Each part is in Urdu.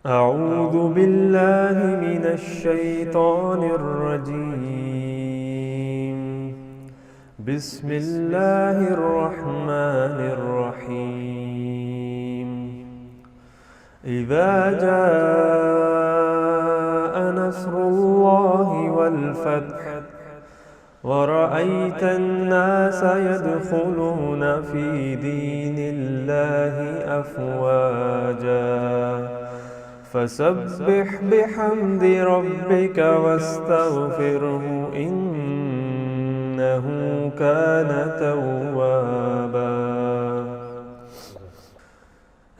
أعوذ بالله من الشيطان الرجيم. بسم الله الرحمن الرحيم. إذا جاء نصر الله والفتح ورأيت الناس يدخلون في دين الله أفواجا فسبح بحمد ربك واستغفره إنه كان توابا.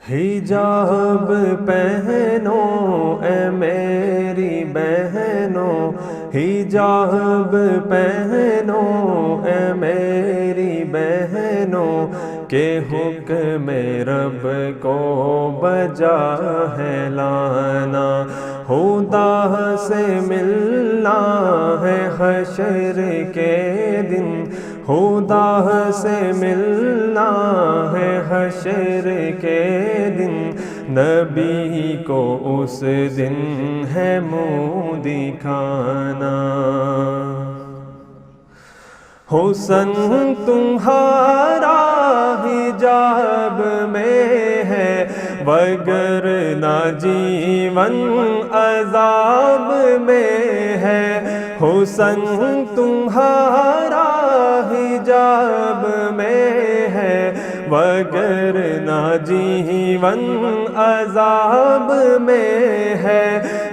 حجاب پہنو اے میری بہنوں، حجاب پہنو اے میری بہنوں، کہ حکم رب کو بجا ہے لانا، خدا سے ملنا ہے حشر کے دن، خدا سے ملنا ہے حشر کے دن، نبی کو اس دن ہے منہ دکھانا. حسن تمہارا حجاب میں ہے، وگرنہ جیون عذاب میں ہے. حسن تمہارا حجاب میں ہے، وگرنہ جیون عذاب میں ہے.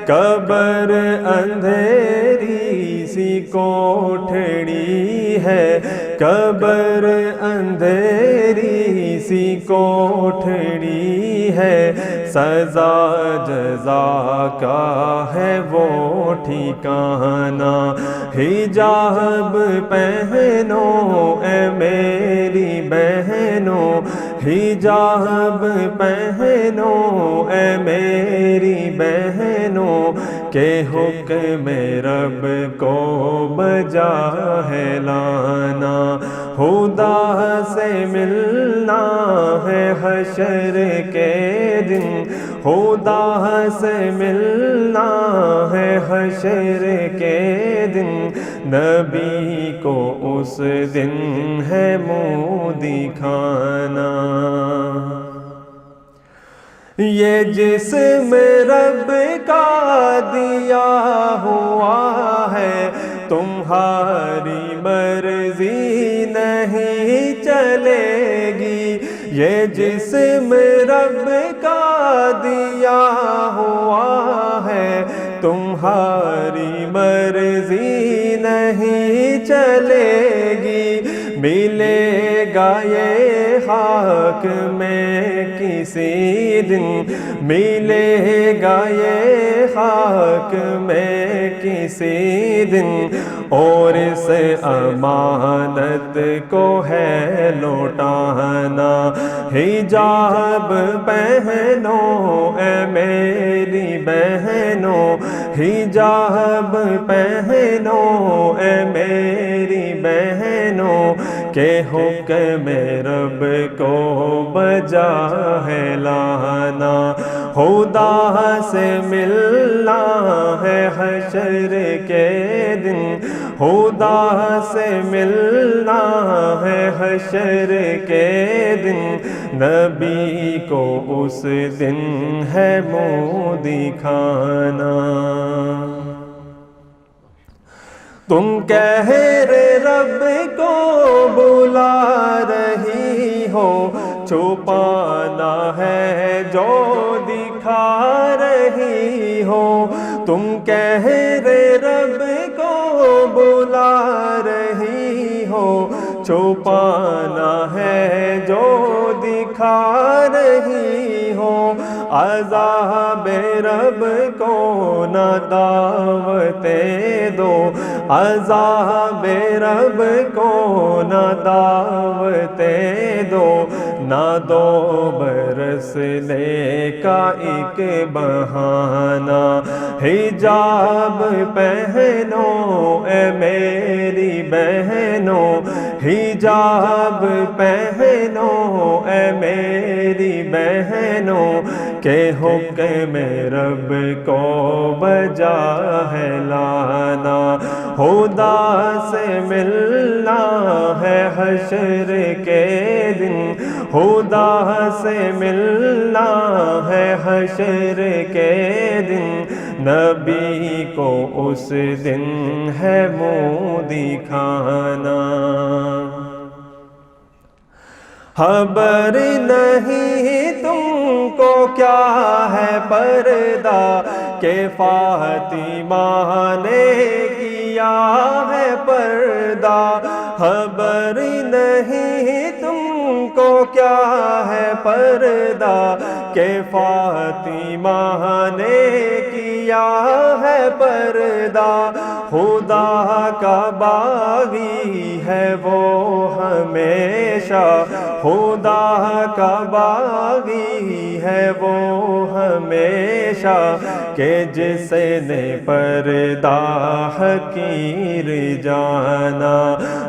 قبر اندھیری سی کوٹھڑی ہے، قبر اندھیری سی کوٹھڑی ہے، سزا جزا کا ہے وہ ٹھکانہ. حجاب پہنو اے میری بہنوں، حجاب پہنو اے میری بہنوں، کہ حکم رب کو بجا ہے لانا، خدا سے ملنا ہے حشر کے دن، خدا سے ملنا ہے حشر کے دن، نبی کو اس دن ہے منہ دکھانا. یہ جسم رب کا دیا ہوا ہے، تمہاری مرضی نہیں چلے گی. یہ جسم رب کا دیا ہوا ہے، تمہاری مرضی نہیں چلے گی. ملے گا یہ خاک میں کسی دن، ملے گا یہ خاک میں کسی دن، اور اس امانت کو ہے لوٹانا. حجاب پہنو اے میری بہنوں، حجاب پہنو اے میری بہنوں، کہ حکم رب کو بجا ہے لانا، خدا سے ملنا ہے حشر کے دن، خدا سے ملنا ہے حشر کے دن، نبی کو اس دن ہے منہ دکھانا. تم قہر رب کو بلا رہی ہو، چھپانا ہے جو دکھا رہی ہو. تم قہر رب کو بلا رہی ہو، چھپانا ہے جو دکھا رہی ہو. عذاب رب کو نہ دعوتیں دو، عذاب رب کو نہ دعوتیں دو، نہ دو برسنے کا ایک بہانہ. حجاب پہنو اے میری بہنوں، حجاب پہنو اے میری بہنوں کہ حکم رب کو بجا ہے لانا، خدا سے ملنا ہے حشر کے دن، خدا سے ملنا ہے حشر کے دن، نبی کو اس دن ہے منہ دکھانا۔ خبر نہیں تم کو کیا ہے پردہ کہ فاطمہ نے کیا ہے پردہ، خبر نہیں تم کو کیا ہے پردہ کہ فاطمہ نے کیا ہے پردہ، خدا کا باغی ہے وہ ہمیشہ، خدا کا باغی ہے وہ ہمیشہ کہ جس نے پردہ حقیر جانا،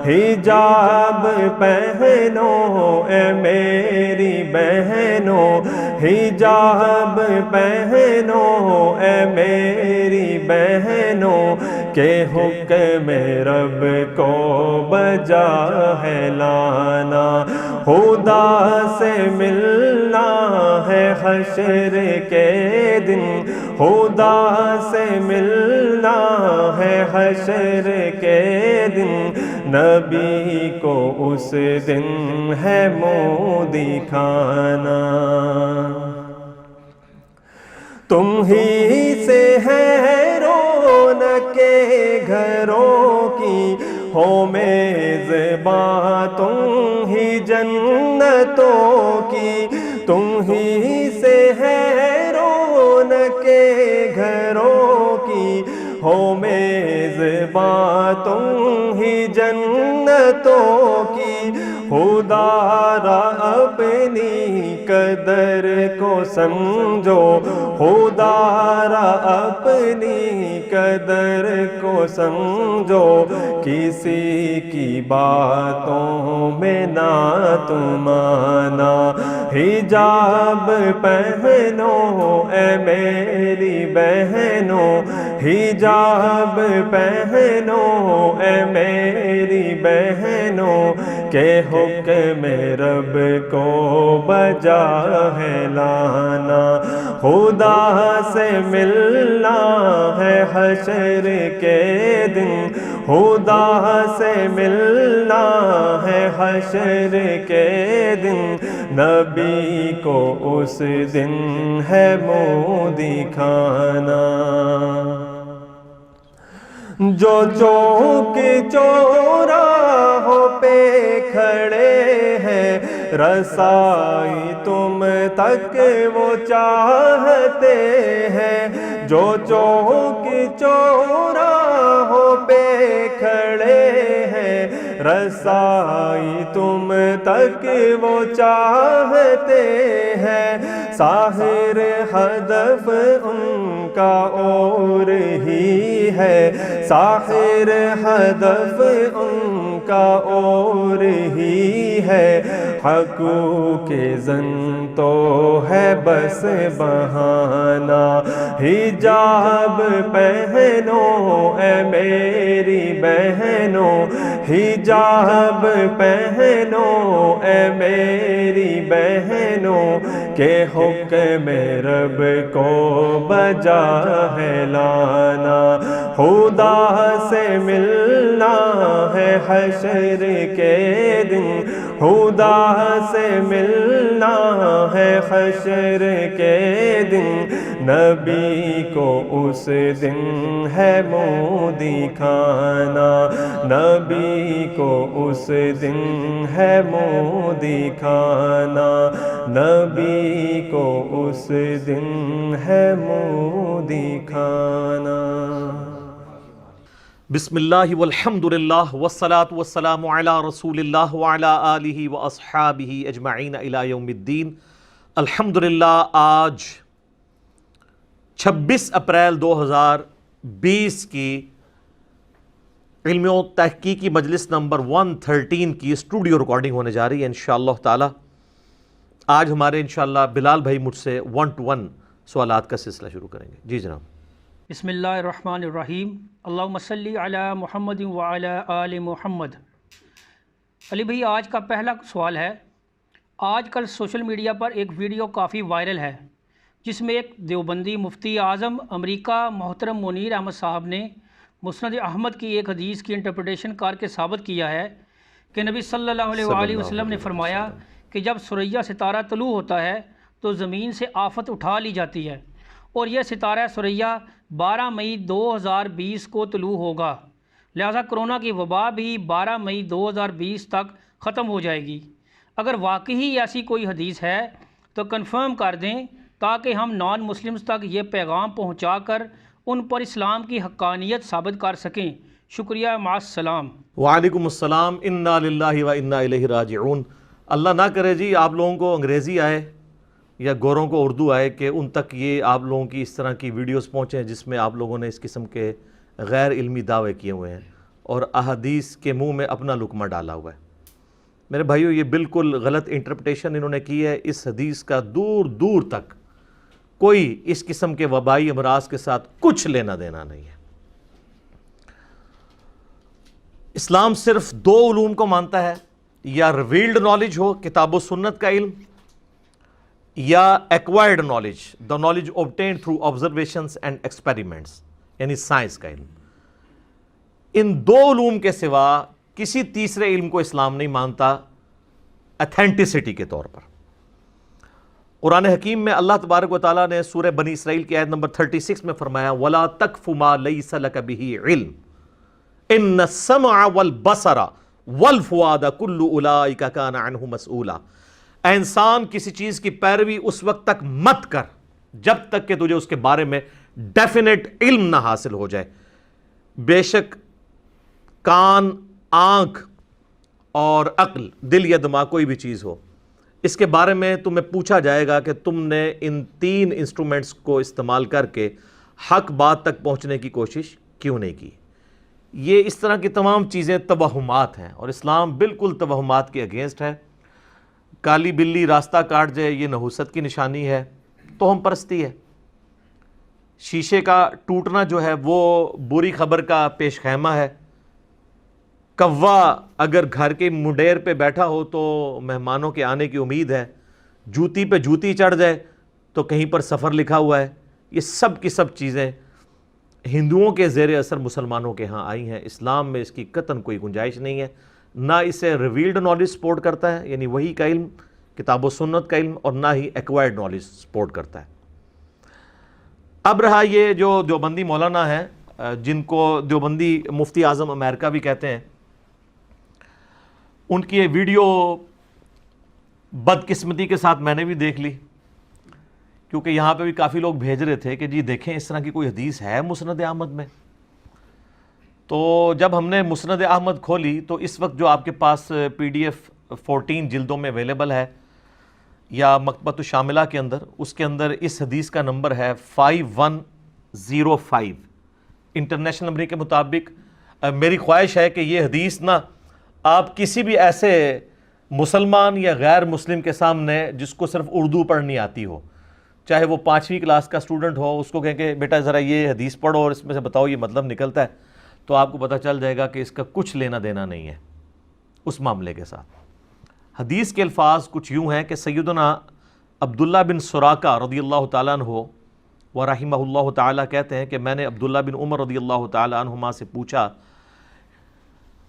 حجاب پہنو اے میری بہنوں، حجاب پہنو اے میری بہنوں کہ حکم رب کو بجا ہے لانا، خدا سے ملنا ہے حشر کے دن، خدا سے ملنا ہے حشر کے دن، نبی کو اس دن ہے منہ دکھانا۔ تم ہی سے ہے رونق گھروں کی، ہو میزباں تم ہی جنتوں کی، تم ہی سے ہے رونق گھروں کی، ہو میزباں تم ہی جنتوں کی، خدا را اپنی قدر کو سمجھو، خدا را اپنی قدر کو سمجھو، کسی کی باتوں میں نہ تم آنا، حجاب پہنو اے میری بہنوں، حجاب پہنو اے میری بہنوں کہ حکم رب کو بجا ہے لانا، خدا سے ملنا ہے حشر کے دن، خدا سے ملنا ہے حشر کے دن، نبی کو اس دن ہے منہ دکھانا۔ جو چوک چوراہوں پہ کھڑے ہیں، رسائی تم تک وہ چاہتے ہیں، جو چوک چوراہوں پہ کھڑے ہیں، رسائی تم تک وہ چاہتے ہیں، ظاہر ہدف ان کا اور ہی ہے، ظاہر ہدف ان کا اور ہی ہے، حقوق زن تو ہے بس بہانہ، حجاب پہنو اے میری بہنوں، حجاب پہنو اے میری بہنوں کہ حکم رب کو بجا ہے لانا، خدا سے ملنا ہے حشر کے دن، خدا سے ملنا ہے حشر کے دن، نبی کو اس دن ہے منہ دکھانا، نبی کو اس دن ہے منہ دکھانا، نبی کو اس دن ہے منہ دکھانا۔ بسم اللہ والحمد للہ والصلاة والسلام علی رسول اللہ وعلی آلہ واصحابہ اجمعین الی یوم الدین۔ الحمدللہ آج 26 اپریل 2020 کی علم و تحقیقی مجلس نمبر 113 کی اسٹوڈیو ریکارڈنگ ہونے جا رہی ہے انشاءاللہ تعالی۔ آج ہمارے انشاءاللہ بلال بھائی مجھ سے 1 to 1 سوالات کا سلسلہ شروع کریں گے۔ جی جناب۔ بسم اللہ الرحمن الرحیم، اللہم صلی علی محمد وعلی آل محمد۔ علی بھائی، آج کا پہلا سوال ہے، آج کل سوشل میڈیا پر ایک ویڈیو کافی وائرل ہے جس میں ایک دیوبندی مفتی اعظم امریکہ محترم منیر احمد صاحب نے مسند احمد کی ایک حدیث کی انٹرپریٹیشن کر کے ثابت کیا ہے کہ نبی صلی اللہ علیہ وآلہ وسلم نے فرمایا کہ جب ثریا ستارہ طلوع ہوتا ہے تو زمین سے آفت اٹھا لی جاتی ہے، اور یہ ستارہ ثریا 12 مئی 2020 کو طلوع ہوگا، لہذا کرونا کی وبا بھی 12 مئی 2020 تک ختم ہو جائے گی۔ اگر واقعی ایسی کوئی حدیث ہے تو کنفرم کر دیں تاکہ ہم نان مسلمز تک یہ پیغام پہنچا کر ان پر اسلام کی حقانیت ثابت کر سکیں۔ شکریہ، مع السلام۔ وعلیکم السلام۔ انا للہ و انا الیہ راجعون۔ اللہ نہ کرے جی آپ لوگوں کو انگریزی آئے یا گوروں کو اردو آئے کہ ان تک یہ آپ لوگوں کی اس طرح کی ویڈیوز پہنچیں جس میں آپ لوگوں نے اس قسم کے غیر علمی دعوے کیے ہوئے ہیں اور احادیث کے منہ میں اپنا لقمہ ڈالا ہوا ہے۔ میرے بھائیو، یہ بالکل غلط انٹرپریٹیشن انہوں نے کی ہے۔ اس حدیث کا دور دور تک کوئی اس قسم کے وبائی امراض کے ساتھ کچھ لینا دینا نہیں ہے۔ اسلام صرف 2 علوم کو مانتا ہے، یا ریویلڈ نالج ہو کتاب و سنت کا علم، یا acquired knowledge, the knowledge obtained through observations and experiments، یعنی سائنس کا علم۔ ان 2 علوم کے سوا کسی تیسرے علم کو اسلام نہیں مانتا ایتھینٹسٹی کے طور پر۔ قرآن حکیم میں اللہ تبارک و تعالیٰ نے سورہ بنی اسرائیل کی آیت نمبر 36 میں فرمایا وَلَا تَقْفُ مَا لَيْسَ لَكَ بِهِ عِلْمٌ إِنَّ السَّمْعَ وَالْبَصَرَ وَالْفُؤَادَ كُلُّ أُولَٰئِكَ كَانَ عَنْهُ مَسْئُولًا۔ اے انسان، کسی چیز کی پیروی اس وقت تک مت کر جب تک کہ تجھے اس کے بارے میں ڈیفینیٹ علم نہ حاصل ہو جائے۔ بے شک کان، آنکھ اور عقل، دل یا دماغ، کوئی بھی چیز ہو، اس کے بارے میں تمہیں پوچھا جائے گا کہ تم نے ان 3 انسٹرومنٹس کو استعمال کر کے حق بات تک پہنچنے کی کوشش کیوں نہیں کی۔ یہ اس طرح کی تمام چیزیں توہمات ہیں، اور اسلام بالکل توہمات کے اگینسٹ ہے۔ کالی بلی راستہ کاٹ جائے، یہ نحوست کی نشانی ہے، توہم پرستی ہے۔ شیشے کا ٹوٹنا جو ہے وہ بری خبر کا پیش خیمہ ہے۔ کوا اگر گھر کے منڈیر پہ بیٹھا ہو تو مہمانوں کے آنے کی امید ہے، جوتی پہ جوتی چڑھ جائے تو کہیں پر سفر لکھا ہوا ہے۔ یہ سب کی سب چیزیں ہندوؤں کے زیر اثر مسلمانوں کے ہاں آئی ہیں۔ اسلام میں اس کی قطعاً کوئی گنجائش نہیں ہے۔ نہ اسے ریویلڈ نالج سپورٹ کرتا ہے، یعنی وحی کا علم، کتاب و سنت کا علم، اور نہ ہی ایکوائرڈ نالج سپورٹ کرتا ہے۔ اب رہا یہ جو دیوبندی مولانا ہیں، جن کو دیوبندی مفتی اعظم امریکہ بھی کہتے ہیں، ان کی یہ ویڈیو بدقسمتی کے ساتھ میں نے بھی دیکھ لی، کیونکہ یہاں پہ بھی کافی لوگ بھیج رہے تھے کہ جی دیکھیں اس طرح کی کوئی حدیث ہے مسند احمد میں۔ تو جب ہم نے مسند احمد کھولی تو اس وقت جو آپ کے پاس PDF 14 جلدوں میں اویلیبل ہے، یا مکتبۃ الشاملہ کے اندر، اس کے اندر اس حدیث کا نمبر ہے 5105 انٹرنیشنل نمبر کے مطابق۔ میری خواہش ہے کہ یہ حدیث نا آپ کسی بھی ایسے مسلمان یا غیر مسلم کے سامنے جس کو صرف اردو پڑھنی آتی ہو، چاہے وہ 5ویں کلاس کا اسٹوڈنٹ ہو، اس کو کہیں کہ بیٹا ذرا یہ حدیث پڑھو اور اس میں سے بتاؤ یہ مطلب نکلتا ہے، تو آپ کو پتہ چل جائے گا کہ اس کا کچھ لینا دینا نہیں ہے اس معاملے کے ساتھ۔ حدیث کے الفاظ کچھ یوں ہیں کہ سیدنا عبداللہ بن سراقہ رضی اللہ تعالیٰ عنہ ورحمہ اللہ تعالیٰ کہتے ہیں کہ میں نے عبداللہ بن عمر رضی اللہ تعالیٰ عنہما سے پوچھا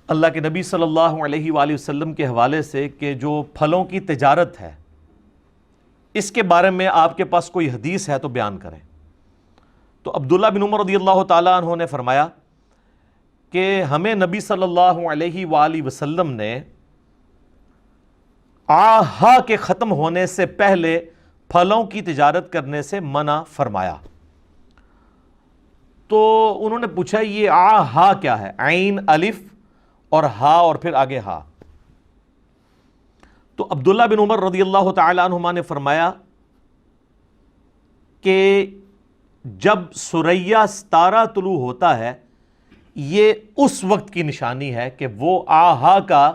اللہ کے نبی صلی اللہ علیہ وآلہ وسلم کے حوالے سے کہ جو پھلوں کی تجارت ہے اس کے بارے میں آپ کے پاس کوئی حدیث ہے تو بیان کریں۔ تو عبداللہ بن عمر رضی اللہ تعالیٰ عنہ نے فرمایا کہ ہمیں نبی صلی اللہ علیہ وآلہ وسلم نے آہا کے ختم ہونے سے پہلے پھلوں کی تجارت کرنے سے منع فرمایا۔ تو انہوں نے پوچھا یہ آہا کیا ہے؟ عین، الف اور ہا اور پھر آگے ہا۔ تو عبداللہ بن عمر رضی اللہ تعالی عنہما نے فرمایا کہ جب ثریا ستارہ طلوع ہوتا ہے یہ اس وقت کی نشانی ہے کہ وہ آہا کا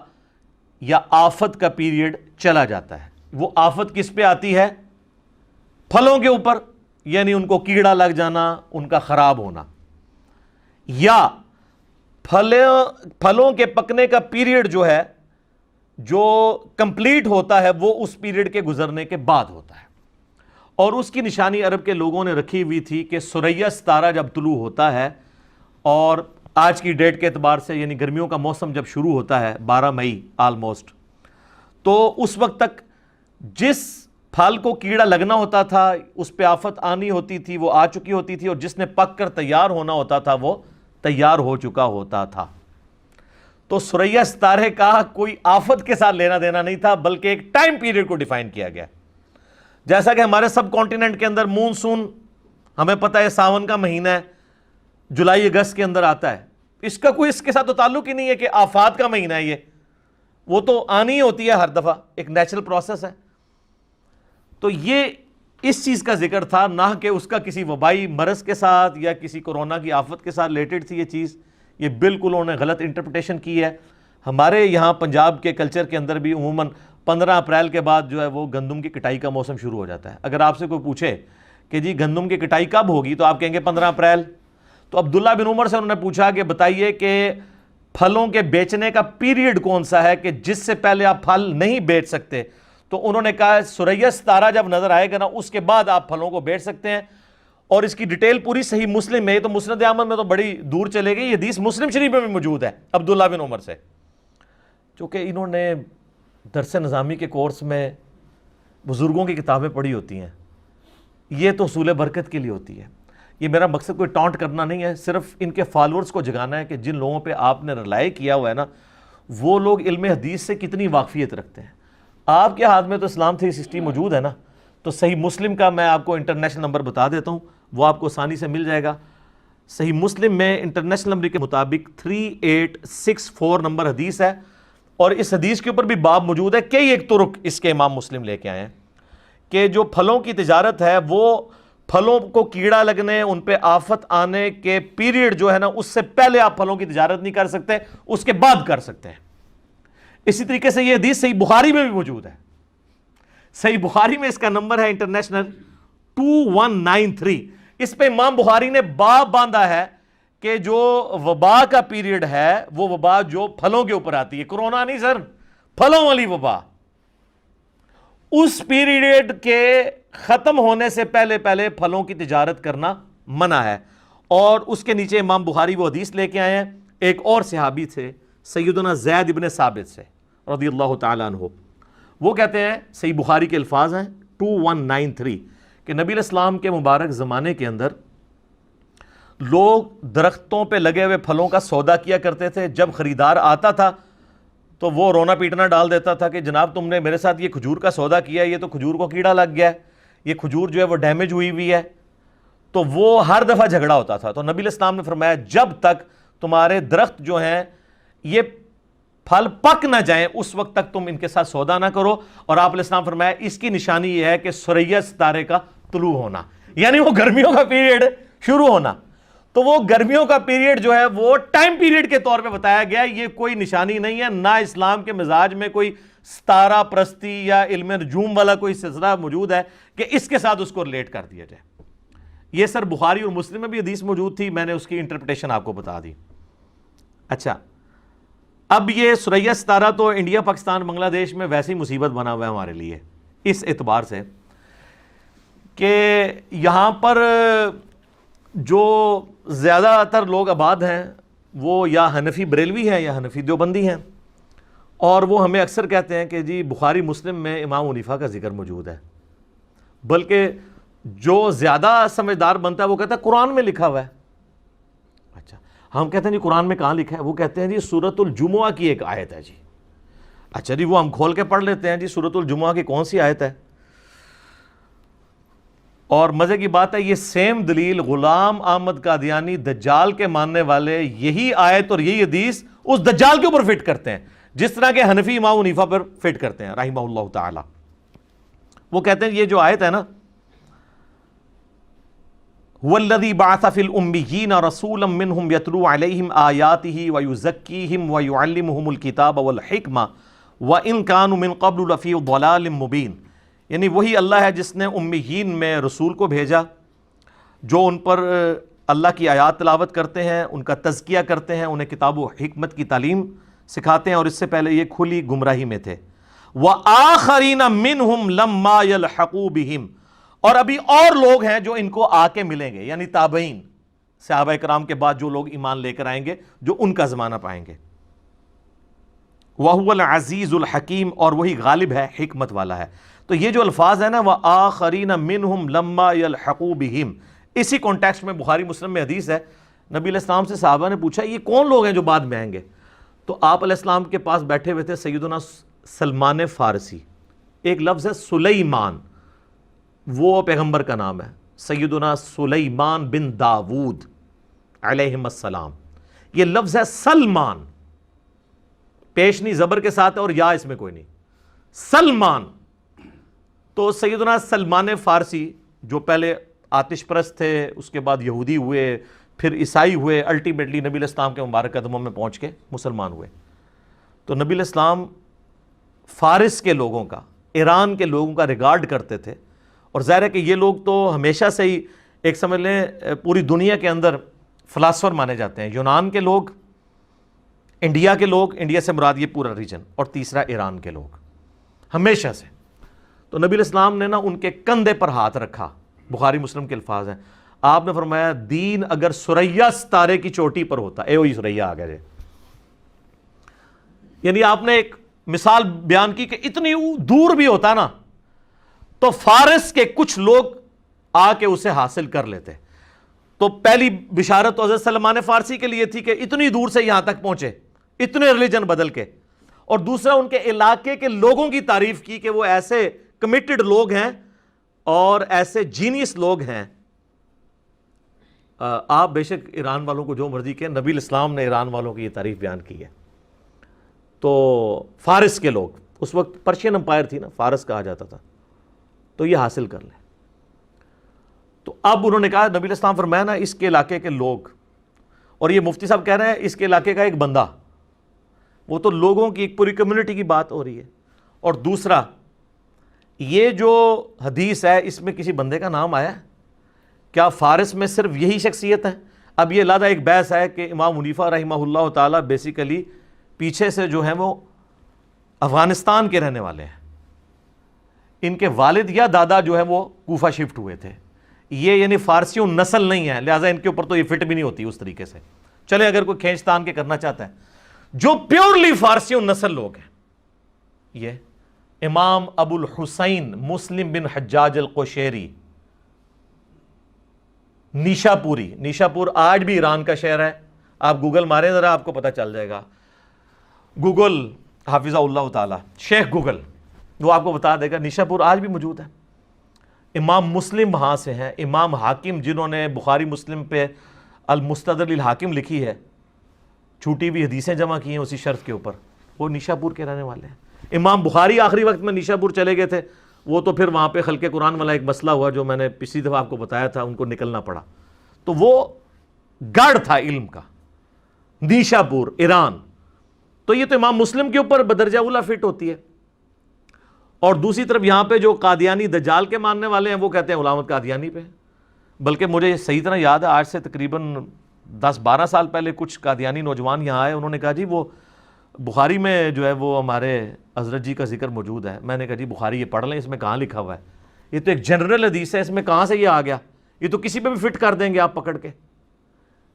یا آفت کا پیریڈ چلا جاتا ہے. وہ آفت کس پہ آتی ہے؟ پھلوں کے اوپر، یعنی ان کو کیڑا لگ جانا، ان کا خراب ہونا، یا پھلوں کے پکنے کا پیریڈ جو ہے جو کمپلیٹ ہوتا ہے وہ اس پیریڈ کے گزرنے کے بعد ہوتا ہے. اور اس کی نشانی عرب کے لوگوں نے رکھی ہوئی تھی کہ ثریا ستارہ جب طلوع ہوتا ہے، اور آج کی ڈیٹ کے اعتبار سے یعنی گرمیوں کا موسم جب شروع ہوتا ہے 12 مئی آلموسٹ، تو اس وقت تک جس پھل کو کیڑا لگنا ہوتا تھا، اس پہ آفت آنی ہوتی تھی، وہ آ چکی ہوتی تھی، اور جس نے پک کر تیار ہونا ہوتا تھا وہ تیار ہو چکا ہوتا تھا. تو ثریا ستارے کا کوئی آفت کے ساتھ لینا دینا نہیں تھا، بلکہ ایک ٹائم پیریڈ کو ڈیفائن کیا گیا. جیسا کہ ہمارے سب کانٹیننٹ کے اندر مونسون ہمیں پتہ ہے ساون کا مہینہ ہے، جولائی اگست کے اندر آتا ہے. اس کا کوئی اس کے ساتھ تو تعلق ہی نہیں ہے کہ آفات کا مہینہ ہے، یہ وہ تو آنی ہوتی ہے ہر دفعہ، ایک نیچرل پروسیس ہے. تو یہ اس چیز کا ذکر تھا، نہ کہ اس کا کسی وبائی مرض کے ساتھ یا کسی کورونا کی آفت کے ساتھ ریلیٹڈ تھی یہ چیز. یہ بالکل انہوں نے غلط انٹرپریٹیشن کی ہے. ہمارے یہاں پنجاب کے کلچر کے اندر بھی عموماً 15 اپریل کے بعد جو ہے وہ گندم کی کٹائی کا موسم شروع ہو جاتا ہے. اگر آپ سے کوئی پوچھے کہ جی گندم کی کٹائی کب ہوگی تو آپ کہیں گے 15 اپریل. تو عبداللہ بن عمر سے انہوں نے پوچھا کہ بتائیے کہ پھلوں کے بیچنے کا پیریڈ کون سا ہے کہ جس سے پہلے آپ پھل نہیں بیچ سکتے؟ تو انہوں نے کہا ثریا ستارہ جب نظر آئے گا نا اس کے بعد آپ پھلوں کو بیچ سکتے ہیں. اور اس کی ڈیٹیل پوری صحیح مسلم میں، تو مسند احمد میں تو بڑی دور چلے گئی، یہ حدیث مسلم شریف میں بھی موجود ہے عبداللہ بن عمر سے. چونکہ انہوں نے درس نظامی کے کورس میں بزرگوں کی کتابیں پڑھی ہوتی ہیں، یہ تو حصول برکت کے لیے ہوتی ہے. یہ میرا مقصد کوئی ٹانٹ کرنا نہیں ہے، صرف ان کے فالورز کو جگانا ہے کہ جن لوگوں پہ آپ نے رلائی کیا ہوا ہے نا، وہ لوگ علم حدیث سے کتنی واقفیت رکھتے ہیں. آپ کے ہاتھ میں تو اسلام 360 موجود ہے نا، تو صحیح مسلم کا میں آپ کو انٹرنیشنل نمبر بتا دیتا ہوں، وہ آپ کو آسانی سے مل جائے گا. صحیح مسلم میں انٹرنیشنل نمبر کے مطابق 3864 نمبر حدیث ہے، اور اس حدیث کے اوپر بھی باب موجود ہے. کئی ایک طرق اس کے امام مسلم لے کے آئے ہیں کہ جو پھلوں کی تجارت ہے وہ پھلوں کو کیڑا لگنے، ان پہ آفت آنے کے پیریڈ جو ہے نا اس سے پہلے آپ پھلوں کی تجارت نہیں کر سکتے، اس کے بعد کر سکتے ہیں. اسی طریقے سے یہ حدیث صحیح بخاری میں بھی موجود ہے. صحیح بخاری میں اس کا نمبر ہے انٹرنیشنل 2193. اس پہ امام بخاری نے باب باندھا ہے کہ جو وبا کا پیریڈ ہے وہ وبا جو پھلوں کے اوپر آتی ہے، کرونا نہیں سر، پھلوں والی وبا، اس پیریڈ کے ختم ہونے سے پہلے پہلے پھلوں کی تجارت کرنا منع ہے. اور اس کے نیچے امام بخاری وہ حدیث لے کے آئے ہیں ایک اور صحابی تھے سیدنا زید ابن ثابت سے رضی اللہ تعالیٰ عنہ. وہ کہتے ہیں، صحیح بخاری کے الفاظ ہیں 2193، کہ نبی علیہ السلام کے مبارک زمانے کے اندر لوگ درختوں پہ لگے ہوئے پھلوں کا سودا کیا کرتے تھے. جب خریدار آتا تھا تو وہ رونا پیٹنا ڈال دیتا تھا کہ جناب تم نے میرے ساتھ یہ کھجور کا سودا کیا ہے، یہ تو کھجور کو کیڑا لگ گیا ہے، یہ کھجور جو ہے وہ ڈیمیج ہوئی ہوئی ہے. تو وہ ہر دفعہ جھگڑا ہوتا تھا. تو نبی علیہ السلام نے فرمایا جب تک تمہارے درخت جو ہیں یہ پھل پک نہ جائیں اس وقت تک تم ان کے ساتھ سودا نہ کرو. اور آپ علیہ السلام فرمایا اس کی نشانی یہ ہے کہ ثریا ستارے کا طلوع ہونا، یعنی وہ گرمیوں کا پیریڈ شروع ہونا. تو وہ گرمیوں کا پیریڈ جو ہے وہ ٹائم پیریڈ کے طور پہ بتایا گیا، یہ کوئی نشانی نہیں ہے. نہ اسلام کے مزاج میں کوئی ستارہ پرستی یا علم نجوم والا کوئی سلسلہ موجود ہے کہ اس کے ساتھ اس کو ریلیٹ کر دیا جائے. یہ سر بخاری اور مسلم میں بھی حدیث موجود تھی، میں نے اس کی انٹرپریٹیشن آپ کو بتا دی. اچھا، اب یہ ثریا ستارہ تو انڈیا پاکستان بنگلہ دیش میں ویسی مصیبت بنا ہوا ہے ہمارے لیے اس اعتبار سے کہ یہاں پر جو زیادہ تر لوگ آباد ہیں وہ یا حنفی بریلوی ہیں یا حنفی دیوبندی ہیں، اور وہ ہمیں اکثر کہتے ہیں کہ جی بخاری مسلم میں امام حنیفہ کا ذکر موجود ہے. بلکہ جو زیادہ سمجھدار بنتا ہے وہ کہتا ہے قرآن میں لکھا ہوا ہے. اچھا، ہم کہتے ہیں جی قرآن میں کہاں لکھا ہے؟ وہ کہتے ہیں جی سورۃ الجمعہ کی ایک آیت ہے جی. اچھا جی، وہ ہم کھول کے پڑھ لیتے ہیں جی سورۃ الجمعہ کی کون سی آیت ہے. اور مزے کی بات ہے یہ سیم دلیل غلام احمد قادیانی دجال کے ماننے والے یہی آیت اور یہی حدیث اس دجال کے اوپر فٹ کرتے ہیں، جس طرح کے حنفی امام حنیفہ پر فٹ کرتے ہیں رحمہ اللہ تعالی. وہ کہتے ہیں یہ جو آیت ہے نا هو الذی بعث فی الامیین رسولا منہم یتلو علیہم آیاتہ ویزکیہم ویعلمہم الکتاب والحکمہ وان کانوا من قبل لفی ضلال مبین. یعنی وہی اللہ ہے جس نے امیین میں رسول کو بھیجا جو ان پر اللہ کی آیات تلاوت کرتے ہیں، ان کا تزکیہ کرتے ہیں، انہیں کتاب و حکمت کی تعلیم سکھاتے ہیں، اور اس سے پہلے یہ کھلی گمراہی میں تھے. وآخرین منہم لما یلحقوا بہم، اور ابھی اور لوگ ہیں جو ان کو آ کے ملیں گے، یعنی تابعین، صحابہ کرام کے بعد جو لوگ ایمان لے کر آئیں گے جو ان کا زمانہ پائیں گے. وَهُوَ الْعَزِيزُ الْحَكِيمُ، اور وہی غالب ہے، حکمت والا ہے. تو یہ جو الفاظ ہیں نا وَآخَرِينَ مِنْهُمْ لَمَّا يَلْحَقُوا بِهِمْ، اسی کانٹیکسٹ میں بخاری مسلم میں حدیث ہے، نبی علیہ السلام سے صحابہ نے پوچھا یہ کون لوگ ہیں جو بعد میں آئیں گے؟ تو آپ علیہ السلام کے پاس بیٹھے ہوئے تھے سیدنا سلمان فارسی. ایک لفظ ہے سلیمان، وہ پیغمبر کا نام ہے، سیدنا سلیمان بن داود علیہم السلام. یہ لفظ ہے سلمان، پیشنی زبر کے ساتھ ہے اور یا اس میں کوئی نہیں، سلمان. تو سیدنا سلمان فارسی جو پہلے آتش پرست تھے، اس کے بعد یہودی ہوئے، پھر عیسائی ہوئے، الٹیمیٹلی نبی علیہ السلام کے مبارک قدموں میں پہنچ کے مسلمان ہوئے. تو نبی علیہ السلام فارس کے لوگوں کا، ایران کے لوگوں کا ریگارڈ کرتے تھے، اور ظاہر ہے کہ یہ لوگ تو ہمیشہ سے ہی ایک سمجھ لیں پوری دنیا کے اندر فلاسفر مانے جاتے ہیں. یونان کے لوگ، انڈیا کے لوگ، انڈیا سے مراد یہ پورا ریجن، اور تیسرا ایران کے لوگ ہمیشہ سے. تو نبی علیہ السلام نے نا ان کے کندھے پر ہاتھ رکھا. بخاری مسلم کے الفاظ ہیں، آپ نے فرمایا دین اگر ثریا ستارے کی چوٹی پر ہوتا، اے وہی ثریا آ گئے. یعنی آپ نے ایک مثال بیان کی کہ اتنی دور بھی ہوتا نا تو فارس کے کچھ لوگ آ کے اسے حاصل کر لیتے. تو پہلی بشارت تو حضرت سلمان فارسی کے لیے تھی کہ اتنی دور سے یہاں تک پہنچے، اتنے ریلیجن بدل کے. اور دوسرا ان کے علاقے کے لوگوں کی تعریف کی کہ وہ ایسے کمیٹڈ لوگ ہیں اور ایسے جینیس لوگ ہیں. آپ بے شک ایران والوں کو جو مرضی کہیں، نبی الاسلام نے ایران والوں کی یہ تعریف بیان کی ہے. تو فارس کے لوگ، اس وقت پرشین امپائر تھی نا، فارس کہا جاتا تھا، تو یہ حاصل کر لیں. تو اب انہوں نے کہا، نبی علیہ السلام فرمایا نا اس کے علاقے کے لوگ، اور یہ مفتی صاحب کہہ رہے ہیں اس کے علاقے کا ایک بندہ، وہ تو لوگوں کی ایک پوری کمیونٹی کی بات ہو رہی ہے. اور دوسرا یہ جو حدیث ہے اس میں کسی بندے کا نام آیا ہے کیا؟ فارس میں صرف یہی شخصیت ہے؟ اب یہ علیحدہ ایک بحث ہے کہ امام حنیفہ رحمہ اللہ تعالیٰ بیسیکلی پیچھے سے جو ہیں وہ افغانستان کے رہنے والے ہیں، ان کے والد یا دادا جو ہے وہ کوفہ شفٹ ہوئے تھے. یہ یعنی فارسیوں نسل نہیں ہے، لہٰذا ان کے اوپر تو یہ فٹ بھی نہیں ہوتی اس طریقے سے. چلے اگر کوئی کھینچ تان کے کرنا چاہتا ہے، جو پیورلی فارسیوں نسل لوگ ہیں یہ امام ابو الحسین مسلم بن حجاج القشیری، نیشاپوری. نیشاپور آج بھی ایران کا شہر ہے، آپ گوگل ماریں ذرا آپ کو پتہ چل جائے گا. گوگل حافظہ اللہ تعالی، شیخ گوگل، وہ آپ کو بتا دے گا نیشاپور آج بھی موجود ہے. امام مسلم وہاں سے ہیں، امام حاکم جنہوں نے بخاری مسلم پہ المستدرک للحاکم لکھی ہے، چھوٹی ہوئی حدیثیں جمع کی ہیں اسی شرط کے اوپر، وہ نیشاپور کے رہنے والے ہیں. امام بخاری آخری وقت میں نیشاپور چلے گئے تھے، وہ تو پھر وہاں پہ خلق قرآن والا ایک مسئلہ ہوا جو میں نے پچھلی دفعہ آپ کو بتایا تھا، ان کو نکلنا پڑا. تو وہ گڑھ تھا علم کا، نیشاپور ایران. تو یہ تو امام مسلم کے اوپر بدرجہ اولا فٹ ہوتی ہے. اور دوسری طرف یہاں پہ جو قادیانی دجال کے ماننے والے ہیں وہ کہتے ہیں غلامت قادیانی پہ. بلکہ مجھے صحیح طرح یاد ہے آج سے تقریباً 10-12 سال پہلے کچھ قادیانی نوجوان یہاں آئے، انہوں نے کہا جی وہ بخاری میں جو ہے وہ ہمارے حضرت جی کا ذکر موجود ہے. میں نے کہا جی بخاری یہ پڑھ لیں، اس میں کہاں لکھا ہوا ہے؟ یہ تو ایک جنرل حدیث ہے، اس میں کہاں سے یہ آ گیا؟ یہ تو کسی پہ بھی فٹ کر دیں گے آپ پکڑ کے.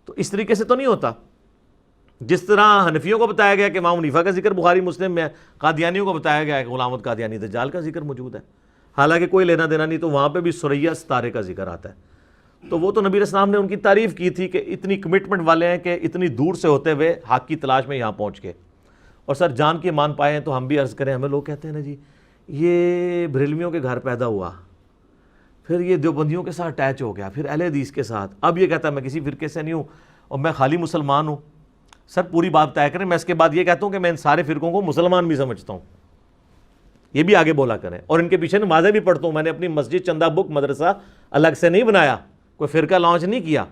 تو اس طریقے سے تو نہیں ہوتا. جس طرح حنفیوں کو بتایا گیا کہ امام حنیفہ کا ذکر بخاری مسلم میں ہے، قادیانیوں کو بتایا گیا کہ غلامت قادیانی دجال کا ذکر موجود ہے، حالانکہ کوئی لینا دینا نہیں. تو وہاں پہ بھی ثریا ستارے کا ذکر آتا ہے. تو وہ تو نبی علیہ السلام نے ان کی تعریف کی تھی کہ اتنی کمٹمنٹ والے ہیں کہ اتنی دور سے ہوتے ہوئے حق کی تلاش میں یہاں پہنچ گئے. اور سر جان کے مان پائے ہیں تو ہم بھی عرض کریں، ہمیں لوگ کہتے ہیں نا جی یہ بریلویوں کے گھر پیدا ہوا، پھر یہ دیوبندیوں کے ساتھ اٹیچ ہو گیا، پھر اہل حدیث کے ساتھ، اب یہ کہتا ہے میں کسی فرقے سے نہیں ہوں اور میں خالی مسلمان ہوں. سر پوری بات طے کریں. میں اس کے بعد یہ کہتا ہوں کہ میں ان سارے فرقوں کو مسلمان بھی سمجھتا ہوں، یہ بھی آگے بولا کریں. اور ان کے پیچھے نمازیں بھی پڑھتا ہوں. میں نے اپنی مسجد چندہ بک مدرسہ الگ سے نہیں بنایا، کوئی فرقہ لانچ نہیں کیا،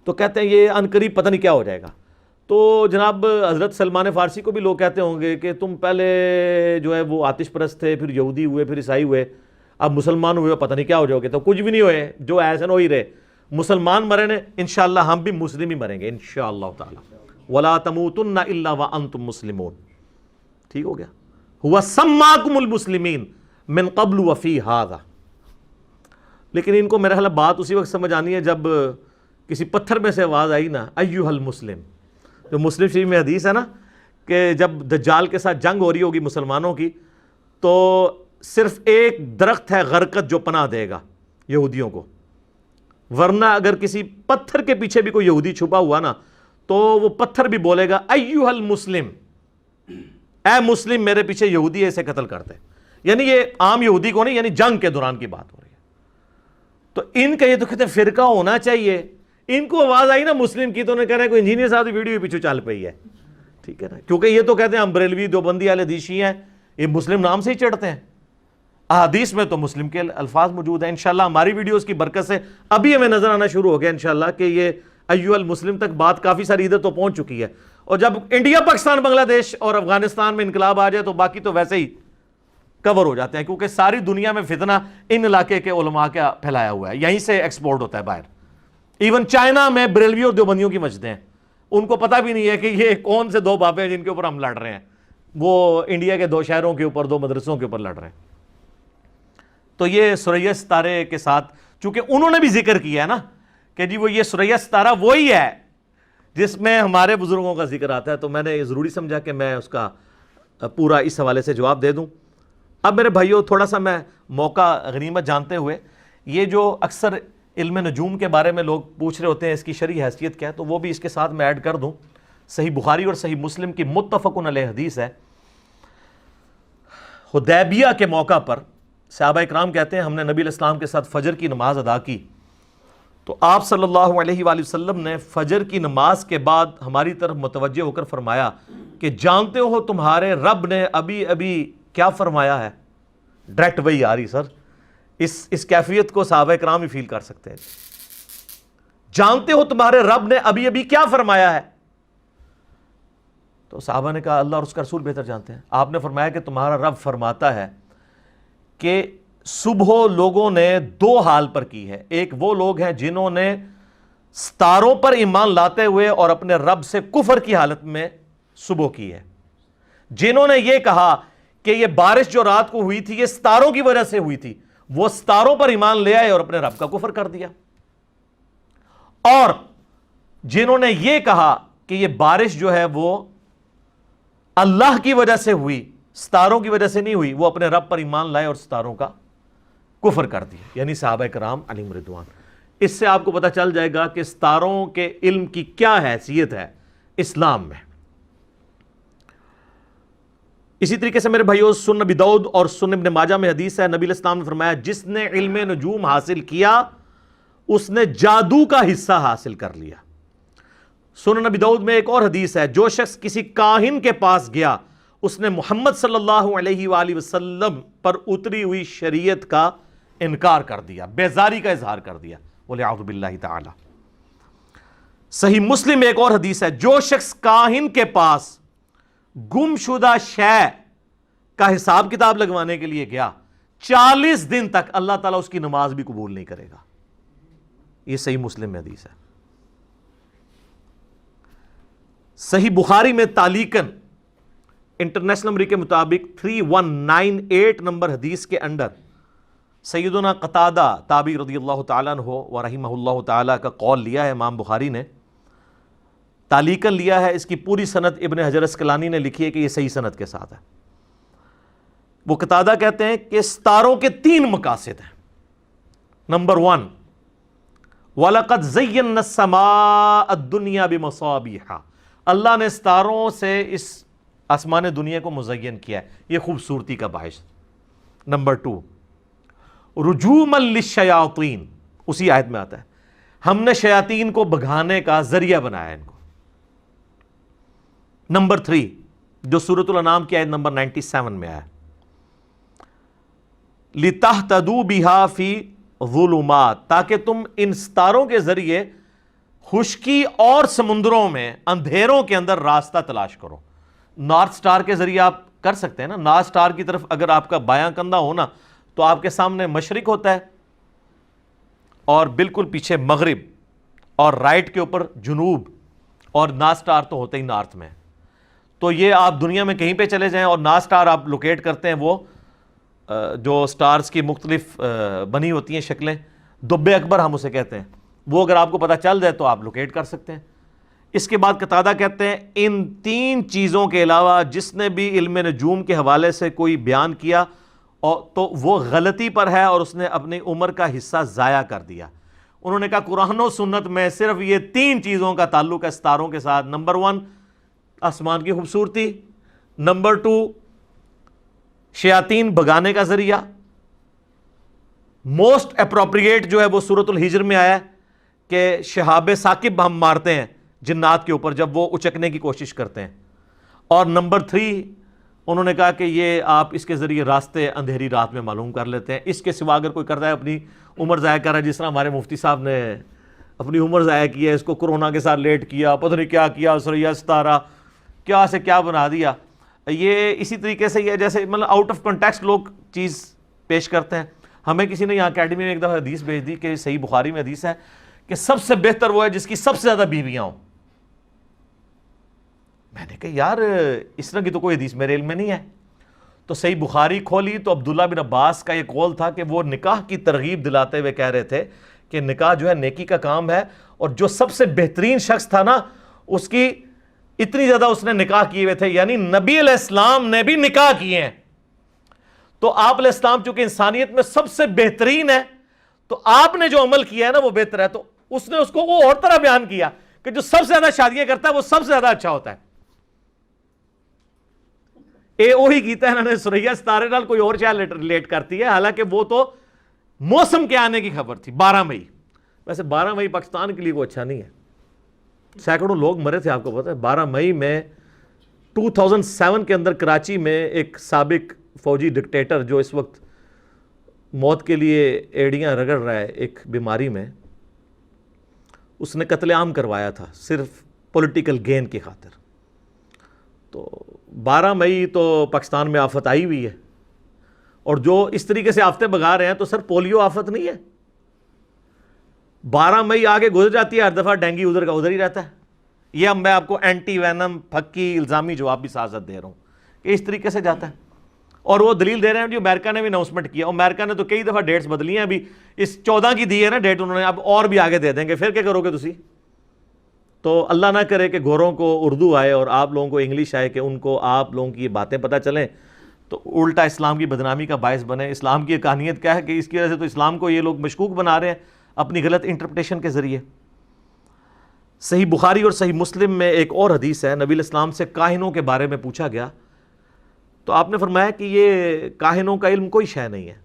تو کہتے ہیں یہ عنقریب پتہ نہیں کیا ہو جائے گا. تو جناب حضرت سلمان فارسی کو بھی لوگ کہتے ہوں گے کہ تم پہلے جو ہے وہ آتش پرست تھے، پھر یہودی ہوئے، پھر عیسائی ہوئے، اب مسلمان ہوئے، پتہ نہیں کیا ہو جاؤ گے. تو کچھ بھی نہیں ہوئے، جو ایسے ہو ہی رہے. مسلمان مرے نے، انشاءاللہ ہم بھی مسلم ہی مریں گے انشاءاللہ تعالی. وَلَا تَمُوتُنَّ إِلَّا وَأَنْتُمْ مُسْلِمُونَ. ٹھیک ہو گیا. هُوَ سَمَّاكُمُ الْمُسْلِمِينَ مِنْ قَبْلُ وَفِي هَذَا. لیکن ان کو میرا خیال بات اسی وقت سمجھ آنی ہے جب کسی پتھر میں سے آواز آئی نا ایھا المسلم. جو مسلم شریف میں حدیث ہے نا کہ جب دجال کے ساتھ جنگ ہو رہی ہوگی مسلمانوں کی تو صرف ایک درخت ہے غرقت جو پناہ دے گا یہودیوں کو، ورنہ اگر کسی پتھر کے پیچھے بھی کوئی یہودی چھپا ہوا نا تو وہ پتھر بھی بولے گا ایھا المسلم، اے مسلم میرے پیچھے یہودی ہے، اسے قتل کرتے. یعنی یہ عام یہودی کو نہیں، یعنی جنگ کے دوران کی بات ہو رہی ہے. تو ان کا یہ تو کہتے ہیں فرقہ ہونا چاہیے. ان کو آواز آئی نا مسلم کی تو انہیں کہہ رہے ہیں کوئی انجینئر صاحب کی ویڈیو پیچھے چل پئی ہے. ٹھیک ہے نا، کیونکہ یہ تو کہتے ہیں ہم بریلوی دیوبندی اہل حدیث شیعہ ہیں، یہ مسلم نام سے ہی چڑھتے ہیں. احادیث میں تو مسلم کے الفاظ موجود ہیں. انشاءاللہ ہماری ویڈیوز کی برکت سے ابھی ہمیں نظر آنا شروع ہو گیا انشاءاللہ کہ یہ ایھا المسلم تک بات کافی ساری ادھر تو پہنچ چکی ہے. اور جب انڈیا، پاکستان، بنگلہ دیش اور افغانستان میں انقلاب آ جائے تو باقی تو ویسے ہی کور ہو جاتے ہیں، کیونکہ ساری دنیا میں فتنہ ان علاقے کے علماء کا پھیلایا ہوا ہے، یہیں سے ایکسپورٹ ہوتا ہے باہر. ایون چائنا میں بریلوی اور دیوبندیوں کی مسجدیں ہیں، ان کو پتہ بھی نہیں ہے کہ یہ کون سے دو باپے ہیں جن کے اوپر ہم لڑ رہے ہیں. وہ انڈیا کے 2 شہروں کے اوپر 2 مدرسوں کے اوپر لڑ رہے ہیں. تو یہ ثریا ستارے کے ساتھ چونکہ انہوں نے بھی ذکر کیا ہے نا کہ جی وہ یہ ثریا ستارہ وہی ہے جس میں ہمارے بزرگوں کا ذکر آتا ہے، تو میں نے یہ ضروری سمجھا کہ میں اس کا پورا اس حوالے سے جواب دے دوں. اب میرے بھائیوں تھوڑا سا میں موقع غنیمت جانتے ہوئے یہ جو اکثر علم نجوم کے بارے میں لوگ پوچھ رہے ہوتے ہیں اس کی شرعی حیثیت کیا ہے، تو وہ بھی اس کے ساتھ میں ایڈ کر دوں. صحیح بخاری اور صحیح مسلم کی متفق علیہ حدیث ہے. حدیبیہ کے موقع پر صحابہ اکرام کہتے ہیں ہم نے نبی علیہ السلام کے ساتھ فجر کی نماز ادا کی تو آپ صلی اللہ علیہ وآلہ وسلم نے فجر کی نماز کے بعد ہماری طرف متوجہ ہو کر فرمایا کہ جانتے ہو تمہارے رب نے ابھی ابھی کیا فرمایا ہے. ڈائریکٹ وہی آ رہی سر، اس کیفیت کو صحابہ اکرام ہی فیل کر سکتے ہیں. جانتے ہو تمہارے رب نے ابھی ابھی کیا فرمایا ہے؟ تو صحابہ نے کہا اللہ اور اس کا رسول بہتر جانتے ہیں. آپ نے فرمایا کہ تمہارا رب فرماتا ہے کہ صبح لوگوں نے 2 حال پر کی ہے. ایک وہ لوگ ہیں جنہوں نے ستاروں پر ایمان لاتے ہوئے اور اپنے رب سے کفر کی حالت میں صبح کی ہے، جنہوں نے یہ کہا کہ یہ بارش جو رات کو ہوئی تھی یہ ستاروں کی وجہ سے ہوئی تھی، وہ ستاروں پر ایمان لے آئے اور اپنے رب کا کفر کر دیا. اور جنہوں نے یہ کہا کہ یہ بارش جو ہے وہ اللہ کی وجہ سے ہوئی، ستاروں کی وجہ سے نہیں ہوئی، وہ اپنے رب پر ایمان لائے اور ستاروں کا کفر کر دیا. یعنی صحابہ کرام علیہم رضوان. اس سے آپ کو پتہ چل جائے گا کہ ستاروں کے علم کی کیا حیثیت ہے اسلام میں. اسی طریقے سے میرے بھائیوں سنن ابی داؤد اور سنن ابن ماجہ میں حدیث ہے، نبی علیہ السلام نے فرمایا جس نے علم نجوم حاصل کیا اس نے جادو کا حصہ حاصل کر لیا. سنن ابی داؤد میں ایک اور حدیث ہے، جو شخص کسی کاہن کے پاس گیا اس نے محمد صلی اللہ علیہ وآلہ وسلم پر اتری ہوئی شریعت کا انکار کر دیا، بیزاری کا اظہار کر دیا. وَلِعَوْذُ بِاللَّهِ تعالی. صحیح مسلم میں ایک اور حدیث ہے، جو شخص کاہن کے پاس گم شدہ شے کا حساب کتاب لگوانے کے لیے گیا 40 دن تک اللہ تعالیٰ اس کی نماز بھی قبول نہیں کرے گا. یہ صحیح مسلم میں حدیث ہے. صحیح بخاری میں تعلیقاً انٹرنیشنل نمبر کے مطابق 3198 نمبر حدیث کے اندر سیدنا قتادہ تابعی رضی اللہ تعالیٰ عنہ و رحمہ اللہ تعالیٰ کا قول لیا ہے امام بخاری نے، تعلیقاً لیا ہے. اس کی پوری سند ابن حجر اسقلانی نے لکھی ہے کہ یہ صحیح سند کے ساتھ ہے. وہ قتادہ کہتے ہیں کہ ستاروں کے 3 مقاصد ہیں. نمبر 1 وَلَقَدْ زَيَّنَّا السَّمَاءَ الدُّنْيَا بِمَصَابِيحَ، اللہ نے ستاروں سے اس آسمان دنیا کو مزین کیا ہے، یہ خوبصورتی کا باعث. نمبر 2 رجوما للشیاطین، اسی آیت میں آتا ہے ہم نے شیاطین کو بھگانے کا ذریعہ بنایا ان کو. نمبر 3 جو سورۃ الانعام کی آیت نمبر 97 میں آیا لِتَهْتَدُوا بِهَا فِي ظلمات، تاکہ تم ان ستاروں کے ذریعے خشکی اور سمندروں میں اندھیروں کے اندر راستہ تلاش کرو۔ نارتھ سٹار کے ذریعے آپ کر سکتے ہیں نا، نارتھ سٹار کی طرف اگر آپ کا بایاں کندھا ہونا تو آپ کے سامنے مشرق ہوتا ہے اور بالکل پیچھے مغرب، اور رائٹ کے اوپر جنوب، اور نارتھ سٹار تو ہوتے ہی نارتھ میں۔ تو یہ آپ دنیا میں کہیں پہ چلے جائیں اور نارتھ سٹار آپ لوکیٹ کرتے ہیں، وہ جو سٹارز کی مختلف بنی ہوتی ہیں شکلیں، دب اکبر ہم اسے کہتے ہیں، وہ اگر آپ کو پتہ چل جائے تو آپ لوکیٹ کر سکتے ہیں۔ اس کے بعد قتادہ کہتے ہیں ان تین چیزوں کے علاوہ جس نے بھی علم نجوم کے حوالے سے کوئی بیان کیا تو وہ غلطی پر ہے اور اس نے اپنی عمر کا حصہ ضائع کر دیا۔ انہوں نے کہا قرآن و سنت میں صرف یہ تین چیزوں کا تعلق ہے ستاروں کے ساتھ۔ نمبر 1 آسمان کی خوبصورتی، نمبر 2 شیاطین بھگانے کا ذریعہ، موسٹ اپروپریٹ جو ہے وہ سورۃ الحجر میں آیا ہے کہ شہاب ثاقب ہم مارتے ہیں جنات کے اوپر جب وہ اچکنے کی کوشش کرتے ہیں، اور نمبر 3 انہوں نے کہا کہ یہ آپ اس کے ذریعے راستے اندھیری رات میں معلوم کر لیتے ہیں۔ اس کے سوا اگر کوئی کرتا ہے اپنی عمر ضائع کر رہا ہے، جس طرح ہمارے مفتی صاحب نے اپنی عمر ضائع کی ہے، اس کو کرونا کے ساتھ لیٹ کیا، پتہ نہیں کیا کیا، سریا ستارہ کیا سے کیا بنا دیا۔ یہ اسی طریقے سے یہ جیسے مطلب آؤٹ آف کنٹیکسٹ لوگ چیز پیش کرتے ہیں۔ ہمیں کسی نے یہاں اکیڈمی میں ایک دفعہ حدیث بھیج دی کہ صحیح بخاری میں حدیث ہے کہ سب سے بہتر وہ ہے جس کی سب سے زیادہ بیویاں ہوں۔ میں نے کہا یار اس طرح کی تو کوئی حدیث میرے علم میں نہیں ہے۔ تو صحیح بخاری کھولی تو عبداللہ بن عباس کا یہ قول تھا کہ وہ نکاح کی ترغیب دلاتے ہوئے کہہ رہے تھے کہ نکاح جو ہے نیکی کا کام ہے، اور جو سب سے بہترین شخص تھا نا اس کی اتنی زیادہ اس نے نکاح کیے ہوئے تھے، یعنی نبی علیہ السلام نے بھی نکاح کیے ہیں۔ تو آپ علیہ السلام چونکہ انسانیت میں سب سے بہترین ہے، تو آپ نے جو عمل کیا ہے نا وہ بہتر ہے۔ تو اس نے اس کو وہ اور طرح بیان کیا کہ جو سب سے زیادہ شادیاں کرتا ہے وہ سب سے زیادہ اچھا ہوتا ہے۔ وہی کیتا ہے انہوں نے سریا ستارے نال کوئی اور شاید ریلیٹ کرتی ہے، حالانکہ وہ تو موسم کے آنے کی خبر تھی 12 مئی۔ ویسے 12 مئی پاکستان کے لیے وہ اچھا نہیں ہے، سینکڑوں لوگ مرے تھے، آپ کو پتہ ہے۔ 12 مئی میں 2007 کے اندر کراچی میں ایک سابق فوجی ڈکٹیٹر جو اس وقت موت کے لیے ایڑیاں رگڑ رہا ہے ایک بیماری میں، اس نے قتل عام کروایا تھا صرف پولیٹیکل گین کی خاطر۔ تو 12 مئی تو پاکستان میں آفت آئی ہوئی ہے، اور جو اس طریقے سے آفتیں بگا رہے ہیں تو سر پولیو آفت نہیں ہے؟ 12 مئی آگے گزر جاتی ہے، ہر دفعہ ڈینگی ادھر کا ادھر ہی رہتا ہے۔ یہ اب میں آپ کو اینٹی وینم پھکی الزامی جواب بھی سازت دے رہا ہوں کہ اس طریقے سے جاتا ہے۔ اور وہ دلیل دے رہے ہیں جو امریکہ نے بھی اناؤنسمنٹ کیا، امریکہ نے تو کئی دفعہ ڈیٹس بدلی ہیں، ابھی اس 14 کی دی ہے نا ڈیٹ انہوں نے، اب اور بھی آگے دے دیں گے، پھر کیا کرو گے تسی؟ تو اللہ نہ کرے کہ گوروں کو اردو آئے اور آپ لوگوں کو انگلش آئے کہ ان کو آپ لوگوں کی یہ باتیں پتہ چلیں تو الٹا اسلام کی بدنامی کا باعث بنے۔ اسلام کی کہانیت کیا ہے کہ اس کی وجہ سے تو اسلام کو یہ لوگ مشکوک بنا رہے ہیں اپنی غلط انٹرپریٹیشن کے ذریعے۔ صحیح بخاری اور صحیح مسلم میں ایک اور حدیث ہے، نبی علیہ السلام سے کاہنوں کے بارے میں پوچھا گیا تو آپ نے فرمایا کہ یہ کاہنوں کا علم کوئی شے نہیں ہے۔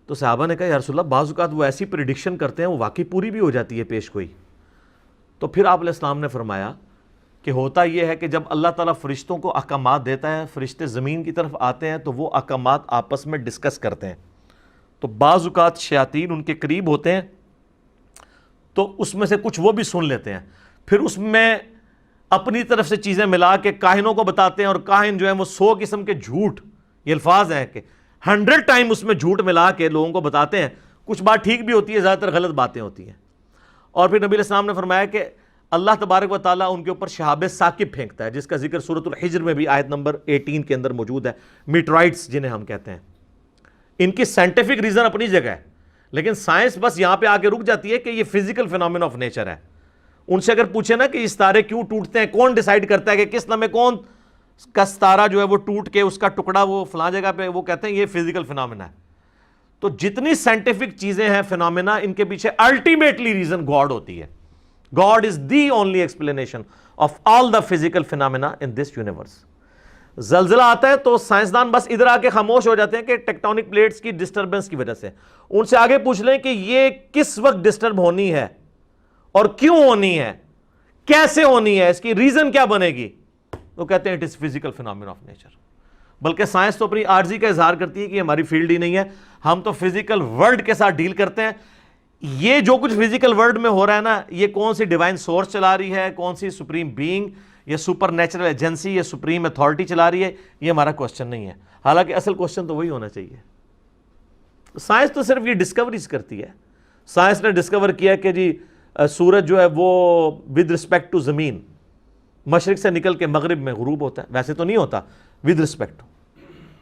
تو صحابہ نے کہا یا رسول اللہ بعض اوقات وہ ایسی پریڈکشن کرتے ہیں وہ واقعی پوری بھی ہو جاتی ہے پیش گوئی۔ تو پھر آپ علیہ السلام نے فرمایا کہ ہوتا یہ ہے کہ جب اللہ تعالیٰ فرشتوں کو احکامات دیتا ہے، فرشتے زمین کی طرف آتے ہیں تو وہ احکامات آپس میں ڈسکس کرتے ہیں، تو بعض اوقات شیاطین ان کے قریب ہوتے ہیں تو اس میں سے کچھ وہ بھی سن لیتے ہیں، پھر اس میں اپنی طرف سے چیزیں ملا کے کاہنوں کو بتاتے ہیں، اور کاہن جو ہیں وہ 100 قسم کے جھوٹ، یہ الفاظ ہیں کہ 100 ٹائم اس میں جھوٹ ملا کے لوگوں کو بتاتے ہیں، کچھ بات ٹھیک بھی ہوتی ہے، زیادہ تر غلط باتیں ہوتی ہیں۔ اور پھر نبی علیہ السلام نے فرمایا کہ اللہ تبارک و تعالیٰ ان کے اوپر شہاب ثاقب پھینکتا ہے، جس کا ذکر سورۃ الحجر میں بھی آیت نمبر 18 کے اندر موجود ہے، میٹرائٹس جنہیں ہم کہتے ہیں۔ ان کی سائنٹیفک ریزن اپنی جگہ ہے، لیکن سائنس بس یہاں پہ آ کے رک جاتی ہے کہ یہ فزیکل فینومین آف نیچر ہے۔ ان سے اگر پوچھیں نا کہ یہ ستارے کیوں ٹوٹتے ہیں، کون ڈیسائیڈ کرتا ہے کہ کس لمحے کون کا ستارہ جو ہے وہ ٹوٹ کے اس کا ٹکڑا وہ فلاں جگہ پہ، وہ کہتے ہیں یہ فزیکل فینومینا ہے۔ تو جتنی سائنٹیفک چیزیں ہیں فینومینا، ان کے پیچھے الٹیمیٹلی ریزن گاڈ ہوتی ہے۔ God is the only explanation of all the physical phenomena in this universe۔ زلزلہ آتا ہے تو سائنسدان بس ادھر آ کے خاموش ہو جاتے ہیں کہ ٹیکٹونک پلیٹس کی ڈسٹربنس کی وجہ سے۔ ان سے آگے پوچھ لیں کہ یہ کس وقت ڈسٹرب ہونی ہے اور کیوں ہونی ہے، کیسے ہونی ہے، اس کی ریزن کیا بنے گی، وہ کہتے ہیں it is physical phenomenon of nature. بلکہ سائنس تو اپنی عاجزی کا اظہار کرتی ہے کہ ہماری فیلڈ ہی نہیں ہے، ہم تو فزیکل ورلڈ کے ساتھ ڈیل کرتے ہیں. یہ جو کچھ فزیکل ورلڈ میں ہو رہا ہے نا، یہ کون سی ڈیوائن سورس چلا رہی ہے، کون سی سپریم بینگ یا سپر نیچرل ایجنسی یا سپریم اتھارٹی چلا رہی ہے، یہ ہمارا کوشچن نہیں ہے. حالانکہ اصل کوشچن تو وہی ہونا چاہیے. سائنس تو صرف یہ ڈسکوریز کرتی ہے. سائنس نے ڈسکور کیا کہ جی سورج جو ہے وہ ود رسپیکٹ ٹو زمین مشرق سے نکل کے مغرب میں غروب ہوتا ہے. ویسے تو نہیں ہوتا، ود رسپیکٹ،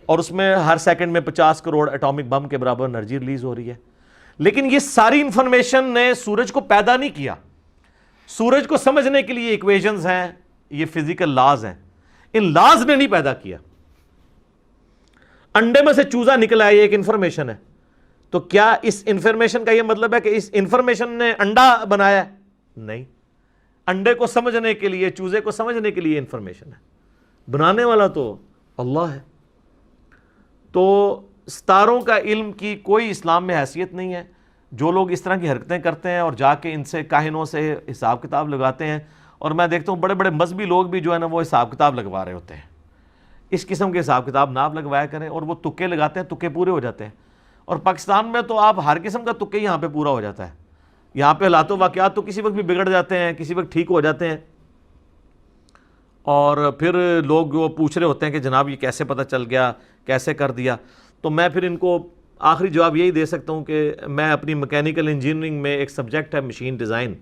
اور اس میں ہر سیکنڈ میں 50 کروڑ ایٹامک بم کے برابر انرجی ریلیز ہو رہی ہے. لیکن یہ ساری انفارمیشن نے سورج کو پیدا نہیں کیا. سورج کو سمجھنے کے لیے ایکویشنز ہیں، یہ فزیکل لاز ہیں، ان لاز نے نہیں پیدا کیا. انڈے میں سے چوزا نکلا ہے، یہ ایک انفارمیشن ہے. تو کیا اس انفارمیشن کا یہ مطلب ہے کہ اس انفارمیشن نے انڈا بنایا ہے؟ نہیں. انڈے کو سمجھنے کے لیے، چوزے کو سمجھنے کے لیے انفارمیشن ہے. بنانے والا تو اللہ ہے. تو ستاروں کا علم کی کوئی اسلام میں حیثیت نہیں ہے. جو لوگ اس طرح کی حرکتیں کرتے ہیں اور جا کے ان سے کاہنوں سے حساب کتاب لگاتے ہیں، اور میں دیکھتا ہوں بڑے بڑے مذہبی لوگ بھی جو ہے نا وہ حساب کتاب لگوا رہے ہوتے ہیں. اس قسم کے حساب کتاب نہ آپ لگوایا کریں. اور وہ تکے لگاتے ہیں، تکے پورے ہو جاتے ہیں. اور پاکستان میں تو آپ ہر قسم کا تکے یہاں پہ پورا ہو جاتا ہے. یہاں پہ حالات و واقعات تو کسی وقت بھی بگڑ جاتے ہیں، کسی وقت ٹھیک ہو جاتے ہیں. اور پھر لوگ وہ پوچھ رہے ہوتے ہیں کہ جناب یہ کیسے پتہ چل گیا، کیسے کر دیا. تو میں پھر ان کو آخری جواب یہی دے سکتا ہوں کہ میں اپنی میکینیکل انجینئرنگ میں ایک سبجیکٹ ہے مشین ڈیزائن،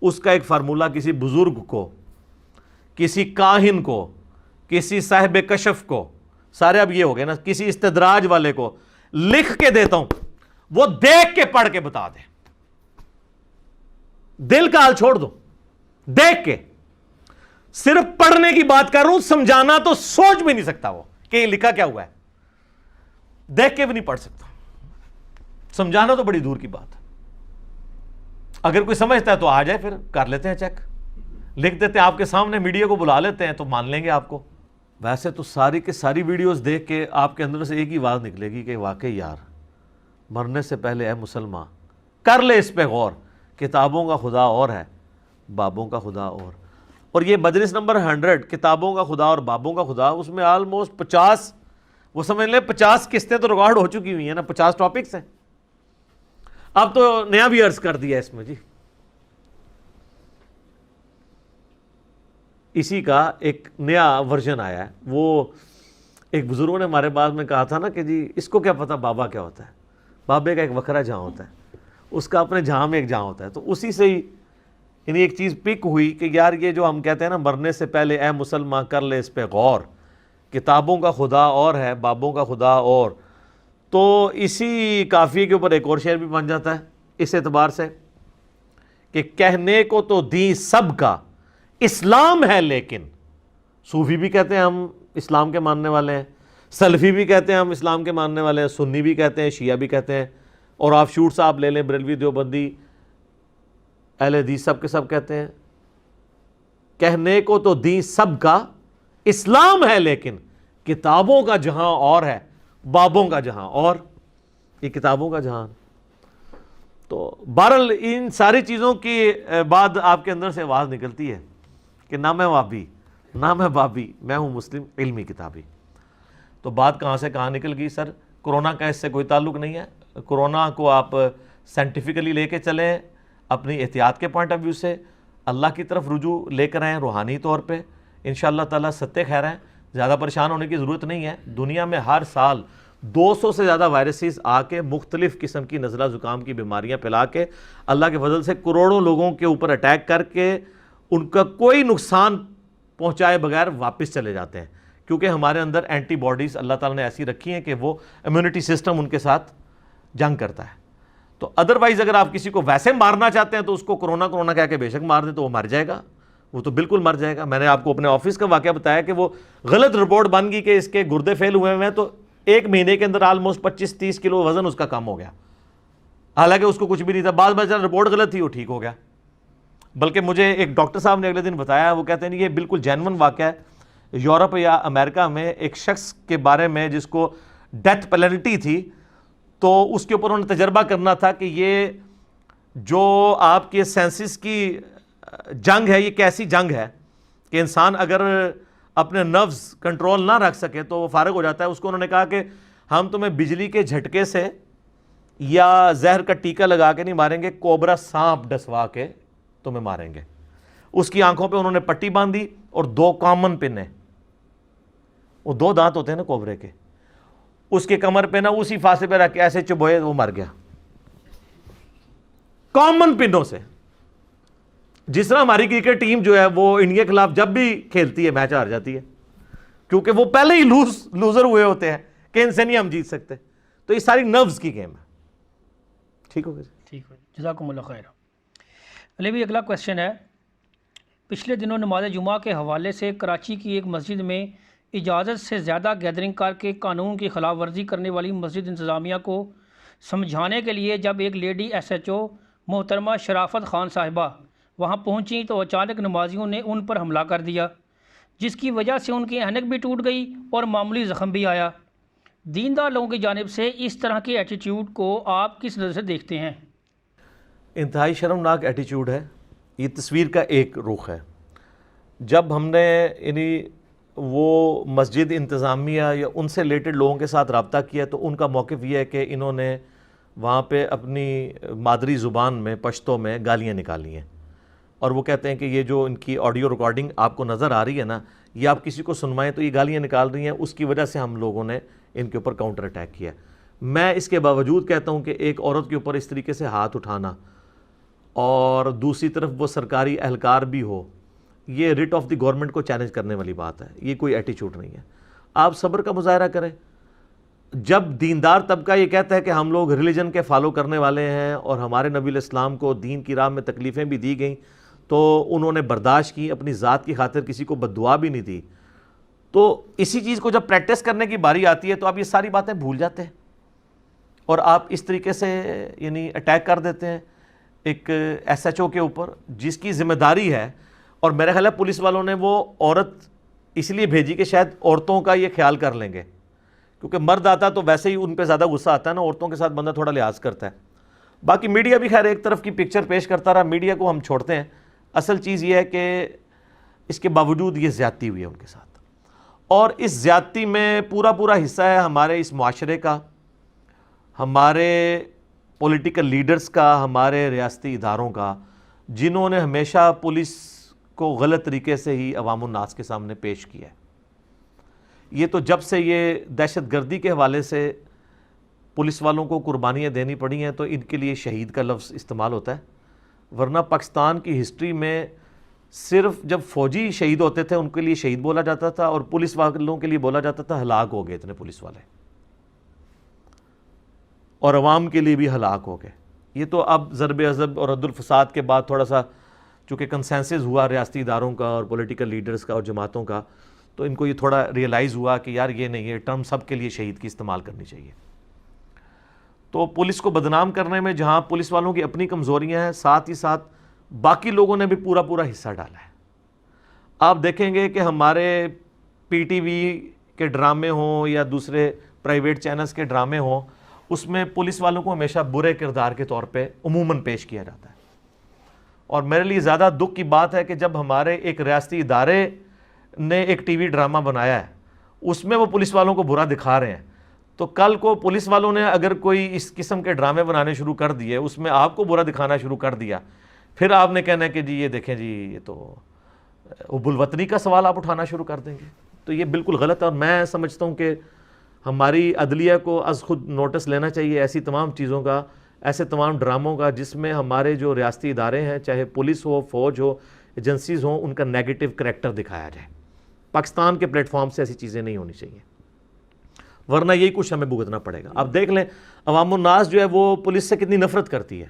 اس کا ایک فارمولہ کسی بزرگ کو، کسی کاہن کو، کسی صاحب کشف کو، سارے اب یہ ہو گئے نا، کسی استدراج والے کو لکھ کے دیتا ہوں، وہ دیکھ کے پڑھ کے بتا دے. دل کا حال چھوڑ دو، دیکھ کے. صرف پڑھنے کی بات کر رہا ہوں، سمجھانا تو سوچ بھی نہیں سکتا وہ کہ یہ لکھا کیا ہوا ہے. دیکھ کے بھی نہیں پڑھ سکتا، سمجھانا تو بڑی دور کی بات ہے. اگر کوئی سمجھتا ہے تو آ جائے، پھر کر لیتے ہیں چیک، لکھ دیتے ہیں آپ کے سامنے، میڈیا کو بلا لیتے ہیں تو مان لیں گے آپ کو. ویسے تو ساری کے ساری ویڈیوز دیکھ کے آپ کے اندر سے ایک ہی آواز نکلے گی کہ واقعی یار مرنے سے پہلے اے مسلمان کر لے اس پہ غور، کتابوں کا خدا اور ہے، بابوں کا خدا اور. اور یہ مجلس نمبر 100 کتابوں کا خدا اور بابوں کا خدا، اس میں آلموسٹ 50، وہ سمجھ لیں 50 قسطیں تو ریکارڈ ہو چکی ہوئی ہیں نا، 50 ٹاپکس ہیں. اب تو نیا بھی عرض کر دیا اس میں جی. اسی کا ایک نیا ورژن آیا ہے. وہ ایک بزرگوں نے ہمارے بعد میں کہا تھا نا کہ جی اس کو کیا پتا بابا کیا ہوتا ہے. بابے کا ایک وکھرا جہاں ہوتا ہے، اس کا اپنے جہاں میں ایک جہاں ہوتا ہے. تو اسی سے ہی یعنی ایک چیز پک ہوئی کہ یار یہ جو ہم کہتے ہیں نا مرنے سے پہلے اے مسلمان کر لے اس پہ غور، کتابوں کا خدا اور ہے، بابوں کا خدا اور. تو اسی قافیے کے اوپر ایک اور شعر بھی بن جاتا ہے اس اعتبار سے کہ کہنے کو تو دین سب کا اسلام ہے، لیکن صوفی بھی کہتے ہیں ہم اسلام کے ماننے والے ہیں، سلفی بھی کہتے ہیں ہم اسلام کے ماننے والے ہیں، سنی بھی کہتے ہیں، شیعہ بھی کہتے ہیں، اور آف شوٹ صاحب لے لیں، بریلوی، دیوبندی، اہل حدیث، سب کے سب کہتے ہیں کہنے کو تو دین سب کا اسلام ہے، لیکن کتابوں کا جہاں اور ہے، بابوں کا جہاں اور. یہ کتابوں کا جہاں. تو بہرحال ان ساری چیزوں کی بعد آپ کے اندر سے آواز نکلتی ہے کہ نہ میں وابی نہ میں بابی، میں ہوں مسلم علمی کتابی. تو بات کہاں سے کہاں نکل گئی سر؟ کرونا کا اس سے کوئی تعلق نہیں ہے. کرونا کو آپ سائنٹیفکلی لے کے چلیں، اپنی احتیاط کے پوائنٹ آف ویو سے اللہ کی طرف رجوع لے کر آئیں روحانی طور پہ. انشاءاللہ تعالیٰ ستے خیر ہیں، زیادہ پریشان ہونے کی ضرورت نہیں ہے. دنیا میں ہر سال 200 سے زیادہ وائرسز آ کے مختلف قسم کی نزلہ زکام کی بیماریاں پھیلا کے اللہ کے فضل سے کروڑوں لوگوں کے اوپر اٹیک کر کے ان کا کوئی نقصان پہنچائے بغیر واپس چلے جاتے ہیں، کیونکہ ہمارے اندر اینٹی باڈیز اللہ تعالیٰ نے ایسی رکھی ہیں کہ وہ امیونٹی سسٹم ان کے ساتھ جنگ کرتا ہے. تو ادروائز اگر آپ کسی کو ویسے مارنا چاہتے ہیں تو اس کو کرونا کہہ کے بے شک مار دیں تو وہ مر جائے گا، وہ تو بالکل مر جائے گا. میں نے آپ کو اپنے آفس کا واقعہ بتایا کہ وہ غلط رپورٹ بن گئی کہ اس کے گردے فیل ہوئے ہیں، تو 1 مہینے کے اندر آلموسٹ 25-30 کلو وزن اس کا کم ہو گیا، حالانکہ اس کو کچھ بھی نہیں تھا. بعد میں رپورٹ غلط تھی، وہ ٹھیک ہو گیا. بلکہ مجھے ایک ڈاکٹر صاحب نے اگلے دن بتایا، وہ کہتے ہیں یہ بالکل جینون واقعہ ہے. یورپ یا امریکہ میں ایک شخص کے بارے میں جس کو ڈیتھ پینلٹی تھی، تو اس کے اوپر انہوں نے تجربہ کرنا تھا کہ یہ جو آپ کے سینسز کی جنگ ہے، یہ کیسی جنگ ہے کہ انسان اگر اپنے نفس کنٹرول نہ رکھ سکے تو وہ فارغ ہو جاتا ہے. اس کو انہوں نے کہا کہ ہم تمہیں بجلی کے جھٹکے سے یا زہر کا ٹیکا لگا کے نہیں ماریں گے, کوبرا سانپ ڈسوا کے تمہیں ماریں گے. اس کی آنکھوں پہ انہوں نے پٹی باندھی اور 2 کامن پن ہیں, وہ 2 دانت ہوتے ہیں نا کوبرے کے, اس کے کمر پہ نا اسی فاصلے پہ رکھ کے ایسے چبوئے, وہ مر گیا کامن پنوں سے. جس طرح ہماری کرکٹ ٹیم جو ہے وہ انڈیا کے خلاف جب بھی کھیلتی ہے میچ ہار جاتی ہے, کیونکہ وہ پہلے ہی لوزر ہوئے ہوتے ہیں کہ ان سے نہیں ہم جیت سکتے. تو یہ ساری نروز کی گیم ہے. ٹھیک ہو گیا, ٹھیک ہے, جزاکم اللہ خیر. علی بھائی اگلا کویشچن ہے, پچھلے دنوں نماز جمعہ کے حوالے سے کراچی کی ایک مسجد میں اجازت سے زیادہ گیدرنگ کر کے قانون کی خلاف ورزی کرنے والی مسجد انتظامیہ کو سمجھانے کے لیے جب ایک لیڈی SHO محترمہ شرافت خان صاحبہ وہاں پہنچیں تو اچانک نمازیوں نے ان پر حملہ کر دیا, جس کی وجہ سے ان کی اینک بھی ٹوٹ گئی اور معمولی زخم بھی آیا. دیندار لوگوں کی جانب سے اس طرح کے ایٹیٹیوڈ کو آپ کس نظر سے دیکھتے ہیں؟ انتہائی شرمناک ایٹیچیوڈ ہے. یہ تصویر کا ایک رخ ہے. جب ہم نے یعنی وہ مسجد انتظامیہ یا ان سے ریلیٹڈ لوگوں کے ساتھ رابطہ کیا تو ان کا موقف یہ ہے کہ انہوں نے وہاں پہ اپنی مادری زبان میں پشتو میں گالیاں نکالی ہیں, اور وہ کہتے ہیں کہ یہ جو ان کی آڈیو ریکارڈنگ آپ کو نظر آ رہی ہے نا, یہ آپ کسی کو سنوائیں تو یہ گالیاں نکال رہی ہیں, اس کی وجہ سے ہم لوگوں نے ان کے اوپر کاؤنٹر اٹیک کیا. میں اس کے باوجود کہتا ہوں کہ ایک عورت کے اوپر اس طریقے سے ہاتھ اٹھانا اور دوسری طرف وہ سرکاری اہلکار بھی ہو, یہ ریٹ آف دی گورنمنٹ کو چیلنج کرنے والی بات ہے. یہ کوئی ایٹیچیوڈ نہیں ہے. آپ صبر کا مظاہرہ کریں. جب دیندار طبقہ یہ کہتا ہے کہ ہم لوگ ریلیجن کے فالو کرنے والے ہیں اور ہمارے نبی علیہ السلام کو دین کی راہ میں تکلیفیں بھی دی گئیں تو انہوں نے برداشت کی, اپنی ذات کی خاطر کسی کو بد دعا بھی نہیں دی, تو اسی چیز کو جب پریکٹس کرنے کی باری آتی ہے تو آپ یہ ساری باتیں بھول جاتے ہیں اور آپ اس طریقے سے یعنی اٹیک کر دیتے ہیں ایک SHO کے اوپر جس کی ذمہ داری ہے. اور میرا خیال ہے پولیس والوں نے وہ عورت اس لیے بھیجی کہ شاید عورتوں کا یہ خیال کر لیں گے, کیونکہ مرد آتا تو ویسے ہی ان پہ زیادہ غصہ آتا ہے نا, عورتوں کے ساتھ بندہ تھوڑا لحاظ کرتا ہے. باقی میڈیا بھی خیر ایک طرف کی پکچر پیش کرتا رہا, میڈیا کو ہم چھوڑتے ہیں. اصل چیز یہ ہے کہ اس کے باوجود یہ زیادتی ہوئی ہے ان کے ساتھ, اور اس زیادتی میں پورا حصہ ہے ہمارے اس معاشرے کا, ہمارے پولیٹیکل لیڈرز کا, ہمارے ریاستی اداروں کا, جنہوں نے ہمیشہ پولیس کو غلط طریقے سے ہی عوام الناس کے سامنے پیش کیا ہے. یہ تو جب سے یہ دہشت گردی کے حوالے سے پولیس والوں کو قربانیاں دینی پڑی ہیں تو ان کے لیے شہید کا لفظ استعمال ہوتا ہے, ورنہ پاکستان کی ہسٹری میں صرف جب فوجی شہید ہوتے تھے ان کے لیے شہید بولا جاتا تھا, اور پولیس والوں کے لیے بولا جاتا تھا ہلاک ہو گئے اتنے پولیس والے, اور عوام کے لیے بھی ہلاک ہو گئے. یہ تو اب ضرب عضب اور رد الفساد کے بعد تھوڑا سا چونکہ کنسنسس ہوا ریاستی اداروں کا اور پولیٹیکل لیڈرز کا اور جماعتوں کا, تو ان کو یہ تھوڑا ریئلائز ہوا کہ یار یہ نہیں, یہ ٹرم سب کے لیے شہید کی استعمال کرنی چاہیے. تو پولیس کو بدنام کرنے میں جہاں پولیس والوں کی اپنی کمزوریاں ہیں, ساتھ ہی ساتھ باقی لوگوں نے بھی پورا حصہ ڈالا ہے. آپ دیکھیں گے کہ ہمارے PTV کے ڈرامے ہوں یا دوسرے پرائیویٹ چینلز کے ڈرامے ہوں, اس میں پولیس والوں کو ہمیشہ برے کردار کے طور پہ عموماً پیش کیا جاتا ہے. اور میرے لیے زیادہ دکھ کی بات ہے کہ جب ہمارے ایک ریاستی ادارے نے ایک TV ڈرامہ بنایا ہے اس میں وہ پولیس والوں کو برا دکھا رہے ہیں, تو کل کو پولیس والوں نے اگر کوئی اس قسم کے ڈرامے بنانے شروع کر دیے, اس میں آپ کو برا دکھانا شروع کر دیا, پھر آپ نے کہنا ہے کہ جی یہ دیکھیں جی یہ تو حب الوطنی کا سوال آپ اٹھانا شروع کر دیں گے. تو یہ بالکل غلط ہے, اور میں سمجھتا ہوں کہ ہماری عدلیہ کو از خود نوٹس لینا چاہیے ایسی تمام چیزوں کا, ایسے تمام ڈراموں کا جس میں ہمارے جو ریاستی ادارے ہیں, چاہے پولیس ہو, فوج ہو, ایجنسیز ہوں, ان کا نیگیٹو کریکٹر دکھایا جائے. پاکستان کے پلیٹ فارم سے ایسی چیزیں نہیں ہونی چاہیے, ورنہ یہی کچھ ہمیں بھگتنا پڑے گا. آپ دیکھ لیں عوام الناس جو ہے وہ پولیس سے کتنی نفرت کرتی ہے,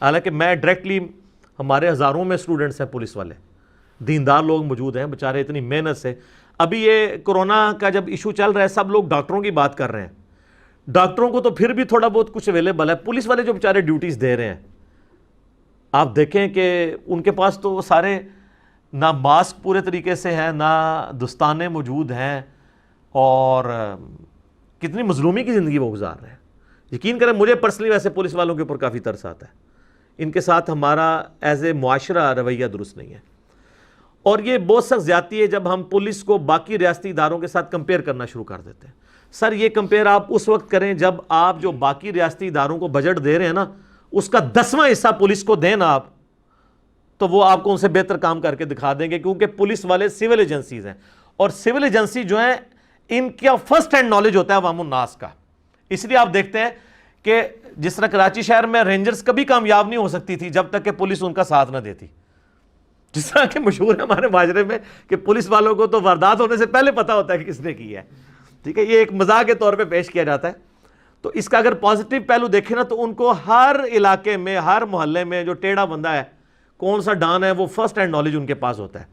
حالانکہ میں ڈائریکٹلی, ہمارے ہزاروں میں اسٹوڈنٹس ہیں پولیس والے, دیندار لوگ موجود ہیں بیچارے اتنی محنت سے. ابھی یہ کورونا کا جب ایشو چل رہا ہے سب لوگ ڈاکٹروں کی بات کر رہے ہیں, ڈاکٹروں کو تو پھر بھی تھوڑا بہت کچھ اویلیبل ہے, پولیس والے جو بیچارے ڈیوٹیز دے رہے ہیں آپ دیکھیں کہ ان کے پاس تو سارے نہ ماسک پورے طریقے سے ہیں, نہ دستانے موجود ہیں, اور کتنی مظلومی کی زندگی وہ گزار رہے ہیں. یقین کریں مجھے پرسنلی ویسے پولیس والوں کے اوپر کافی ترس آتا ہے, ان کے ساتھ ہمارا ایز اے معاشرہ رویہ درست نہیں ہے. اور یہ بہت سخت زیادتی ہے جب ہم پولیس کو باقی ریاستی اداروں کے ساتھ کمپیئر کرنا شروع کر دیتے ہیں. سر یہ کمپیئر آپ اس وقت کریں جب آپ جو باقی ریاستی اداروں کو بجٹ دے رہے ہیں نا اس کا 10واں حصہ پولیس کو دیں نا آپ, تو وہ آپ کو ان سے بہتر کام کر کے دکھا دیں گے, کیونکہ پولیس والے سول ایجنسیز ہیں, اور سول ایجنسی جو ہیں ان کا فرسٹ ہینڈ نالج ہوتا ہے عوام الناس کا. اس لیے آپ دیکھتے ہیں کہ جس طرح کراچی شہر میں رینجرز کبھی کامیاب نہیں ہو سکتی تھی جب تک کہ پولیس ان کا ساتھ نہ دیتی. جس طرح کہ مشہور ہے ہمارے معاشرے میں کہ پولیس والوں کو تو واردات ہونے سے پہلے پتہ ہوتا ہے کہ کس نے کی ہے. ٹھیک ہے, یہ ایک مزاح کے طور پہ پیش کیا جاتا ہے. تو اس کا اگر پازیٹیو پہلو دیکھیں نا تو ان کو ہر علاقے میں, ہر محلے میں جو ٹیڑھا بندہ ہے, کون سا ڈان ہے, وہ فرسٹ ہینڈ نالج ان کے پاس ہوتا ہے.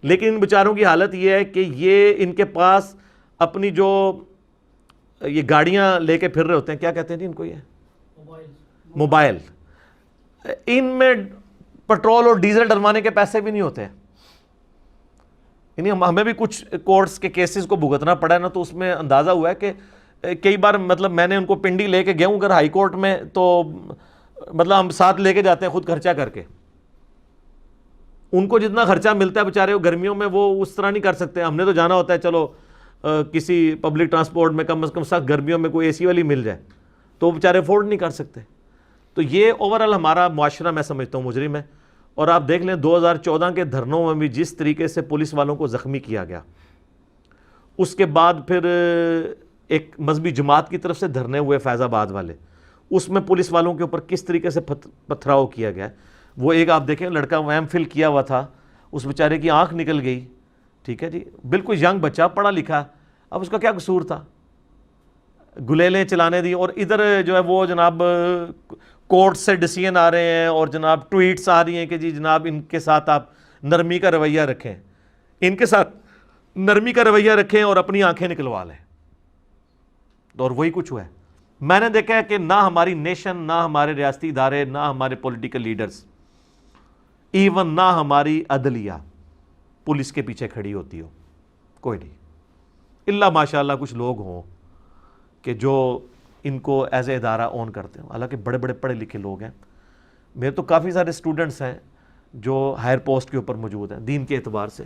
لیکن ان بیچاروں کی حالت یہ ہے کہ یہ ان کے پاس اپنی جو یہ گاڑیاں لے کے پھر رہے ہوتے ہیں, کیا کہتے ہیں جی ان کو, یہ موبائل, ان میں پٹرول اور ڈیزل ڈلوانے کے پیسے بھی نہیں ہوتے. یعنی ہمیں بھی کچھ کورٹس کے کیسز کو بھگتنا پڑا ہے نا, تو اس میں اندازہ ہوا ہے کہ کئی بار مطلب میں نے ان کو پنڈی لے کے گیا ہوں اگر ہائی کورٹ میں, تو مطلب ہم ساتھ لے کے جاتے ہیں خود خرچہ کر کے. ان کو جتنا خرچہ ملتا ہے بیچارے وہ گرمیوں میں وہ اس طرح نہیں کر سکتے. ہم نے تو جانا ہوتا ہے چلو کسی پبلک ٹرانسپورٹ میں کم از کم سخت گرمیوں میں کوئی اے سی والی مل جائے, تو وہ بیچارے افورڈ نہیں کر سکتے. تو یہ اوورآل ہمارا معاشرہ میں سمجھتا ہوں مجرم ہے. اور آپ دیکھ لیں 2014 کے دھرنوں میں بھی جس طریقے سے پولیس والوں کو زخمی کیا گیا, اس کے بعد پھر ایک مذہبی جماعت کی طرف سے دھرنے ہوئے فیض آباد والے, اس میں پولیس والوں کے اوپر کس طریقے سے پتھراؤ کیا گیا. وہ ایک آپ دیکھیں لڑکا ویم فل کیا ہوا تھا, اس بیچارے کی آنکھ نکل گئی. ٹھیک ہے جی, بالکل ینگ بچہ, پڑھا لکھا, اب اس کا کیا قصور تھا, گلیلیں چلانے دی. اور ادھر جو ہے وہ جناب کورٹ سے ڈیسیژن آ رہے ہیں اور جناب ٹویٹس آ رہی ہیں کہ جی جناب ان کے ساتھ آپ نرمی کا رویہ رکھیں, ان کے ساتھ نرمی کا رویہ رکھیں اور اپنی آنکھیں نکلوا لیں. اور وہی کچھ ہوا ہے. میں نے دیکھا ہے کہ نہ ہماری نیشن, نہ ہمارے ریاستی ادارے, نہ ہمارے پولیٹیکل لیڈرز, ایون نہ ہماری عدلیہ پولیس کے پیچھے کھڑی ہوتی ہو, کوئی نہیں. اللہ ماشاءاللہ کچھ لوگ ہوں کہ جو ان کو ایز اے ادارہ اون کرتے ہوں, حالانکہ بڑے بڑے پڑھے لکھے لوگ ہیں. میرے تو کافی سارے اسٹوڈنٹس ہیں جو ہائر پوسٹ کے اوپر موجود ہیں دین کے اعتبار سے,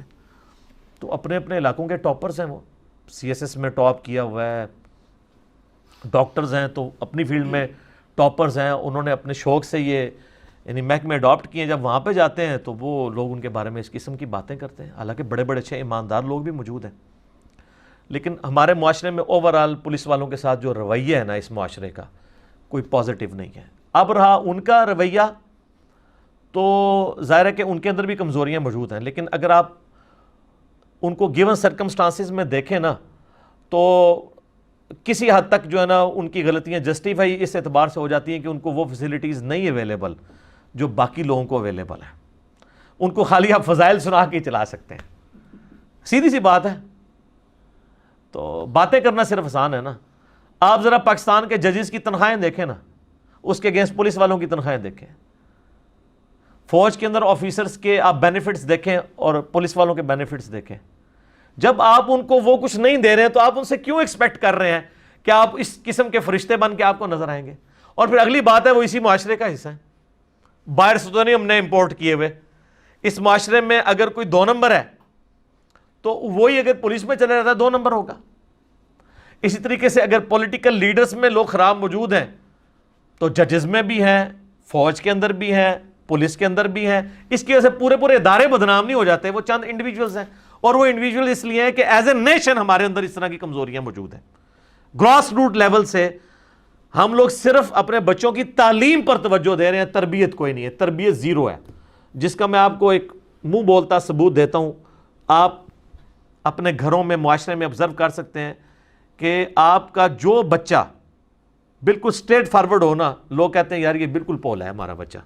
تو اپنے اپنے علاقوں کے ٹاپرز ہیں. وہ سی ایس ایس میں ٹاپ کیا ہوا ہے, ڈاکٹرز ہیں تو اپنی فیلڈ میں ٹاپرز ہیں, انہوں نے اپنے شوق سے یہ یعنی محکمے اڈاپٹ کیے ہیں. جب وہاں پہ جاتے ہیں تو وہ لوگ ان کے بارے میں اس قسم کی باتیں کرتے ہیں, حالانکہ بڑے بڑے اچھے ایماندار لوگ بھی موجود ہیں. لیکن ہمارے معاشرے میں اوورآل پولیس والوں کے ساتھ جو رویہ ہے نا اس معاشرے کا, کوئی پازیٹیو نہیں ہے. اب رہا ان کا رویہ, تو ظاہر ہے کہ ان کے اندر بھی کمزوریاں موجود ہیں, لیکن اگر آپ ان کو گیون سرکمسٹانسز میں دیکھیں نا تو کسی حد تک جو ہے نا ان کی غلطیاں جسٹیفائی اس اعتبار سے ہو جاتی ہیں کہ ان کو وہ فیسلٹیز نہیں اویلیبل جو باقی لوگوں کو اویلیبل ہیں. ان کو خالی آپ فضائل سنا کے چلا سکتے ہیں, سیدھی سی بات ہے. تو باتیں کرنا صرف آسان ہے نا. آپ ذرا پاکستان کے ججز کی تنخواہیں دیکھیں نا, اس کے اگینسٹ پولیس والوں کی تنخواہیں دیکھیں. فوج کے اندر آفیسرز کے آپ بینیفٹس دیکھیں اور پولیس والوں کے بینیفٹس دیکھیں. جب آپ ان کو وہ کچھ نہیں دے رہے ہیں تو آپ ان سے کیوں ایکسپیکٹ کر رہے ہیں کہ آپ اس قسم کے فرشتے بن کے آپ کو نظر آئیں گے. اور پھر اگلی بات ہے وہ اسی معاشرے کا حصہ ہے, باہر سے تو نہیں ہم نے امپورٹ کیے ہوئے. اس معاشرے میں اگر کوئی 2 نمبر ہے تو وہی اگر پولیس میں چلا جاتا ہے 2 نمبر ہوگا. اسی طریقے سے اگر پولیٹیکل لیڈرز میں لوگ خراب موجود ہیں تو ججز میں بھی ہیں, فوج کے اندر بھی ہیں, پولیس کے اندر بھی ہیں. اس کی وجہ سے پورے ادارے بدنام نہیں ہو جاتے, وہ چند انڈیویجولز ہیں. اور وہ انڈیویجول اس لیے ہیں کہ ایز اے نیشن ہمارے اندر اس طرح کی کمزوریاں موجود ہیں. گراس روٹ لیول سے ہم لوگ صرف اپنے بچوں کی تعلیم پر توجہ دے رہے ہیں, تربیت کوئی نہیں ہے, تربیت زیرو ہے. جس کا میں آپ کو ایک منہ بولتا ثبوت دیتا ہوں. آپ اپنے گھروں میں معاشرے میں آبزرو کر سکتے ہیں کہ آپ کا جو بچہ بالکل اسٹریٹ فارورڈ ہونا, لوگ کہتے ہیں یار یہ بالکل پولا ہے ہمارا بچہ,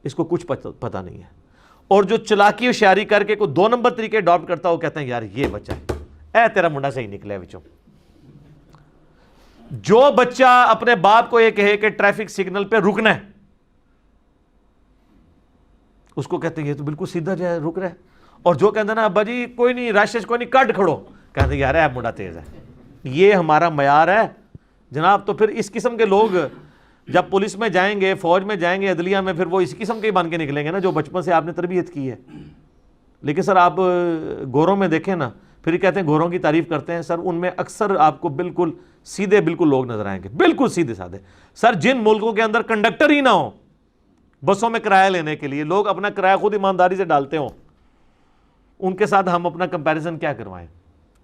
اس کو کچھ پتہ نہیں ہے. اور جو چلاکی ہوشیاری کر کے کوئی 2 نمبر طریقے اڈاپٹ کرتا ہو, کہتے ہیں یار یہ بچہ ہے, اے تیرا منڈا صحیح نکلا ہے بچوں. جو بچہ اپنے باپ کو یہ کہے کہ ٹریفک سگنل پہ رکنا ہے, اس کو کہتے ہیں یہ تو بالکل سیدھا جائے رک رہا ہے. اور جو کہتے ہیں نا ابا جی کوئی نہیں رش کوئی نہیں کٹ کھڑو, کہتے ہیں یار منڈا تیز ہے. یہ ہمارا معیار ہے جناب. تو پھر اس قسم کے لوگ جب پولیس میں جائیں گے, فوج میں جائیں گے, عدلیہ میں, پھر وہ اس قسم کے ہی بن کے نکلیں گے نا جو بچپن سے آپ نے تربیت کی ہے. لیکن سر آپ گوروں میں دیکھیں نا، پھر یہ کہتے ہیں گوروں کی تعریف کرتے ہیں، سر ان میں اکثر آپ کو بالکل سیدھے بالکل لوگ نظر آئیں گے، بالکل سیدھے سادھے. سر جن ملکوں کے اندر کنڈکٹر ہی نہ ہو بسوں میں کرایہ لینے کے لیے، لوگ اپنا کرایہ خود ایمانداری سے ڈالتے ہوں، ان کے ساتھ ہم اپنا کمپیریزن کیا کروائیں؟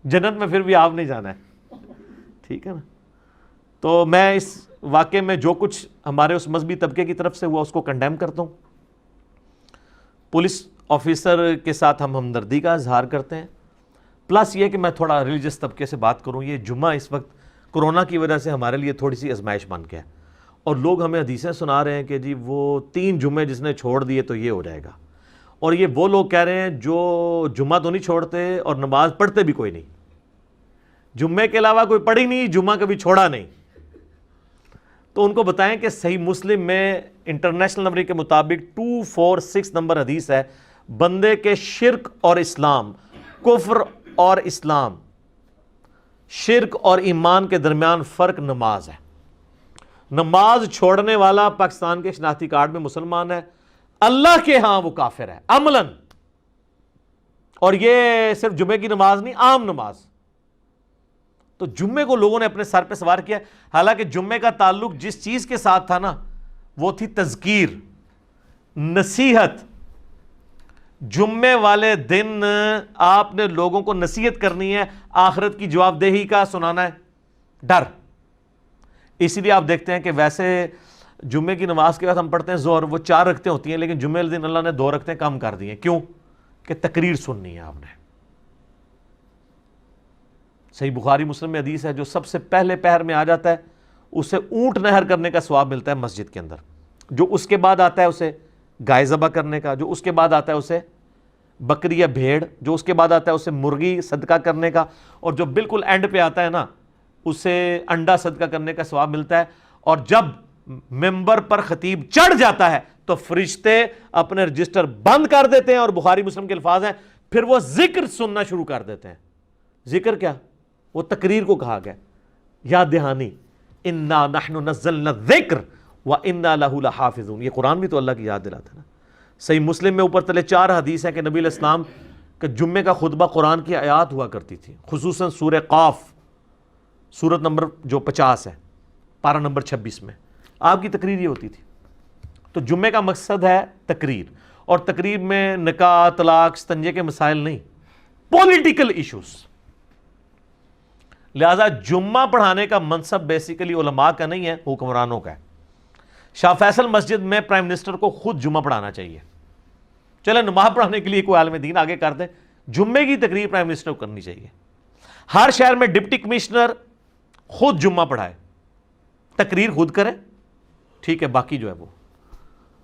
جنت میں پھر بھی آپ نہیں جانا ہے، ٹھیک ہے نا. تو میں اس واقعے میں جو کچھ ہمارے اس مذہبی طبقے کی طرف سے ہوا اس کو کنڈیم کرتا ہوں. پولیس آفیسر کے ساتھ ہم ہمدردی کا اظہار کرتے ہیں، پلس یہ کہ میں تھوڑا ریلیجس طبقے سے بات کروں. یہ جمعہ اس وقت کرونا کی وجہ سے ہمارے لیے تھوڑی سی آزمائش بن گیا ہے، اور لوگ ہمیں حدیثیں سنا رہے ہیں کہ جی وہ 3 جمعے جس نے چھوڑ دیے تو یہ ہو جائے گا. اور یہ وہ لوگ کہہ رہے ہیں جو جمعہ تو نہیں چھوڑتے اور نماز پڑھتے بھی کوئی نہیں، جمعے کے علاوہ کوئی پڑھی نہیں، جمعہ کبھی چھوڑا نہیں. تو ان کو بتائیں کہ صحیح مسلم میں انٹرنیشنل نمبر کے مطابق 246 نمبر حدیث ہے، بندے کے شرک اور اسلام، کفر اور اسلام، شرک اور ایمان کے درمیان فرق نماز ہے. نماز چھوڑنے والا پاکستان کے شناختی کارڈ میں مسلمان ہے، اللہ کے ہاں وہ کافر ہے عملاً. اور یہ صرف جمعے کی نماز نہیں، عام نماز. تو جمعے کو لوگوں نے اپنے سر پہ سوار کیا، حالانکہ جمعے کا تعلق جس چیز کے ساتھ تھا نا وہ تھی تذکیر، نصیحت. جمعے والے دن آپ نے لوگوں کو نصیحت کرنی ہے، آخرت کی جواب دہی کا سنانا ہے، ڈر. اسی لیے آپ دیکھتے ہیں کہ ویسے جمعے کی نماز کے بعد ہم پڑھتے ہیں ظہر، وہ 4 رکعتیں ہوتی ہیں، لیکن جمعے والے دن اللہ نے 2 رکعتیں کم کر دی ہیں. کیوں؟ کہ تقریر سننی ہے آپ نے. صحیح بخاری مسلم میں حدیث ہے، جو سب سے پہلے پہر میں آ جاتا ہے اسے اونٹ نہر کرنے کا ثواب ملتا ہے مسجد کے اندر، جو اس کے بعد آتا ہے اسے گائے ذبح کرنے کا، جو اس کے بعد آتا ہے اسے بکری یا بھیڑ، جو اس کے بعد آتا ہے اسے مرغی صدقہ کرنے کا، اور جو بالکل اینڈ پہ آتا ہے نا اسے انڈا صدقہ کرنے کا ثواب ملتا ہے. اور جب ممبر پر خطیب چڑھ جاتا ہے تو فرشتے اپنے رجسٹر بند کر دیتے ہیں، اور بخاری مسلم کے الفاظ ہیں پھر وہ ذکر سننا شروع کر دیتے ہیں. ذکر کیا؟ وہ تقریر کو کہا گیا، یاد دہانی، انا نحن نزلنا الذکر وانا لہ لحافظون. یہ قرآن بھی تو اللہ کی یاد دلاتا ہے نا. صحیح مسلم میں اوپر تلے 4 حدیث ہیں کہ نبی علیہ السلام کہ جمعے کا خطبہ قرآن کی آیات ہوا کرتی تھی، خصوصاً سورہ قاف، سورت نمبر جو 50 ہے، پارہ نمبر 26 میں آپ کی تقریر یہ ہوتی تھی. تو جمعے کا مقصد ہے تقریر، اور تقریر میں نکاح، طلاق، استنجے کے مسائل نہیں، پولیٹیکل ایشوز. لہذا جمعہ پڑھانے کا منصب بیسیکلی علماء کا نہیں ہے، حکمرانوں کا ہے. شاہ فیصل مسجد میں پرائم منسٹر کو خود جمعہ پڑھانا چاہیے. چلے نماز پڑھانے کے لیے کوئی عالم دین آگے کر دیں، جمعے کی تقریر پرائم منسٹر کو کرنی چاہیے. ہر شہر میں ڈپٹی کمشنر خود جمعہ پڑھائے، تقریر خود کرے، ٹھیک ہے، باقی جو ہے وہ.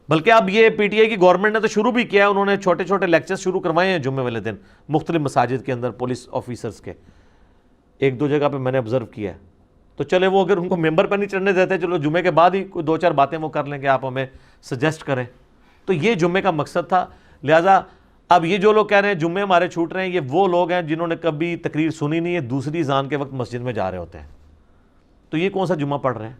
بلکہ اب یہ پی ٹی آئی کی گورنمنٹ نے تو شروع بھی کیا ہے، انہوں نے چھوٹے چھوٹے لیکچر شروع کروائے ہیں جمعے والے دن مختلف مساجد کے اندر پولیس آفیسرز کے. 1-2 جگہ پہ میں نے آبزرو کیا ہے. تو چلے وہ اگر ان کو ممبر پہ نہیں چڑھنے دیتے، چلو جمعے کے بعد ہی کوئی 2-4 باتیں وہ کر لیں کہ آپ ہمیں سجیسٹ کریں. تو یہ جمعے کا مقصد تھا. لہٰذا اب یہ جو لوگ کہہ رہے ہیں جمعے ہمارے چھوٹ رہے ہیں، یہ وہ لوگ ہیں جنہوں نے کبھی تقریر سنی نہیں ہے، دوسری اذان کے وقت مسجد میں جا رہے ہوتے ہیں. تو یہ کون سا جمعہ پڑھ رہے ہیں؟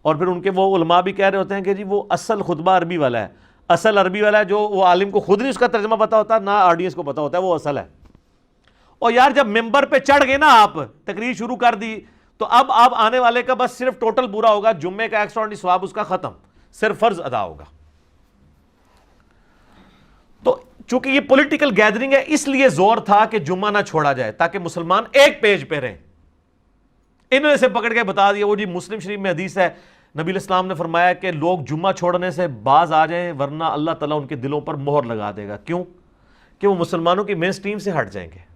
اور پھر ان کے وہ علماء بھی کہہ رہے ہوتے ہیں کہ جی وہ اصل خطبہ عربی والا ہے، اصل عربی والا ہے، جو وہ عالم کو خود نہیں اس کا ترجمہ پتا ہوتا، نہ آڈینس کو پتا ہوتا ہے، وہ اصل ہے. اور یار جب ممبر پہ چڑھ گئے نا، آپ تقریر شروع کر دی، تو اب آپ آنے والے کا بس صرف ٹوٹل پورا ہوگا، جمعے کا ایکسٹراڈنری ثواب اس کا ختم، صرف فرض ادا ہوگا. تو چونکہ یہ پولیٹیکل گیدرنگ ہے، اس لیے زور تھا کہ جمعہ نہ چھوڑا جائے تاکہ مسلمان ایک پیج پہ رہیں. انہوں نے سے پکڑ کے بتا دیا وہ جی مسلم شریف میں حدیث ہے، نبی علیہ السلام نے فرمایا کہ لوگ جمعہ چھوڑنے سے باز آ جائیں ورنہ اللہ تعالیٰ ان کے دلوں پر مہر لگا دے گا. کیوں؟ کہ وہ مسلمانوں کی مین سٹریم سے ہٹ جائیں گے.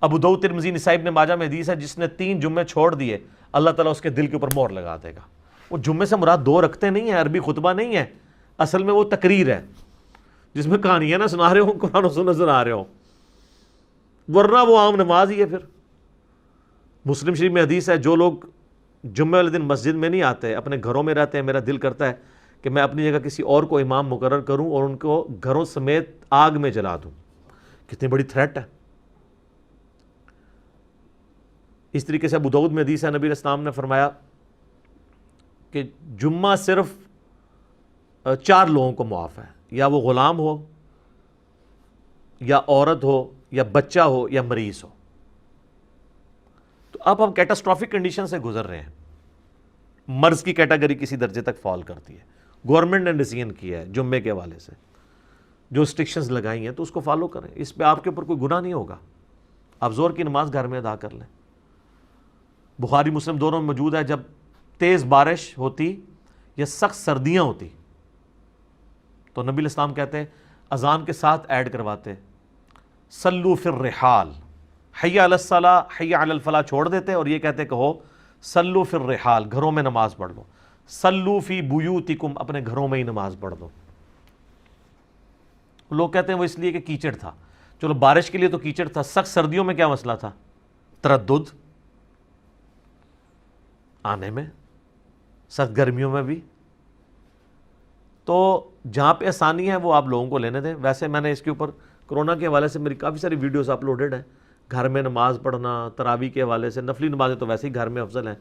ابو داؤد، ترمذی، نسائی، ابن ماجہ میں حدیث ہے جس نے 3 جمعے چھوڑ دیے اللہ تعالیٰ اس کے دل کے اوپر مہر لگا دے گا. وہ جمعے سے مراد 2 رکعتیں نہیں ہیں، عربی خطبہ نہیں ہے، اصل میں وہ تقریر ہے جس میں کہانیاں نہ سنا رہے ہوں، قرآن و سنت سنا رہے ہوں، ورنہ وہ عام نماز ہی ہے. پھر مسلم شریف میں حدیث ہے جو لوگ جمعے والے دن مسجد میں نہیں آتے، اپنے گھروں میں رہتے ہیں، میرا دل کرتا ہے کہ میں اپنی جگہ کسی اور کو امام مقرر کروں اور ان کو گھروں سمیت آگ میں جلا دوں. کتنی بڑی تھریٹ ہے. اس طریقے سے ابو داؤد میں حدیث ہے، نبی علیہ السلام نے فرمایا کہ جمعہ صرف 4 لوگوں کو معاف ہے، یا وہ غلام ہو، یا عورت ہو یا بچہ ہو یا مریض ہو. تو اب ہم کیٹاسٹرافک کنڈیشن سے گزر رہے ہیں. مرض کی کیٹاگری کسی درجے تک فال کرتی ہے. گورنمنٹ نے ڈیسیژن کیا ہے جمعے کے حوالے سے جو اسٹرکشنز لگائی ہیں تو اس کو فالو کریں. اس پہ آپ کے اوپر کوئی گناہ نہیں ہوگا. آپ زور کی نماز گھر میں ادا کر لیں. بخاری مسلم دونوں میں موجود ہے جب تیز بارش ہوتی یا سخت سردیاں ہوتی تو نبی الاسلام کہتے ہیں اذان کے ساتھ ایڈ کرواتے صلو فی الرحال، حی علی الصلاۃ حی علی الفلاح چھوڑ دیتے اور یہ کہتے کہو صلو فی الرحال، گھروں میں نماز پڑھ لو. صلو فی بیوتکم، اپنے گھروں میں ہی نماز پڑھ دو. لوگ کہتے ہیں وہ اس لیے کہ کیچڑ تھا. چلو بارش کے لیے تو کیچڑ تھا، سخت سردیوں میں کیا مسئلہ تھا؟ تردد آنے میں، سخت گرمیوں میں بھی. تو جہاں پہ آسانی ہے وہ آپ لوگوں کو لینے دیں. ویسے میں نے اس کے اوپر کرونا کے حوالے سے میری کافی ساری ویڈیوز اپلوڈڈ ہیں. گھر میں نماز پڑھنا، تراویح کے حوالے سے، نفلی نمازیں تو ویسے ہی گھر میں افضل ہیں.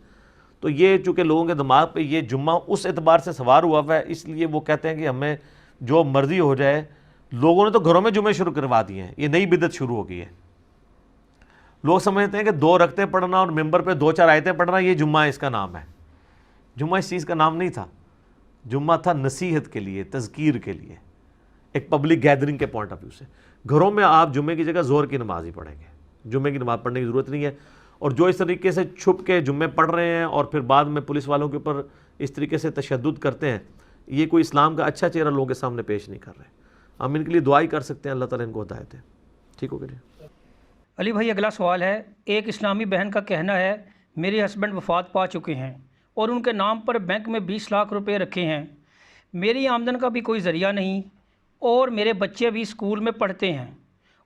تو یہ چونکہ لوگوں کے دماغ پہ یہ جمعہ اس اعتبار سے سوار ہوا ہے اس لیے وہ کہتے ہیں کہ ہمیں جو مرضی ہو جائے. لوگوں نے تو گھروں میں جمعے شروع کروا دیے ہیں. یہ نئی بدعت شروع ہو گئی ہے. لوگ سمجھتے ہیں کہ 2 رکعتیں پڑھنا اور ممبر پہ 2-4 آیتیں پڑھنا یہ جمعہ اس کا نام ہے. جمعہ اس چیز کا نام نہیں تھا. جمعہ تھا نصیحت کے لیے، تذکیر کے لیے، ایک پبلک گیدرنگ کے پوائنٹ آف ویو سے. گھروں میں آپ جمعے کی جگہ زور کی نماز ہی پڑھیں گے. جمعے کی نماز پڑھنے کی ضرورت نہیں ہے. اور جو اس طریقے سے چھپ کے جمعے پڑھ رہے ہیں اور پھر بعد میں پولیس والوں کے اوپر اس طریقے سے تشدد کرتے ہیں، یہ کوئی اسلام کا اچھا چہرہ لوگوں کے سامنے پیش نہیں کر رہے. ہم ان کے لیے دعا ہی کر سکتے ہیں، اللہ تعالیٰ ان کو ہدایت دے. ٹھیک ہو گیا؟ علی بھائی اگلا سوال ہے. ایک اسلامی بہن کا کہنا ہے میرے ہسبینڈ وفات پا چکے ہیں اور ان کے نام پر بینک میں 20 لاکھ روپے رکھے ہیں. میری آمدن کا بھی کوئی ذریعہ نہیں اور میرے بچے بھی اسکول میں پڑھتے ہیں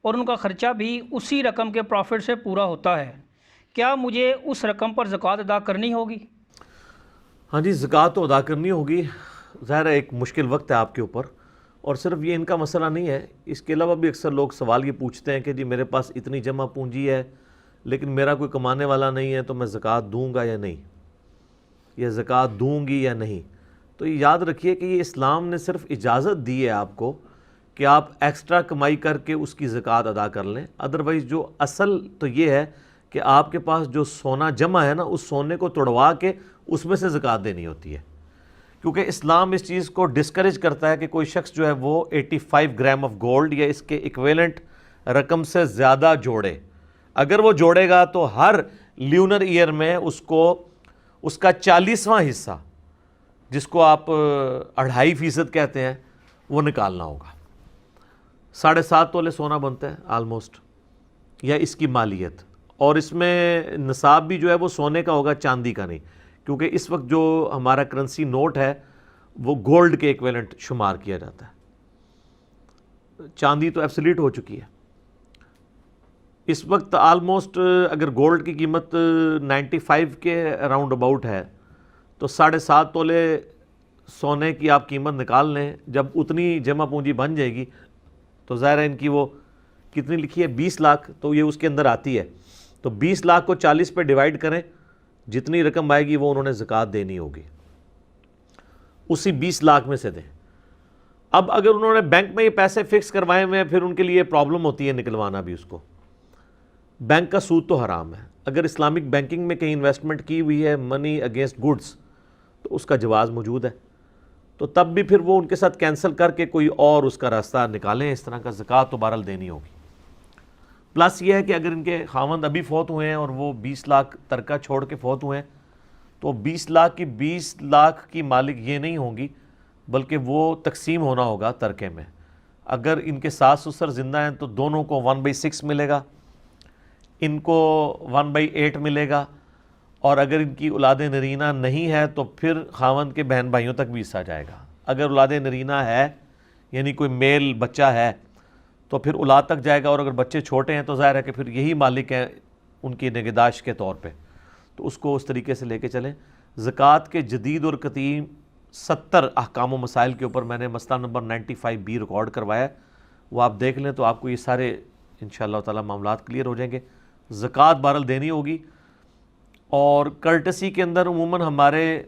اور ان کا خرچہ بھی اسی رقم کے پروفٹ سے پورا ہوتا ہے. کیا مجھے اس رقم پر زکوٰۃ ادا کرنی ہوگی؟ ہاں جی، زکوٰۃ تو ادا کرنی ہوگی. ظاہر ہے ایک مشکل وقت ہے آپ کے اوپر، اور صرف یہ ان کا مسئلہ نہیں ہے. اس کے علاوہ بھی اکثر لوگ سوال یہ پوچھتے ہیں کہ جی میرے پاس اتنی جمع پونجی ہے لیکن میرا کوئی کمانے والا نہیں ہے تو میں زکوٰۃ دوں گا یا نہیں، یا زکوٰۃ دوں گی یا نہیں. تو یہ یاد رکھیے کہ یہ اسلام نے صرف اجازت دی ہے آپ کو کہ آپ ایکسٹرا کمائی کر کے اس کی زکوٰۃ ادا کر لیں. ادروائز جو اصل تو یہ ہے کہ آپ کے پاس جو سونا جمع ہے نا، اس سونے کو توڑوا کے اس میں سے زکوٰۃ دینی ہوتی ہے. کیونکہ اسلام اس چیز کو ڈسکریج کرتا ہے کہ کوئی شخص جو ہے وہ 85 گرام آف گولڈ یا اس کے ایکویلنٹ رقم سے زیادہ جوڑے. اگر وہ جوڑے گا تو ہر لیونر ایئر میں اس کو اس کا 40واں حصہ، جس کو آپ 2.5% کہتے ہیں، وہ نکالنا ہوگا. 7.5 تولے سونا بنتا ہے آلموسٹ، یا اس کی مالیت. اور اس میں نصاب بھی جو ہے وہ سونے کا ہوگا، چاندی کا نہیں. کیونکہ اس وقت جو ہمارا کرنسی نوٹ ہے وہ گولڈ کے ایکویلنٹ شمار کیا جاتا ہے. چاندی تو ایبسلیٹ ہو چکی ہے. اس وقت آلموسٹ اگر گولڈ کی قیمت 95 کے اراؤنڈ اباؤٹ ہے تو 7.5 تولے سونے کی آپ قیمت نکال لیں. جب اتنی جمع پونجی بن جائے گی تو ظاہر ہے ان کی وہ کتنی لکھی ہے 20 لاکھ، تو یہ اس کے اندر آتی ہے. تو 20 لاکھ کو 40 پہ ڈیوائڈ کریں، جتنی رقم آئے گی وہ انہوں نے زکوٰۃ دینی ہوگی. اسی 20 لاکھ میں سے دیں. اب اگر انہوں نے بینک میں یہ پیسے فکس کروائے ہوئے ہیں پھر ان کے لیے پرابلم ہوتی ہے نکلوانا بھی اس کو. بینک کا سود تو حرام ہے. اگر اسلامک بینکنگ میں کہیں انویسٹمنٹ کی ہوئی ہے منی اگینسٹ گڈس تو اس کا جواز موجود ہے. تو تب بھی پھر وہ ان کے ساتھ کینسل کر کے کوئی اور اس کا راستہ نکالیں. اس طرح کا زکوٰۃ تو بہرحال دینی ہوگی. پلس یہ ہے کہ اگر ان کے خاوند ابھی فوت ہوئے ہیں اور وہ 20 لاکھ ترکہ چھوڑ کے فوت ہوئے ہیں تو 20 لاکھ کی 20 لاکھ کی مالک یہ نہیں ہوں گی بلکہ وہ تقسیم ہونا ہوگا ترکے میں. اگر ان کے ساس سسر زندہ ہیں تو دونوں کو 1/6 ملے گا، ان کو 1/8 ملے گا. اور اگر ان کی اولاد نرینہ نہیں ہے تو پھر خاوند کے بہن بھائیوں تک بھی حصہ جائے گا. اگر اولاد نرینہ ہے یعنی کوئی میل بچہ ہے تو پھر اولاد تک جائے گا، اور اگر بچے چھوٹے ہیں تو ظاہر ہے کہ پھر یہی مالک ہیں ان کی نگہداشت کے طور پہ. تو اس کو اس طریقے سے لے کے چلیں. زکوٰۃ کے جدید اور قدیم 70 احکام و مسائل کے اوپر میں نے مسئلہ نمبر 95B ریکارڈ کروایا ہے. وہ آپ دیکھ لیں تو آپ کو یہ سارے انشاءاللہ تعالی معاملات کلیئر ہو جائیں گے. زکوٰۃ بہرحال دینی ہوگی. اور کرٹسی کے اندر عموماً ہمارے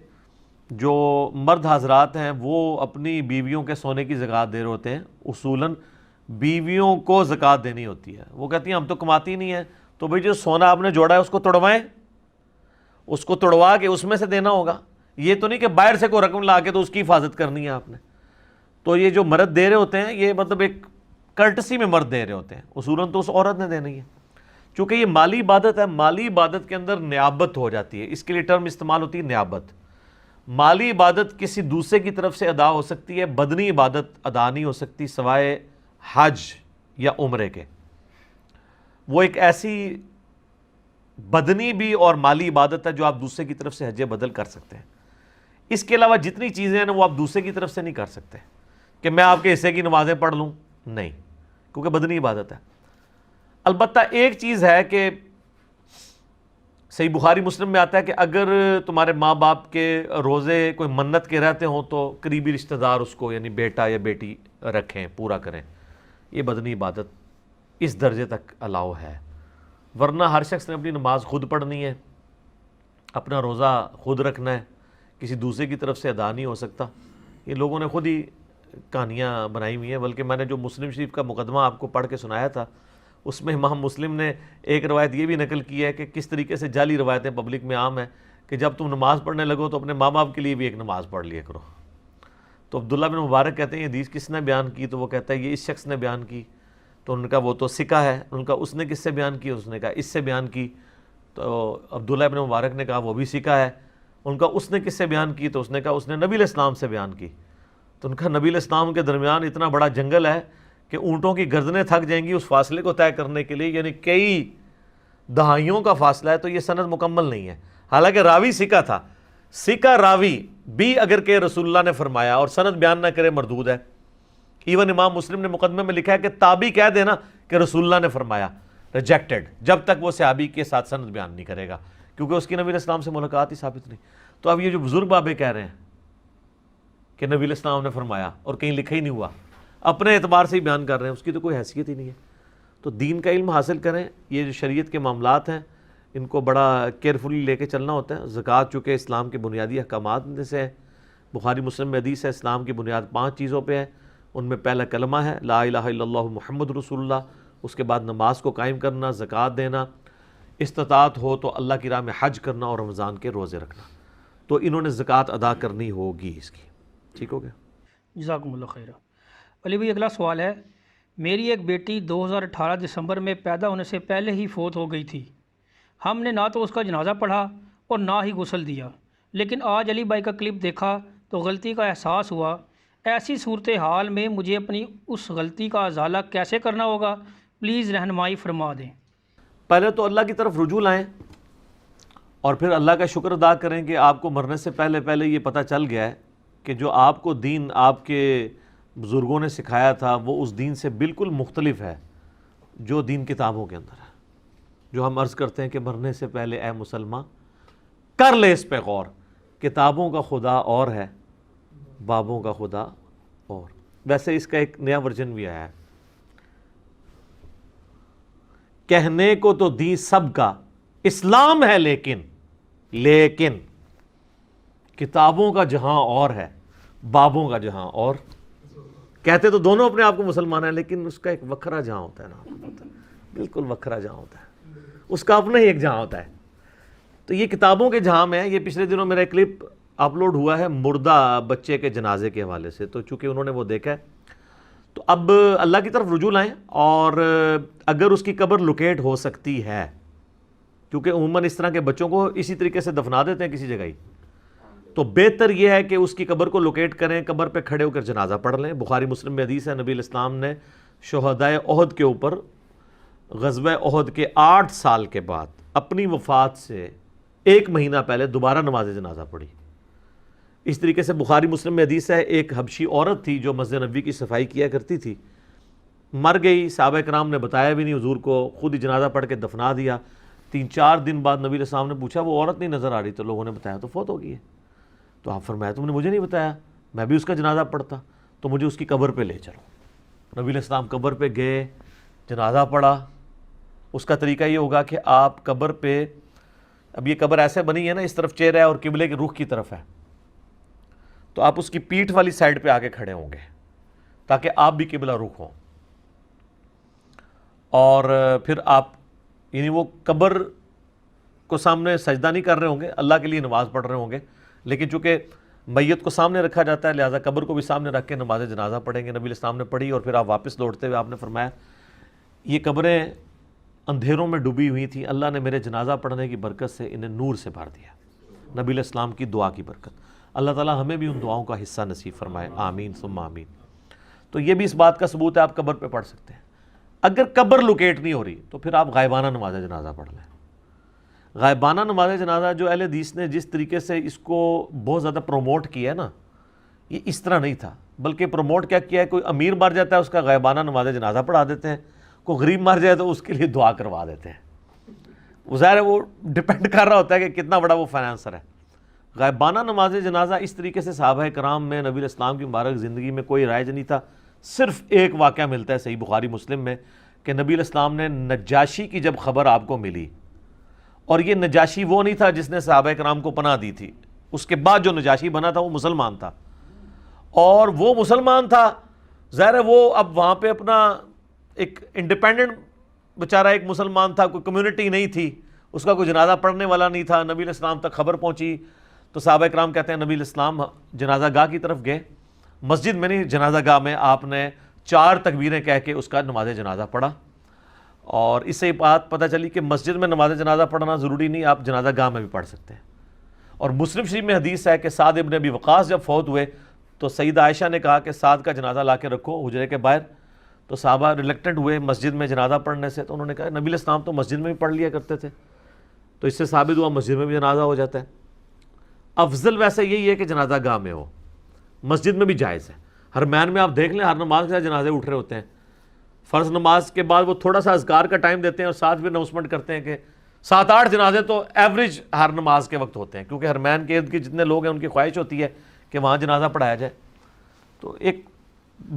جو مرد حضرات ہیں وہ اپنی بیویوں کے سونے کی زکوٰۃ دے رہے ہوتے ہیں. اصولاً بیویوں کو زکوٰۃ دینی ہوتی ہے. وہ کہتی ہیں ہم تو کماتی نہیں ہیں. تو بھئی جو سونا آپ نے جوڑا ہے اس کو توڑوائیں, اس کو توڑوا کے اس میں سے دینا ہوگا. یہ تو نہیں کہ باہر سے کوئی رقم لا کے تو اس کی حفاظت کرنی ہے آپ نے. تو یہ جو مرد دے رہے ہوتے ہیں یہ مطلب ایک کرٹسی میں مرد دے رہے ہوتے ہیں, اصولاً تو اس عورت نے دینی ہے. چونکہ یہ مالی عبادت ہے, مالی عبادت کے اندر نیابت ہو جاتی ہے, اس کے لیے ٹرم استعمال ہوتی ہے نیابت. مالی عبادت کسی دوسرے کی طرف سے ادا ہو سکتی ہے, بدنی عبادت ادا نہیں ہو سکتی سوائے حج یا عمرے کے. وہ ایک ایسی بدنی بھی اور مالی عبادت ہے جو آپ دوسرے کی طرف سے حج بدل کر سکتے ہیں. اس کے علاوہ جتنی چیزیں ہیں وہ آپ دوسرے کی طرف سے نہیں کر سکتے کہ میں آپ کے حصے کی نمازیں پڑھ لوں, نہیں, کیونکہ بدنی عبادت ہے. البتہ ایک چیز ہے کہ صحیح بخاری مسلم میں آتا ہے کہ اگر تمہارے ماں باپ کے روزے کوئی منت کے رہتے ہوں تو قریبی رشتہ دار اس کو یعنی بیٹا یا بیٹی رکھیں, پورا کریں. یہ بدنی عبادت اس درجے تک الاؤ ہے. ورنہ ہر شخص نے اپنی نماز خود پڑھنی ہے, اپنا روزہ خود رکھنا ہے, کسی دوسرے کی طرف سے ادا نہیں ہو سکتا. یہ لوگوں نے خود ہی کہانیاں بنائی ہوئی ہیں. بلکہ میں نے جو مسلم شریف کا مقدمہ آپ کو پڑھ کے سنایا تھا اس میں امام مسلم نے ایک روایت یہ بھی نقل کی ہے کہ کس طریقے سے جعلی روایتیں پبلک میں عام ہیں کہ جب تم نماز پڑھنے لگو تو اپنے ماں باپ کے لیے بھی ایک نماز پڑھ لیا کرو. تو عبداللہ بن مبارک کہتے ہیں یہ حدیث کس نے بیان کی؟ تو وہ کہتا ہے یہ اس شخص نے بیان کی. تو ان کا وہ تو سکہ ہے. ان کا اس نے کس سے بیان کی؟ اس نے کہا اس سے بیان کی. تو عبداللہ بن مبارک نے کہا وہ بھی سکہ ہے. ان کا اس نے کس سے بیان کی؟ تو اس نے کہا اس نے نبی علیہ السلام سے بیان کی. تو ان کا نبی علیہ السلام کے درمیان اتنا بڑا جنگل ہے کہ اونٹوں کی گردنیں تھک جائیں گی اس فاصلے کو طے کرنے کے لیے, یعنی کئی دہائیوں کا فاصلہ ہے. تو یہ سند مکمل نہیں ہے, حالانکہ راوی سکہ تھا. سکہ راوی بھی اگر کہ رسول اللہ نے فرمایا اور سند بیان نہ کرے مردود ہے. ایون امام مسلم نے مقدمے میں لکھا ہے کہ تابعی کہہ دینا کہ رسول اللہ نے فرمایا, ریجیکٹڈ, جب تک وہ صحابی کے ساتھ سند بیان نہیں کرے گا, کیونکہ اس کی نبی علیہ السلام سے ملاقات ہی ثابت نہیں. تو اب یہ جو بزرگ بابے کہہ رہے ہیں کہ نبی علیہ السلام نے فرمایا اور کہیں لکھا ہی نہیں ہوا, اپنے اعتبار سے ہی بیان کر رہے ہیں, اس کی تو کوئی حیثیت ہی نہیں ہے. تو دین کا علم حاصل کریں. یہ جو شریعت کے معاملات ہیں ان کو بڑا کیئرفلی لے کے چلنا ہوتا ہے. زکوٰۃ چونکہ اسلام کے بنیادی احکامات میں سے ہے, بخاری مسلم میں حدیث ہے اسلام کی بنیاد 5 چیزوں پہ ہے. ان میں پہلا کلمہ ہے لا الہ الا اللہ محمد رسول اللہ, اس کے بعد نماز کو قائم کرنا, زکوٰۃ دینا, استطاعت ہو تو اللہ کی راہ میں حج کرنا اور رمضان کے روزے رکھنا. تو انہوں نے زکوٰۃ ادا کرنی ہوگی اس کی. ٹھیک ہو گیا, جزاکم اللہ خیر. علی بھائی اگلا سوال ہے, میری ایک بیٹی 2018 دسمبر میں پیدا ہونے سے پہلے ہی فوت ہو گئی تھی. ہم نے نہ تو اس کا جنازہ پڑھا اور نہ ہی غسل دیا, لیکن آج علی بھائی کا کلپ دیکھا تو غلطی کا احساس ہوا. ایسی صورتحال میں مجھے اپنی اس غلطی کا ازالہ کیسے کرنا ہوگا؟ پلیز رہنمائی فرما دیں. پہلے تو اللہ کی طرف رجوع لائیں اور پھر اللہ کا شکر ادا کریں کہ آپ کو مرنے سے پہلے یہ پتہ چل گیا ہے کہ جو آپ کو دین آپ کے بزرگوں نے سکھایا تھا وہ اس دین سے بالکل مختلف ہے جو دین کتابوں کے اندر ہے. جو ہم عرض کرتے ہیں کہ مرنے سے پہلے اے مسلمان کر لے اس پہ غور, کتابوں کا خدا اور ہے, بابوں کا خدا اور. ویسے اس کا ایک نیا ورژن بھی آیا ہے, کہنے کو تو دین سب کا اسلام ہے لیکن کتابوں کا جہاں اور ہے, بابوں کا جہاں اور. کہتے تو دونوں اپنے آپ کو مسلمان ہیں لیکن اس کا ایک وکھرا جہاں ہوتا ہے نا, بالکل وکھرا جہاں ہوتا ہے, اس کا اپنا ہی ایک جہاں ہوتا ہے. تو یہ کتابوں کے جہاں میں ہے. یہ پچھلے دنوں میرا کلپ اپلوڈ ہوا ہے مردہ بچے کے جنازے کے حوالے سے, تو چونکہ انہوں نے وہ دیکھا ہے تو اب اللہ کی طرف رجوع لائیں. اور اگر اس کی قبر لوکیٹ ہو سکتی ہے, کیونکہ عموماً اس طرح کے بچوں کو اسی طریقے سے دفنا دیتے ہیں کسی جگہ ہی, تو بہتر یہ ہے کہ اس کی قبر کو لوکیٹ کریں, قبر پہ کھڑے ہو کر جنازہ پڑھ لیں. بخاری مسلم میں حدیث ہے نبی علیہ السلام نے شہدائے احد کے اوپر غزوہ احد کے 8 سال کے بعد اپنی وفات سے 1 مہینہ پہلے دوبارہ نماز جنازہ پڑھی. اس طریقے سے بخاری مسلم میں حدیث ہے ایک حبشی عورت تھی جو مسجد نبوی کی صفائی کیا کرتی تھی, مر گئی. صحابہ کرام نے بتایا بھی نہیں حضور کو, خود ہی جنازہ پڑھ کے دفنا دیا. 3-4 دن بعد نبی علیہ السلام نے پوچھا وہ عورت نہیں نظر آ رہی, تو لوگوں نے بتایا تو فوت ہو گئی ہے. تو آپ فرمایا تم نے مجھے نہیں بتایا, میں بھی اس کا جنازہ پڑھتا, تو مجھے اس کی قبر پہ لے چلو. نبی علیہ السلام قبر پہ گئے, جنازہ پڑھا. اس کا طریقہ یہ ہوگا کہ آپ قبر پہ, اب یہ قبر ایسے بنی ہے نا, اس طرف چہرہ ہے اور قبلے کے رخ کی طرف ہے, تو آپ اس کی پیٹھ والی سائڈ پہ آ کے کھڑے ہوں گے تاکہ آپ بھی قبلہ رخ ہوں. اور پھر آپ یعنی وہ قبر کو سامنے سجدہ نہیں کر رہے ہوں گے، اللہ کے لیے نماز پڑھ رہے ہوں گے، لیکن چونکہ میت کو سامنے رکھا جاتا ہے لہٰذا قبر کو بھی سامنے رکھ کے نماز جنازہ پڑھیں گے۔ نبی علیہ السلام نے پڑھی اور پھر آپ واپس لوٹتے ہوئے آپ نے فرمایا یہ قبریں اندھیروں میں ڈوبی ہوئی تھیں، اللہ نے میرے جنازہ پڑھنے کی برکت سے انہیں نور سے بھر دیا، نبی علیہ السلام کی دعا کی برکت۔ اللہ تعالیٰ ہمیں بھی ان دعاؤں کا حصہ نصیب فرمائے، آمین ثم آمین۔ تو یہ بھی اس بات کا ثبوت ہے آپ قبر پہ پڑھ سکتے ہیں۔ اگر قبر لوکیٹ نہیں ہو رہی تو پھر آپ غائبانہ نماز جنازہ پڑھ لیں۔ غائبانہ نماز جنازہ جو اہل حدیث نے جس طریقے سے اس کو بہت زیادہ پروموٹ کیا ہے نا، یہ اس طرح نہیں تھا، بلکہ پروموٹ کیا ہے، کوئی امیر مر جاتا ہے اس کا غائبانہ نماز جنازہ پڑھا دیتے ہیں، کوئی غریب مر جائے تو اس کے لیے دعا کروا دیتے ہیں۔ وہ ظاہر ہے وہ ڈپینڈ کر رہا ہوتا ہے کہ کتنا بڑا وہ فائنانسر ہے۔ غائبانہ نماز جنازہ اس طریقے سے صحابہ کرام میں نبی علیہ السلام کی مبارک زندگی میں کوئی رائج نہیں تھا۔ صرف ایک واقعہ ملتا ہے صحیح بخاری مسلم میں کہ نبی علیہ السلام نے نجاشی کی جب خبر آپ کو ملی، اور یہ نجاشی وہ نہیں تھا جس نے صحابہ کرام کو پناہ دی تھی، اس کے بعد جو نجاشی بنا تھا وہ مسلمان تھا، اور وہ مسلمان تھا ظاہر ہے وہ اب وہاں پہ اپنا ایک انڈیپینڈنٹ بیچارہ ایک مسلمان تھا، کوئی کمیونٹی نہیں تھی، اس کا کوئی جنازہ پڑھنے والا نہیں تھا۔ نبی علیہ السلام تک خبر پہنچی تو صحابہ کرام کہتے ہیں نبی علیہ السلام جنازہ گاہ کی طرف گئے، مسجد میں نہیں جنازہ گاہ میں آپ نے 4 تکبیریں کہہ کے اس کا نماز جنازہ پڑھا۔ اور اس سے یہ بات پتہ چلی کہ مسجد میں نماز جنازہ پڑھنا ضروری نہیں، آپ جنازہ گاہ میں بھی پڑھ سکتے ہیں۔ اور مسلم شریف میں حدیث ہے کہ سعد ابن ابی وقاص جب فوت ہوئے تو سیدہ عائشہ نے کہا کہ سعد کا جنازہ لا کے رکھو حجرے کے باہر، تو صحابہ ریلیکٹنٹ ہوئے مسجد میں جنازہ پڑھنے سے، تو انہوں نے کہا نبی علیہ السلام تو مسجد میں بھی پڑھ لیا کرتے تھے، تو اس سے ثابت ہوا مسجد میں بھی جنازہ ہو جاتا ہے۔ افضل ویسے یہی ہے کہ جنازہ گاہ میں ہو، مسجد میں بھی جائز ہے۔ حرمین میں آپ دیکھ لیں ہر نماز کے ساتھ جنازے اٹھ رہے ہوتے ہیں، فرض نماز کے بعد وہ تھوڑا سا اذکار کا ٹائم دیتے ہیں اور ساتھ بھی اناؤنسمنٹ کرتے ہیں کہ 7-8 جنازے تو ایوریج ہر نماز کے وقت ہوتے ہیں، کیونکہ حرمین کے ارد گرد جتنے لوگ ہیں ان کی خواہش ہوتی ہے کہ وہاں جنازہ پڑھایا جائے۔ تو ایک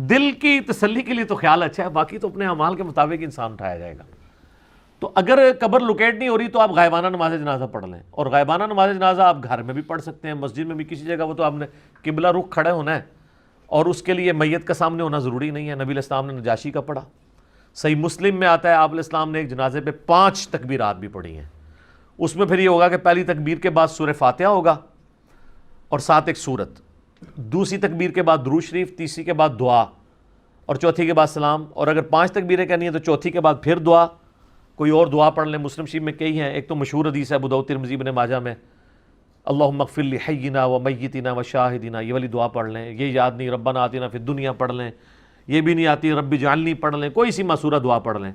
دل کی تسلی کے لیے تو خیال اچھا ہے، باقی تو اپنے اعمال کے مطابق انسان اٹھایا جائے گا۔ تو اگر قبر لوکیٹ نہیں ہو رہی تو آپ غائبانہ نماز جنازہ پڑھ لیں، اور غائبانہ نماز جنازہ آپ گھر میں بھی پڑھ سکتے ہیں، مسجد میں بھی، کسی جگہ، وہ تو آپ نے قبلہ رخ کھڑے ہونا ہے، اور اس کے لیے میت کا سامنے ہونا ضروری نہیں ہے۔ نبی علیہ السلام نے نجاشی کا پڑھا، صحیح مسلم میں آتا ہے آپ علیہ السلام نے ایک جنازے پہ 5 تکبیرات بھی پڑھی ہیں۔ اس میں پھر یہ ہوگا کہ پہلی تکبیر کے بعد سورہ فاتحہ ہوگا اور ساتھ ایک سورت، دوسری تکبیر کے بعد درود شریف، تیسری کے بعد دعا، اور چوتھی کے بعد سلام، اور اگر 5 تکبیریں کہنی ہیں تو چوتھی کے بعد پھر دعا، کوئی اور دعا پڑھ لیں۔ مسلم شریف میں کئی ہیں، ایک تو مشہور حدیث ہے ابو داؤد ترمذی ابن ماجہ میں، اللہم اغفر لحینا و میتنا و شاہدنا، یہ والی دعا پڑھ لیں۔ یہ یاد نہیں ربنا آتنا فی الدنیا پڑھ لیں، یہ بھی نہیں آتی رب اجعلنی پڑھ لیں، کوئی سی معصورہ دعا پڑھ لیں۔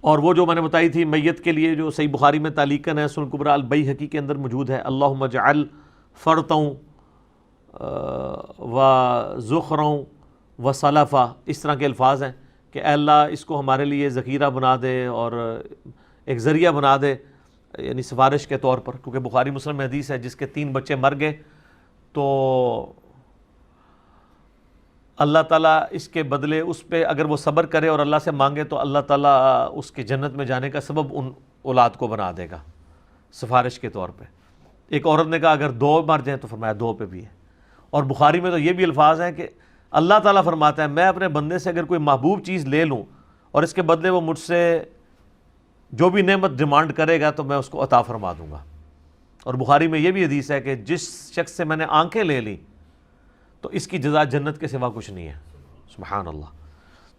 اور وہ جو میں نے بتائی تھی میت کے لیے جو صحیح بخاری میں تعلیقاً ہے، سنن کبریٰ البیہقی کے اندر موجود ہے، اللہم اجعل فرطوں و ذخروں و سلفا، اس طرح کے الفاظ ہیں کہ اے اللہ اس کو ہمارے لیے ذخیرہ بنا دے اور ایک ذریعہ بنا دے، یعنی سفارش کے طور پر، کیونکہ بخاری مسلم میں حدیث ہے جس کے 3 بچے مر گئے تو اللہ تعالیٰ اس کے بدلے اس پہ اگر وہ صبر کرے اور اللہ سے مانگے تو اللہ تعالیٰ اس کی جنت میں جانے کا سبب ان اولاد کو بنا دے گا سفارش کے طور پہ۔ ایک عورت نے کہا اگر 2 مر جائیں تو فرمایا 2 پہ بھی ہے۔ اور بخاری میں تو یہ بھی الفاظ ہیں کہ اللہ تعالیٰ فرماتا ہے میں اپنے بندے سے اگر کوئی محبوب چیز لے لوں اور اس کے بدلے وہ مجھ سے جو بھی نعمت ڈیمانڈ کرے گا تو میں اس کو عطا فرما دوں گا۔ اور بخاری میں یہ بھی حدیث ہے کہ جس شخص سے میں نے آنکھیں لے لیں تو اس کی جزا جنت کے سوا کچھ نہیں ہے۔ سبحان اللہ۔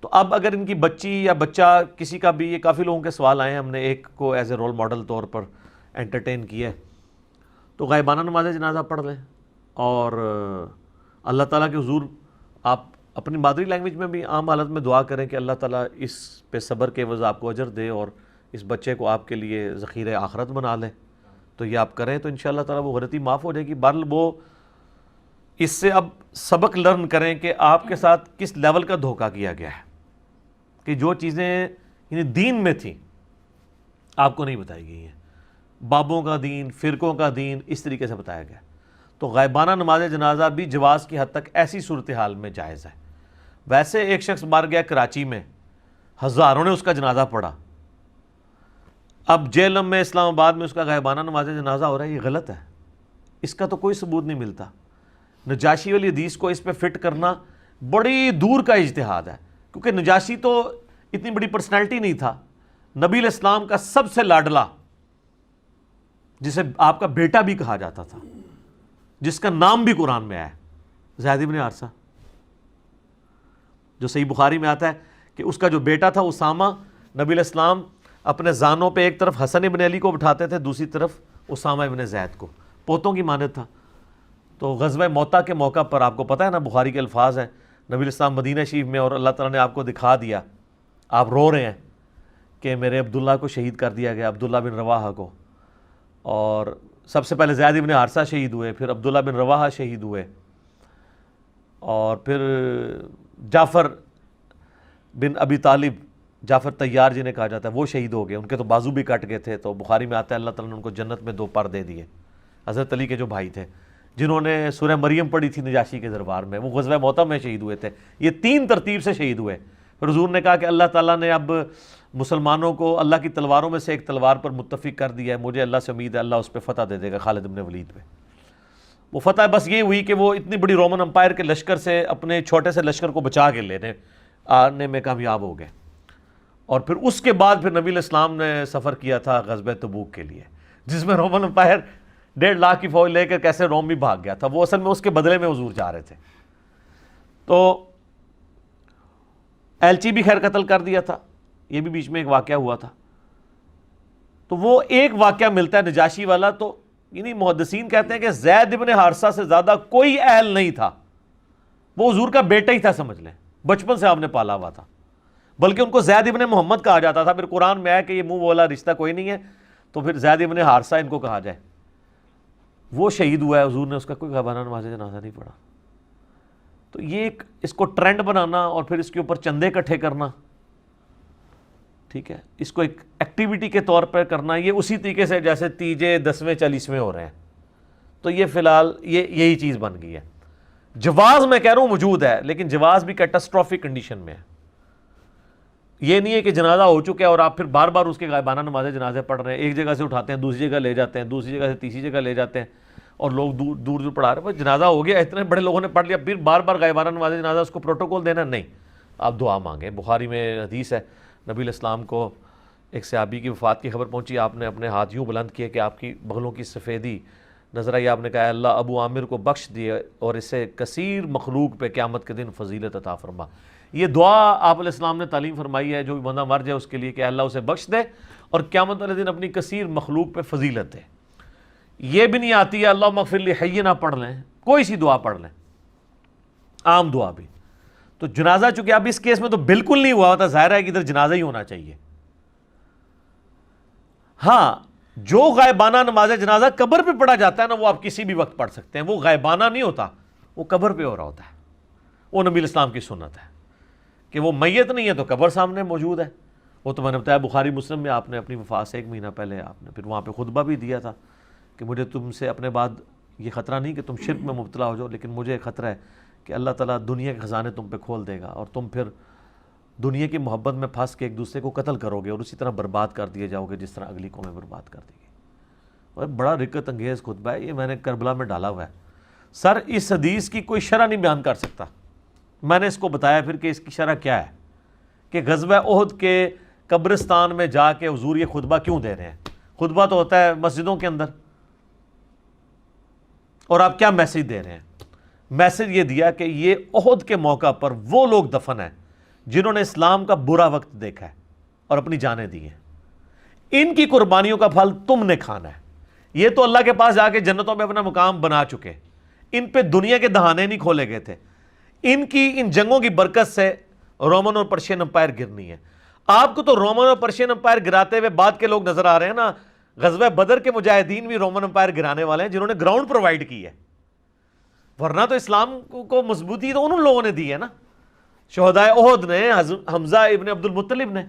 تو اب اگر ان کی بچی یا بچہ کسی کا بھی، یہ کافی لوگوں کے سوال آئے ہیں، ہم نے ایک کو ایز اے رول ماڈل طور پر انٹرٹین کیا ہے، تو غائبانہ نماز جنازہ پڑھ لیں، اور اللہ تعالیٰ کے حضور آپ اپنی مادری لینگویج میں بھی عام حالت میں دعا کریں کہ اللہ تعالیٰ اس پہ صبر کے عوض آپ کو اجر دے اور اس بچے کو آپ کے لیے ذخیرہ آخرت بنا لے، تو یہ آپ کریں تو انشاءاللہ تعالیٰ وہ غلطی معاف ہو جائے گی۔ بہرحال وہ اس سے اب سبق لرن کریں کہ آپ کے ساتھ کس لیول کا دھوکہ کیا گیا ہے، کہ جو چیزیں یعنی دین میں تھیں آپ کو نہیں بتائی گئی ہیں، بابوں کا دین، فرقوں کا دین اس طریقے سے بتایا گیا۔ تو غائبانہ نماز جنازہ بھی جواز کی حد تک ایسی صورتحال میں جائز ہے۔ ویسے ایک شخص مر گیا کراچی میں، ہزاروں نے اس کا جنازہ پڑھا، اب جہلم میں اسلام آباد میں اس کا غائبانہ نماز جنازہ ہو رہا ہے، یہ غلط ہے، اس کا تو کوئی ثبوت نہیں ملتا۔ نجاشی والی حدیث کو اس پہ فٹ کرنا بڑی دور کا اجتہاد ہے، کیونکہ نجاشی تو اتنی بڑی پرسنالٹی نہیں تھا، نبی علیہ السلام کا سب سے لاڈلا، جسے آپ کا بیٹا بھی کہا جاتا تھا، جس کا نام بھی قرآن میں آیا ہے، زید بن حارثہ، جو صحیح بخاری میں آتا ہے کہ اس کا جو بیٹا تھا اسامہ، نبی علیہ السلام اپنے زانوں پہ ایک طرف حسن ابن علی کو بٹھاتے تھے، دوسری طرف اسامہ ابن زید کو، پوتوں کی مانند تھا۔ تو غزوہ موتا کے موقع پر آپ کو پتہ ہے نا، بخاری کے الفاظ ہیں، نبی علیہ السلام مدینہ شریف میں اور اللہ تعالیٰ نے آپ کو دکھا دیا، آپ رو رہے ہیں کہ میرے عبداللہ کو شہید کر دیا گیا، عبداللہ بن رواحہ کو، اور سب سے پہلے زید بن حارثہ شہید ہوئے، پھر عبداللہ بن رواحہ شہید ہوئے، اور پھر جعفر بن ابی طالب، جعفر طیار جنہیں کہا جاتا ہے، وہ شہید ہو گئے، ان کے تو بازو بھی کٹ گئے تھے، تو بخاری میں آتا ہے اللہ تعالیٰ نے ان کو جنت میں 2 پر دے دیے۔ حضرت علی کے جو بھائی تھے جنہوں نے سورہ مریم پڑھی تھی نجاشی کے دربار میں، وہ غزوہ موتا میں شہید ہوئے تھے۔ یہ 3 ترتیب سے شہید ہوئے۔ پھر حضور نے کہا کہ اللہ تعالیٰ نے اب مسلمانوں کو اللہ کی تلواروں میں سے ایک تلوار پر متفق کر دیا ہے، مجھے اللہ سے امید ہے اللہ اس پہ فتح دے دے گا، خالد بن ولید پہ۔ وہ فتح بس یہ ہوئی کہ وہ اتنی بڑی رومن امپائر کے لشکر سے اپنے چھوٹے سے لشکر کو بچا کے لینے آنے میں کامیاب ہو گئے۔ اور پھر اس کے بعد پھر نبی علیہ السلام نے سفر کیا تھا غزوہ تبوک کے لیے، جس میں رومن امپائر 1.5 لاکھ کی فوج لے کر کیسے روم بھی بھاگ گیا تھا، وہ اصل میں اس کے بدلے میں حضور جا رہے تھے۔ تو ایلچی بھی خیر قتل کر دیا تھا، یہ بھی بیچ میں ایک واقعہ ہوا تھا۔ تو وہ ایک واقعہ ملتا ہے نجاشی والا، تو یعنی محدثین کہتے ہیں کہ زید بن حارثہ سے زیادہ کوئی اہل نہیں تھا، وہ حضور کا بیٹا ہی تھا، سمجھ لیں، بچپن سے آپ نے پالا ہوا تھا، بلکہ ان کو زید ابن محمد کہا جاتا تھا۔ پھر قرآن میں آیا کہ یہ منہ والا رشتہ کوئی نہیں ہے، تو پھر زید ابن حارثہ ان کو کہا جائے۔ وہ شہید ہوا ہے، حضور نے اس کا کوئی غائبانہ نماز جنازہ نہیں پڑھا۔ تو یہ ایک اس کو ٹرینڈ بنانا اور پھر اس کے اوپر چندے اکٹھے کرنا، ٹھیک ہے، اس کو ایک ایکٹیویٹی کے طور پر کرنا، یہ اسی طریقے سے جیسے تیجے 10ویں 40ویں ہو رہے ہیں۔ تو یہ فی الحال یہی چیز بن گئی ہے۔ جواز میں کہہ رہا ہوں موجود ہے، لیکن جواز بھی کیٹاسٹرافک کنڈیشن میں ہے۔ یہ نہیں ہے کہ جنازہ ہو چکا ہے اور آپ پھر بار بار اس کے غائبانہ نماز جنازے پڑھ رہے ہیں، ایک جگہ سے اٹھاتے ہیں دوسری جگہ لے جاتے ہیں، دوسری جگہ سے تیسری جگہ لے جاتے ہیں، اور لوگ دور دور پڑھا رہے ہیں۔ جنازہ ہو گیا، اتنے بڑے لوگوں نے پڑھ لیا، پھر بار بار غائبانہ نماز جنازہ اس کو پروٹوکول دینا نہیں، آپ دعا مانگیں۔ بخاری میں حدیث ہے، نبی علیہ السلام کو ایک صحابی کی وفات کی خبر پہنچی، آپ نے اپنے ہاتھ یوں بلند کیے کہ آپ کی بغلوں کی سفیدی نظر آئی، آپ نے کہا اللہ ابو عامر کو بخش دیے اور اسے کثیر مخلوق پہ قیامت کے دن فضیلت عطا فرما۔ یہ دعا آپ علیہ السلام نے تعلیم فرمائی ہے، جو بھی بندہ مر جائے اس کے لیے کہ اللہ اسے بخش دے اور قیامت والے دن اپنی کثیر مخلوق پہ فضیلت دے۔ یہ بھی نہیں آتی ہے اللہم اغفر لی حینا پڑھ لیں، کوئی سی دعا پڑھ لیں، عام دعا بھی۔ تو جنازہ چونکہ اب اس کیس میں تو بالکل نہیں ہوا ہوتا، ظاہر ہے کہ ادھر جنازہ ہی ہونا چاہیے۔ ہاں، جو غائبانہ نماز جنازہ قبر پہ پڑھا جاتا ہے نا، وہ آپ کسی بھی وقت پڑھ سکتے ہیں، وہ غائبانہ نہیں ہوتا، وہ قبر پہ ہو رہا ہوتا ہے۔ وہ نبی علیہ السلام کی سنت ہے کہ وہ میت نہیں ہے تو قبر سامنے موجود ہے۔ وہ تو میں نے بتایا بخاری مسلم میں آپ نے اپنی وفات سے 1 مہینہ پہلے آپ نے پھر وہاں پہ خطبہ بھی دیا تھا کہ مجھے تم سے اپنے بعد یہ خطرہ نہیں کہ تم شرک میں مبتلا ہو جاؤ، لیکن مجھے خطرہ ہے کہ اللہ تعالیٰ دنیا کے خزانے تم پہ کھول دے گا اور تم پھر دنیا کی محبت میں پھنس کے ایک دوسرے کو قتل کرو گے اور اسی طرح برباد کر دیے جاؤ گے جس طرح اگلی قومیں برباد کر دی گئی۔ اور بڑا رقت انگیز خطبہ ہے، یہ میں نے کربلا میں ڈالا ہوا ہے۔ سر اس حدیث کی کوئی شرح نہیں بیان کر سکتا، میں نے اس کو بتایا پھر کہ اس کی شرح کیا ہے، کہ غزوہ احد کے قبرستان میں جا کے حضور یہ خطبہ کیوں دے رہے ہیں۔ خطبہ تو ہوتا ہے مسجدوں کے اندر، اور آپ کیا میسج دے رہے ہیں؟ میسج یہ دیا کہ یہ احد کے موقع پر وہ لوگ دفن ہیں جنہوں نے اسلام کا برا وقت دیکھا ہے اور اپنی جانیں دی ہیں، ان کی قربانیوں کا پھل تم نے کھانا ہے۔ یہ تو اللہ کے پاس جا کے جنتوں میں اپنا مقام بنا چکے، ان پہ دنیا کے دہانے نہیں کھولے گئے تھے، ان جنگوں کی برکت سے رومن اور پرشین امپائر گرنی ہے۔ آپ کو تو رومن اور پرشین امپائر گراتے ہوئے بعد کے لوگ نظر آ رہے ہیں نا، غزوہ بدر کے مجاہدین بھی رومن امپائر گرانے والے ہیں جنہوں نے گراؤنڈ پرووائڈ کی ہے، ورنہ تو اسلام کو مضبوطی تو ان لوگوں نے دی ہے نا، شہدائے احد نے، حمزہ ابن عبد المطلب نے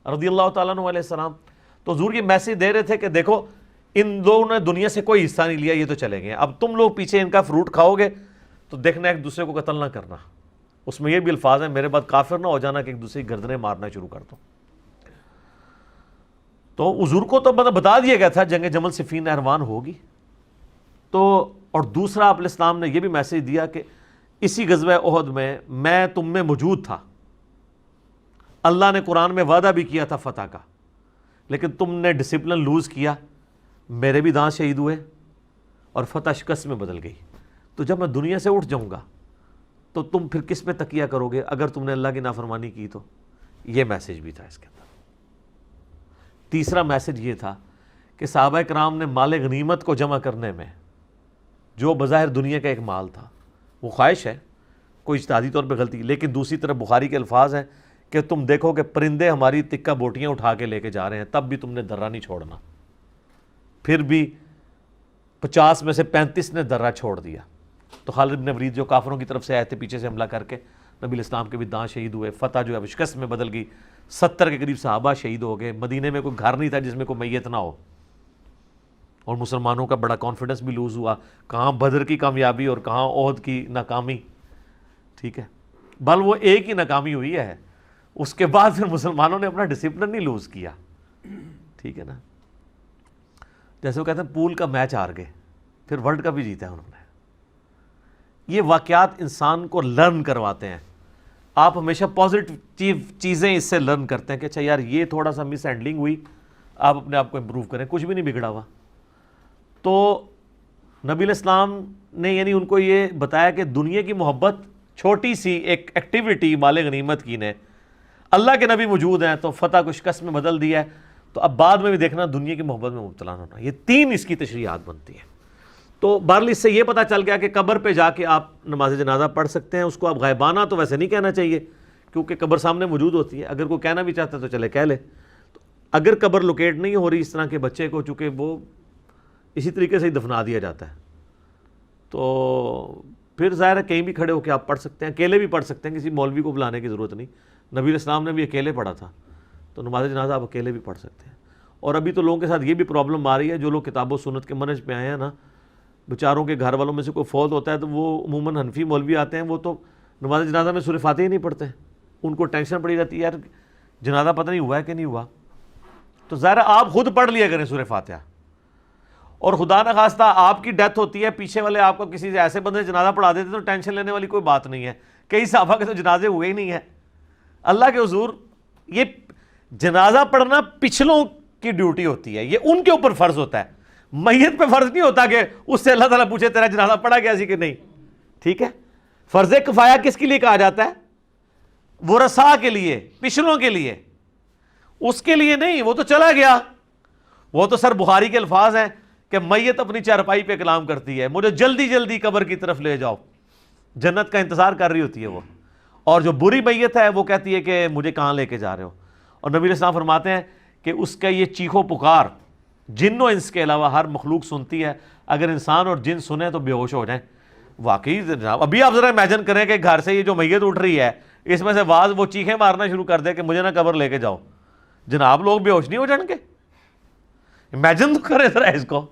رضی اللہ تعالیٰ عنہ علیہ السلام۔ تو حضور یہ میسج دے رہے تھے کہ دیکھو ان لوگوں نے دنیا سے کوئی حصہ نہیں لیا، یہ تو چلے گئے، اب تم لوگ پیچھے ان کا فروٹ کھاؤ گے تو دیکھنا ایک دوسرے کو قتل نہ کرنا۔ اس میں یہ بھی الفاظ ہیں میرے بعد کافر نہ ہو جانا کہ ایک دوسرے کی گردنیں مارنا شروع کر دو۔ تو حضور کو تو بتا دیا گیا تھا جنگ جمل صفین نہروان ہوگی۔ تو اور دوسرا آپ علیہ السلام نے یہ بھی میسج دیا کہ اسی غزوہ احد میں تم میں موجود تھا، اللہ نے قرآن میں وعدہ بھی کیا تھا فتح کا، لیکن تم نے ڈسپلن لوز کیا، میرے بھی دانت شہید ہوئے اور فتح شکست میں بدل گئی۔ تو جب میں دنیا سے اٹھ جاؤں گا تو تم پھر کس پہ تکیہ کرو گے اگر تم نے اللہ کی نافرمانی کی؟ تو یہ میسج بھی تھا اس کے اندر۔ تیسرا میسج یہ تھا کہ صحابہ کرام نے مال غنیمت کو جمع کرنے میں، جو بظاہر دنیا کا ایک مال تھا، وہ خواہش ہے، کوئی اجتہادی طور پہ غلطی، لیکن دوسری طرف بخاری کے الفاظ ہیں کہ تم دیکھو کہ پرندے ہماری تکہ بوٹیاں اٹھا کے لے کے جا رہے ہیں، تب بھی تم نے درہ نہیں چھوڑنا۔ پھر بھی 50 میں سے 35 نے درہ چھوڑ دیا۔ تو خالد بن ولید جو کافروں کی طرف سے آئے تھے پیچھے سے حملہ کر کے، نبی الاسلام کے بھی دانت شہید ہوئے، فتح جو ہے شکست میں بدل گئی، 70 کے قریب صحابہ شہید ہو گئے، مدینے میں کوئی گھر نہیں تھا جس میں کوئی میت نہ ہو، اور مسلمانوں کا بڑا کانفیڈنس بھی لوز ہوا، کہاں بدر کی کامیابی اور کہاں احد کی ناکامی، ٹھیک ہے، بل وہ ایک ہی ناکامی ہوئی ہے، اس کے بعد پھر مسلمانوں نے اپنا ڈسپلن نہیں لوز کیا، ٹھیک ہے نا، جیسے وہ کہتے ہیں پول کا میچ ہار گئے، پھر ورلڈ کپ بھی جیتا ہے انہوں نے۔ یہ واقعات انسان کو لرن کرواتے ہیں، آپ ہمیشہ پازیٹیو چیزیں اس سے لرن کرتے ہیں کہ اچھا یار یہ تھوڑا سا مس ہینڈلنگ ہوئی، آپ اپنے آپ کو امپروو کریں، کچھ بھی نہیں بگڑا ہوا۔ تو نبی علیہ السلام نے یعنی ان کو یہ بتایا کہ دنیا کی محبت چھوٹی سی ایک ایکٹیویٹی مال غنیمت کی نے، اللہ کے نبی موجود ہیں تو فتح کو شکست میں بدل دیا ہے، تو اب بعد میں بھی دیکھنا دنیا کی محبت میں مبتلا نہ ہونا۔ یہ 3 اس کی تشریحات بنتی ہیں۔ تو بہرحال اس سے یہ پتہ چل گیا کہ قبر پہ جا کے آپ نماز جنازہ پڑھ سکتے ہیں، اس کو آپ غائبانہ تو ویسے نہیں کہنا چاہیے کیونکہ قبر سامنے موجود ہوتی ہے، اگر کوئی کہنا بھی چاہتا ہے تو چلے کہہ لے۔ تو اگر قبر لوکیٹ نہیں ہو رہی اس طرح کے بچے کو، چونکہ وہ اسی طریقے سے ہی دفنا دیا جاتا ہے، تو پھر ظاہر ہے کہیں بھی کھڑے ہو کے آپ پڑھ سکتے ہیں، اکیلے بھی پڑھ سکتے ہیں، کسی مولوی کو بلانے کی ضرورت نہیں۔ نبی علیہ السلام نے بھی اکیلے پڑھا تھا، تو نماز جنازہ آپ اکیلے بھی پڑھ سکتے ہیں۔ اور ابھی تو لوگوں کے ساتھ یہ بھی پرابلم آ رہی ہے، جو لوگ کتاب و سنت کے منہج پہ آئے ہیں نا، بیچاروں کے گھر والوں میں سے کوئی فوت ہوتا ہے تو وہ عموماً حنفی مولوی آتے ہیں، وہ تو نماز جنازہ میں سورہ فاتحہ ہی نہیں پڑھتے، ان کو ٹینشن پڑی رہتی ہے یار جنازہ پتہ نہیں ہوا ہے کہ نہیں ہوا۔ تو ظاہر آپ خود پڑھ لیا کریں سورہ فاتحہ، اور خدا نہ خواستہ آپ کی ڈیتھ ہوتی ہے، پیچھے والے آپ کو کسی ایسے بندے جنازہ پڑھا دیتے تو ٹینشن لینے والی کوئی بات نہیں ہے۔ کئی صحابہ کے تو جنازے ہوئے ہی نہیں ہیں، اللہ کے حضور یہ جنازہ پڑھنا پچھلوں کی ڈیوٹی ہوتی ہے، یہ ان کے اوپر فرض ہوتا ہے، میت پہ فرض نہیں ہوتا کہ اس سے اللہ تعالیٰ پوچھے تیرا جنازہ پڑھا گیا سی کہ نہیں، ٹھیک ہے۔ فرض کفایہ کس کے لیے کہا جاتا ہے؟ ورثاء کے لیے، پچھلوں کے لیے، اس کے لیے نہیں، وہ تو چلا گیا، وہ تو سر بخاری کے الفاظ ہیں کہ میت اپنی چارپائی پہ کلام کرتی ہے مجھے جلدی جلدی قبر کی طرف لے جاؤ، جنت کا انتظار کر رہی ہوتی ہے وہ، اور جو بری میت ہے وہ کہتی ہے کہ مجھے کہاں لے کے جا رہے ہو۔ اور نبی علیہ السلام فرماتے ہیں کہ اس کا یہ چیخو پکار جن و انس کے علاوہ ہر مخلوق سنتی ہے، اگر انسان اور جن سنیں تو بے ہوش ہو جائیں۔ واقعی جناب ابھی آپ ذرا امیجن کریں کہ گھر سے یہ جو میت اٹھ رہی ہے اس میں سے بعض وہ چیخیں مارنا شروع کر دے کہ مجھے نہ قبر لے کے جاؤ، جناب لوگ بے ہوش نہیں ہو جائیں گے؟ امیجن تو کریں ذرا اس کو،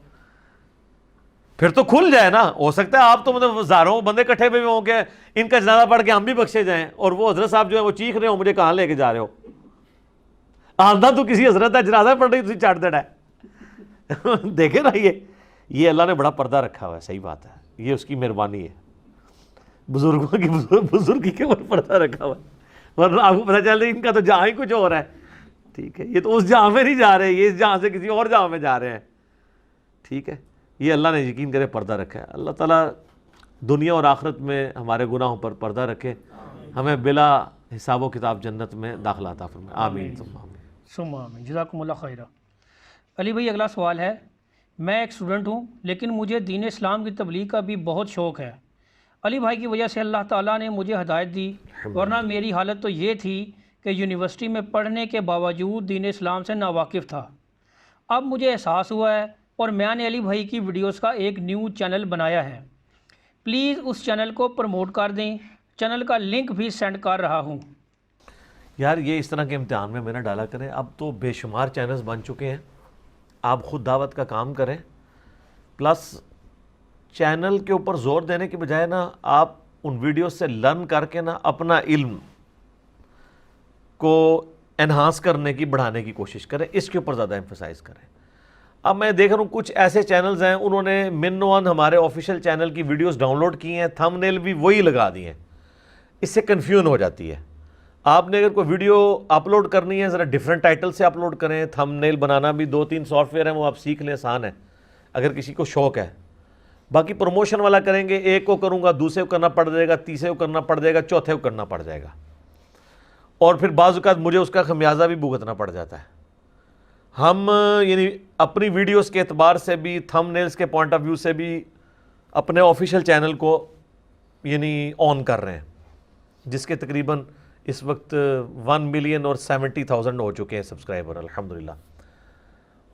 پھر تو کھل جائے نا۔ ہو سکتا ہے آپ تو مطلب ہزاروں بندے کٹھے ہوئے ہوں کہ ان کا جنازہ پڑھ کے ہم بھی بخشے جائیں، اور وہ حضرت صاحب جو ہے وہ چیخ رہے ہو مجھے کہاں لے کے جا رہے ہو، آندہ تو کسی حضرت ہے جنازہ پڑھ رہی تھی چاٹ دڑا ہے۔ دیکھیں نا یہ اللہ نے بڑا پردہ رکھا ہوا ہے، صحیح بات ہے، یہ اس کی مہربانی ہے، بزرگوں کی بزرگی کے اوپر پردہ رکھا ہوا ہے، ورنہ آپ کو پتہ چل رہا ہے ان کا تو جہاں ہی کچھ اور ہے، ٹھیک ہے، یہ تو اس جہاں میں نہیں جا رہے، یہ اس جہاں سے کسی اور جہاں میں جا رہے ہیں، ٹھیک ہے۔ یہ اللہ نے یقین کرے پردہ رکھا ہے۔ اللہ تعالیٰ دنیا اور آخرت میں ہمارے گناہوں پر پردہ رکھے، ہمیں بلا حساب و کتاب جنت میں داخلہ عطا فرمائے، آمین ثم آمین۔ ثم آمین، جزاکم اللہ خیرہ۔ علی بھائی اگلا سوال ہے، میں ایک اسٹوڈنٹ ہوں لیکن مجھے دین اسلام کی تبلیغ کا بھی بہت شوق ہے۔ علی بھائی کی وجہ سے اللہ تعالیٰ نے مجھے ہدایت دی، ورنہ میری حالت تو یہ تھی کہ یونیورسٹی میں پڑھنے کے باوجود دین اسلام سے ناواقف تھا۔ اب مجھے احساس ہوا ہے اور میں نے علی بھائی کی ویڈیوز کا ایک نیو چینل بنایا ہے، پلیز اس چینل کو پروموٹ کر دیں، چینل کا لنک بھی سینڈ کر رہا ہوں۔ یار یہ اس طرح کے امتحان میں نہ ڈالا کریں، اب تو بے شمار چینلز بن چکے ہیں، آپ خود دعوت کا کام کریں، پلس چینل کے اوپر زور دینے کے بجائے نا آپ ان ویڈیوز سے لرن کر کے نا اپنا علم کو انہانس کرنے کی، بڑھانے کی کوشش کریں، اس کے اوپر زیادہ ایمفسائز کریں۔ اب میں دیکھ رہا ہوں کچھ ایسے چینلز ہیں انہوں نے من ون ہمارے آفیشیل چینل کی ویڈیوز ڈاؤن لوڈ کی ہیں، تھم نیل بھی وہی لگا دی ہیں، اس سے کنفیوژن ہو جاتی ہے۔ آپ نے اگر کوئی ویڈیو اپلوڈ کرنی ہے ذرا ڈیفرنٹ ٹائٹل سے اپلوڈ کریں. تھم نیل بنانا بھی 2-3 سافٹ ویئر ہیں, وہ آپ سیکھ لیں, آسان ہے اگر کسی کو شوق ہے. باقی پروموشن والا کریں گے, ایک کو کروں گا, دوسرے کو کرنا پڑ جائے گا, تیسرے کو کرنا پڑ جائے گا, چوتھے کو کرنا پڑ جائے گا, اور پھر بعض اوقات مجھے اس کا خمیازہ بھی بھگتنا پڑ جاتا ہے. ہم یعنی اپنی ویڈیوز کے اعتبار سے بھی, تھم نیلز کے پوائنٹ آف ویو سے بھی اپنے آفیشیل چینل کو یعنی آن کر رہے ہیں, جس کے تقریباً اس وقت 1,70,000 ہو چکے ہیں سبسکرائبر الحمدللہ.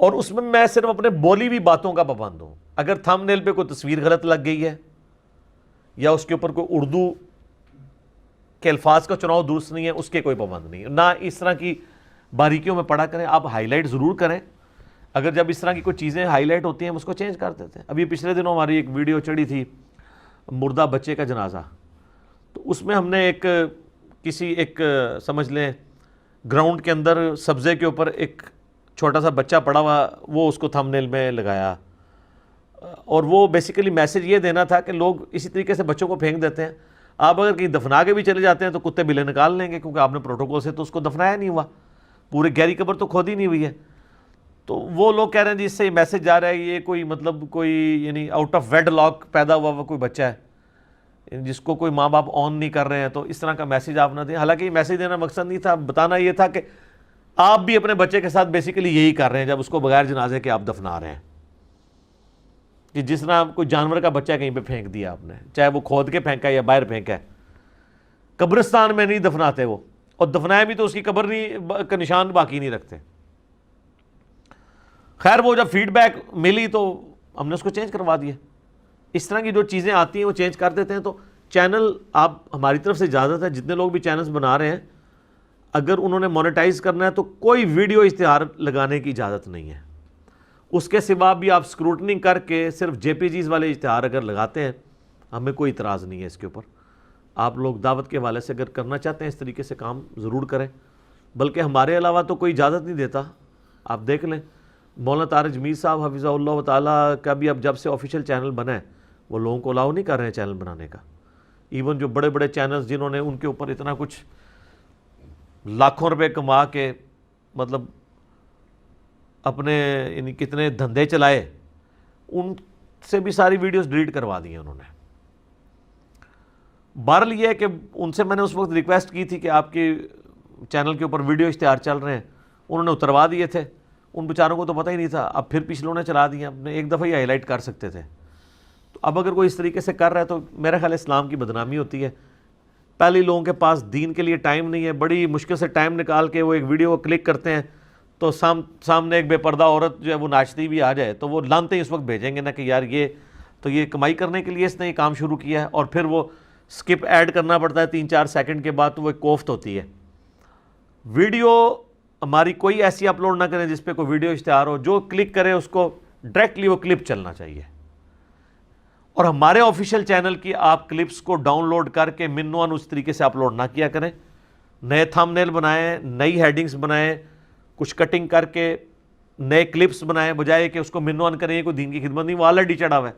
اور اس میں صرف اپنے بولی بھی باتوں کا پابند ہوں. اگر تھم نیل پہ کوئی تصویر غلط لگ گئی ہے یا اس کے اوپر کوئی اردو کے الفاظ کا چناؤ درست نہیں ہے, اس کے کوئی پابند نہیں ہے. نہ اس طرح کی باریکیوں میں پڑھا کریں, آپ ہائی لائٹ ضرور کریں. اگر جب اس طرح کی کوئی چیزیں ہائی لائٹ ہوتی ہیں ہم اس کو چینج کر دیتے ہیں. ابھی پچھلے دنوں ہماری ایک ویڈیو چڑھی تھی مردہ بچے کا جنازہ, تو اس میں ہم نے کسی ایک سمجھ لیں گراؤنڈ کے اندر سبزے کے اوپر ایک چھوٹا سا بچہ پڑا ہوا, وہ اس کو تھم نیل میں لگایا, اور وہ بیسیکلی میسج یہ دینا تھا کہ لوگ اسی طریقے سے بچوں کو پھینک دیتے ہیں. آپ اگر کہیں دفنا کے بھی چلے جاتے ہیں تو کتے بلے نکال لیں گے, کیونکہ آپ نے پروٹوکول سے تو اس کو دفنایا نہیں ہوا, پورے گہری قبر تو کھودی نہیں ہوئی ہے. تو وہ لوگ کہہ رہے ہیں جی اس سے یہ میسج جا رہا ہے یہ کوئی مطلب کوئی یعنی آؤٹ آف ویڈ لاک پیدا ہوا کوئی بچہ ہے جس کو کوئی ماں باپ آن نہیں کر رہے ہیں, تو اس طرح کا میسج آپ نہ دیں. حالانکہ یہ میسج دینا مقصد نہیں تھا, بتانا یہ تھا کہ آپ بھی اپنے بچے کے ساتھ بیسیکلی یہی کر رہے ہیں جب اس کو بغیر جنازے کے آپ دفنا رہے ہیں, کہ جس طرح کوئی جانور کا بچہ کہیں پہ پھینک دیا آپ نے, چاہے وہ کھود کے پھینکا ہے یا باہر پھینکا ہے. قبرستان میں نہیں دفناتے وہ, اور دفنایا بھی تو اس کی قبر نہیں کا نشان باقی نہیں رکھتے. خیر وہ جب فیڈ بیک ملی تو ہم نے اس کو چینج کروا دیا. اس طرح کی جو چیزیں آتی ہیں وہ چینج کر دیتے ہیں. تو چینل آپ ہماری طرف سے اجازت ہے, جتنے لوگ بھی چینلز بنا رہے ہیں اگر انہوں نے مونیٹائز کرنا ہے تو کوئی ویڈیو اشتہار لگانے کی اجازت نہیں ہے. اس کے سوا بھی آپ اسکروٹنگ کر کے صرف جے پی جیز والے اشتہار اگر لگاتے ہیں ہمیں کوئی اعتراض نہیں ہے اس کے اوپر. آپ لوگ دعوت کے حوالے سے اگر کرنا چاہتے ہیں اس طریقے سے کام ضرور کریں, بلکہ ہمارے علاوہ تو کوئی اجازت نہیں دیتا. آپ دیکھ لیں مولانا طارق میر صاحب حفظہ اللہ تعالیٰ کا بھی اب جب سے آفیشیل چینل بنا ہے وہ لوگوں کو الاؤ نہیں کر رہے ہیں چینل بنانے کا. ایون جو بڑے بڑے چینلز جنہوں نے ان کے اوپر اتنا کچھ لاکھوں روپے کما کے مطلب اپنے یعنی کتنے دھندے چلائے, ان سے بھی ساری ویڈیوز ڈیلیٹ کروا دی ہیں انہوں نے. بہرحال یہ ہے کہ ان سے میں نے اس وقت ریکویسٹ کی تھی کہ آپ کے چینل کے اوپر ویڈیو اشتہار چل رہے ہیں, انہوں نے اتروا دیے تھے. ان بیچاروں کو تو پتہ ہی نہیں تھا, اب پھر پچھلوں نے چلا دیا, اپنے ایک دفعہ ہی ہائی لائٹ کر سکتے تھے. تو اب اگر کوئی اس طریقے سے کر رہا ہے تو میرا خیال اسلام کی بدنامی ہوتی ہے. پہلے لوگوں کے پاس دین کے لیے ٹائم نہیں ہے, بڑی مشکل سے ٹائم نکال کے وہ ایک ویڈیو کو کلک کرتے ہیں تو سامنے ایک بے پردہ عورت جو ہے وہ ناچتی بھی آ جائے تو وہ لانتے اس وقت بھیجیں گے نا کہ یار یہ کمائی کرنے کے لیے اس نے یہ کام شروع کیا ہے, اور پھر وہ سکپ ایڈ کرنا پڑتا ہے 3-4 سیکنڈ کے بعد, تو وہ ایک کوفت ہوتی ہے. ویڈیو ہماری کوئی ایسی اپلوڈ نہ کریں جس پہ کوئی ویڈیو اشتہار ہو, جو کلک کرے اس کو ڈائریکٹلی وہ کلپ چلنا چاہیے. اور ہمارے آفیشیل چینل کی آپ کلپس کو ڈاؤن لوڈ کر کے منوان اس طریقے سے اپلوڈ نہ کیا کریں. نئے تھم نیل بنائیں, نئی ہیڈنگز بنائیں, کچھ کٹنگ کر کے نئے کلپس بنائیں, بجائے کہ اس کو منوان کریں. یہ کوئی دین کی خدمت نہیں, وہ آلریڈی چڑھا ہوا ہے.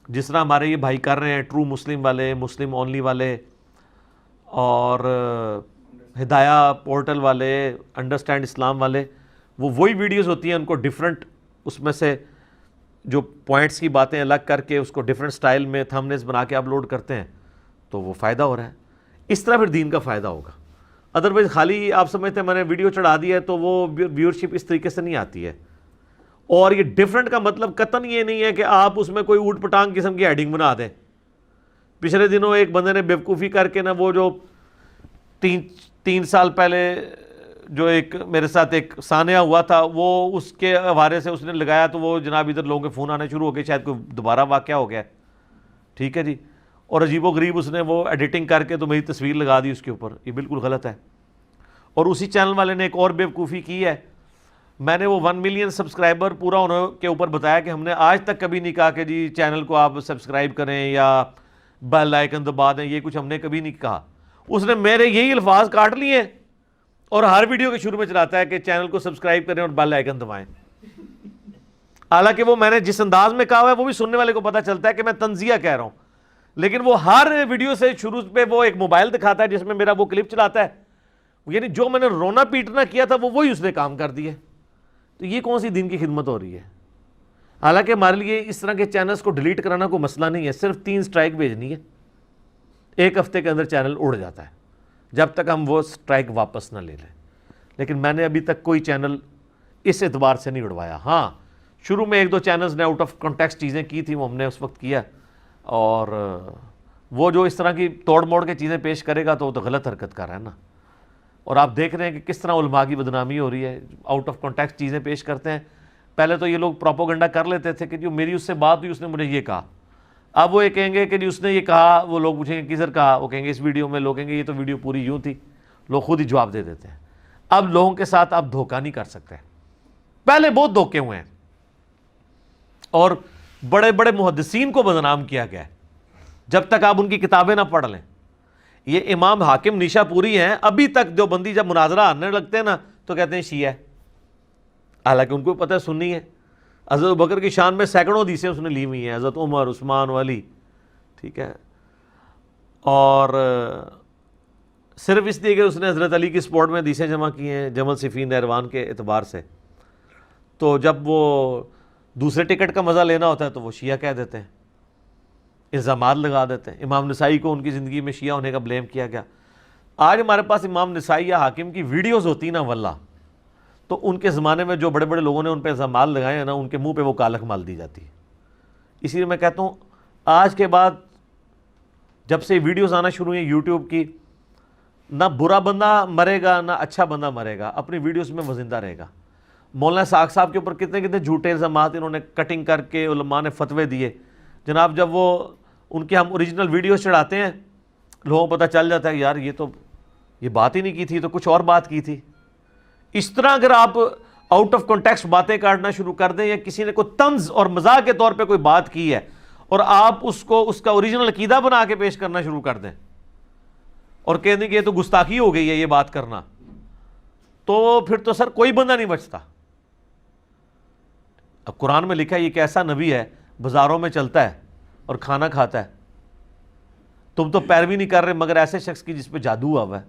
جس طرح ہمارے یہ بھائی کر رہے ہیں ٹرو مسلم والے, مسلم اونلی والے, اور ہدایہ پورٹل والے, انڈرسٹینڈ اسلام والے, وہ وہی ویڈیوز ہوتی ہیں, ان کو ڈیفرنٹ اس میں سے جو پوائنٹس کی باتیں الگ کر کے اس کو ڈیفرنٹ سٹائل میں تھم نیلز بنا کے اپلوڈ کرتے ہیں, تو وہ فائدہ ہو رہا ہے. اس طرح پھر دین کا فائدہ ہوگا. ادروائز خالی آپ سمجھتے ہیں میں نے ویڈیو چڑھا دی ہے تو وہ ویورشپ اس طریقے سے نہیں آتی ہے. اور یہ ڈیفرنٹ کا مطلب قطعاً یہ نہیں ہے کہ آپ اس میں کوئی اوٹ پٹانگ قسم کی ہیڈنگ بنا دیں. پچھلے دنوں ایک بندے نے بیوقوفی کر کے نا وہ جو 3 سال پہلے جو ایک میرے ساتھ ایک سانحہ ہوا تھا وہ اس کے حوالے سے اس نے لگایا, تو وہ جناب ادھر لوگوں کے فون آنے شروع ہو گئے, شاید کوئی دوبارہ واقعہ ہو گیا, ٹھیک ہے جی, اور عجیب و غریب اس نے وہ ایڈیٹنگ کر کے تو میری تصویر لگا دی اس کے اوپر. یہ بالکل غلط ہے. اور اسی چینل والے نے ایک اور بیوقوفی کی ہے. میں نے وہ 1 ملین سبسکرائبر پورا ہونے کے اوپر بتایا کہ ہم نے آج تک کبھی نہیں کہا کہ جی چینل کو آپ سبسکرائب کریں یا بیل آئیکن دبا دیں, یہ کچھ ہم نے کبھی نہیں کہا. اس نے میرے یہی الفاظ کاٹ لیے اور ہر ویڈیو کے شروع میں چلاتا ہے کہ چینل کو سبسکرائب کریں اور بیل آئیکن دبائیں. حالانکہ وہ میں نے جس انداز میں کہا ہوا ہے وہ بھی سننے والے کو پتہ چلتا ہے کہ میں تنزیہ کہہ رہا ہوں. لیکن وہ ہر ویڈیو سے شروع پہ وہ ایک موبائل دکھاتا ہے جس میں میرا وہ کلپ چلاتا ہے، یعنی جو میں نے رونا پیٹنا کیا تھا وہی اس نے کام کر دیا. تو یہ کون سی دین کی خدمت ہو رہی ہے؟ حالانکہ ہمارے لیے اس طرح کے چینلز کو ڈیلیٹ کرانا کوئی مسئلہ نہیں ہے، صرف 3 سٹرائک بھیجنی ہے، 1 ہفتے کے اندر چینل اڑ جاتا ہے جب تک ہم وہ سٹرائک واپس نہ لے لیں. لیکن میں نے ابھی تک کوئی چینل اس اعتبار سے نہیں اڑوایا. ہاں شروع میں 1-2 چینلز نے آؤٹ آف کنٹیکسٹ چیزیں کی تھیں، وہ ہم نے اس وقت کیا، اور وہ جو اس طرح کی توڑ موڑ کے چیزیں پیش کرے گا تو وہ تو غلط حرکت کر رہا ہے نا. اور آپ دیکھ رہے ہیں کہ کس طرح علماء کی بدنامی ہو رہی ہے، آؤٹ آف کنٹیکسٹ چیزیں پیش کرتے ہیں. پہلے تو یہ لوگ پروپوگنڈا کر لیتے تھے کہ جو میری اس سے بات ہوئی اس نے مجھے یہ کہا، اب وہ یہ کہیں گے کہ اس نے یہ کہا، وہ لوگ پوچھیں گے کدھر کہا، وہ کہیں گے اس ویڈیو میں، لوگ کہیں گے یہ تو ویڈیو پوری یوں تھی، لوگ خود ہی جواب دے دیتے ہیں. اب لوگوں کے ساتھ آپ دھوکہ نہیں کر سکتے. پہلے بہت دھوکے ہوئے ہیں اور بڑے بڑے محدثین کو بدنام کیا گیا ہے جب تک آپ ان کی کتابیں نہ پڑھ لیں. یہ امام حاکم نیشا پوری ہیں، ابھی تک دیوبندی جب مناظرہ آنے لگتے ہیں نا تو کہتے ہیں شیعہ ہے، حالانکہ ان کو پتہ ہے سنی ہے. حضرت ابوبکر کی شان میں سینکڑوں حدیثیں اس نے لی ہوئی ہیں، حضرت عمر، عثمان، علی، ٹھیک ہے. اور صرف اس لیے کہ اس نے حضرت علی کی سپورٹ میں حدیثیں جمع کی ہیں جمل صفین نہروان کے اعتبار سے، تو جب وہ دوسرے ٹکٹ کا مزہ لینا ہوتا ہے تو وہ شیعہ کہہ دیتے ہیں، الزامات لگا دیتے ہیں. امام نسائی کو ان کی زندگی میں شیعہ ہونے کا بلیم کیا گیا. آج ہمارے پاس امام نسائی یا حاکم کی ویڈیوز ہوتی نا واللہ، تو ان کے زمانے میں جو بڑے بڑے لوگوں نے ان پہ الزامات لگائے ہیں نا، ان کے منہ پہ وہ کالک مال دی جاتی ہے. اسی لیے میں کہتا ہوں آج کے بعد جب سے ویڈیوز آنا شروع ہوئی ہیں یوٹیوب کی، نہ برا بندہ مرے گا نہ اچھا بندہ مرے گا، اپنی ویڈیوز میں وہ زندہ رہے گا. مولانا ساق صاحب کے اوپر کتنے کتنے جھوٹے الزامات انہوں نے کٹنگ کر کے علماء نے فتوے دیے. جناب جب وہ ان کے ہم اوریجنل ویڈیوز چڑھاتے ہیں لوگوں کو پتہ چل جاتا ہے یار یہ بات ہی نہیں کی تھی، تو کچھ اور بات کی تھی. اس طرح اگر آپ آؤٹ آف کنٹیکسٹ باتیں کاٹنا شروع کر دیں، یا کسی نے کوئی طنز اور مزاح کے طور پہ کوئی بات کی ہے اور آپ اس کو اس کا اوریجنل عقیدہ بنا کے پیش کرنا شروع کر دیں اور کہہ دیں کہ یہ تو گستاخی ہو گئی ہے یہ بات کرنا، تو پھر تو سر کوئی بندہ نہیں بچتا. اب قرآن میں لکھا ہے یہ ایک ایسا نبی ہے بازاروں میں چلتا ہے اور کھانا کھاتا ہے، تم تو پیروی نہیں کر رہے مگر ایسے شخص کی جس پہ جادو ہوا ہوا ہے.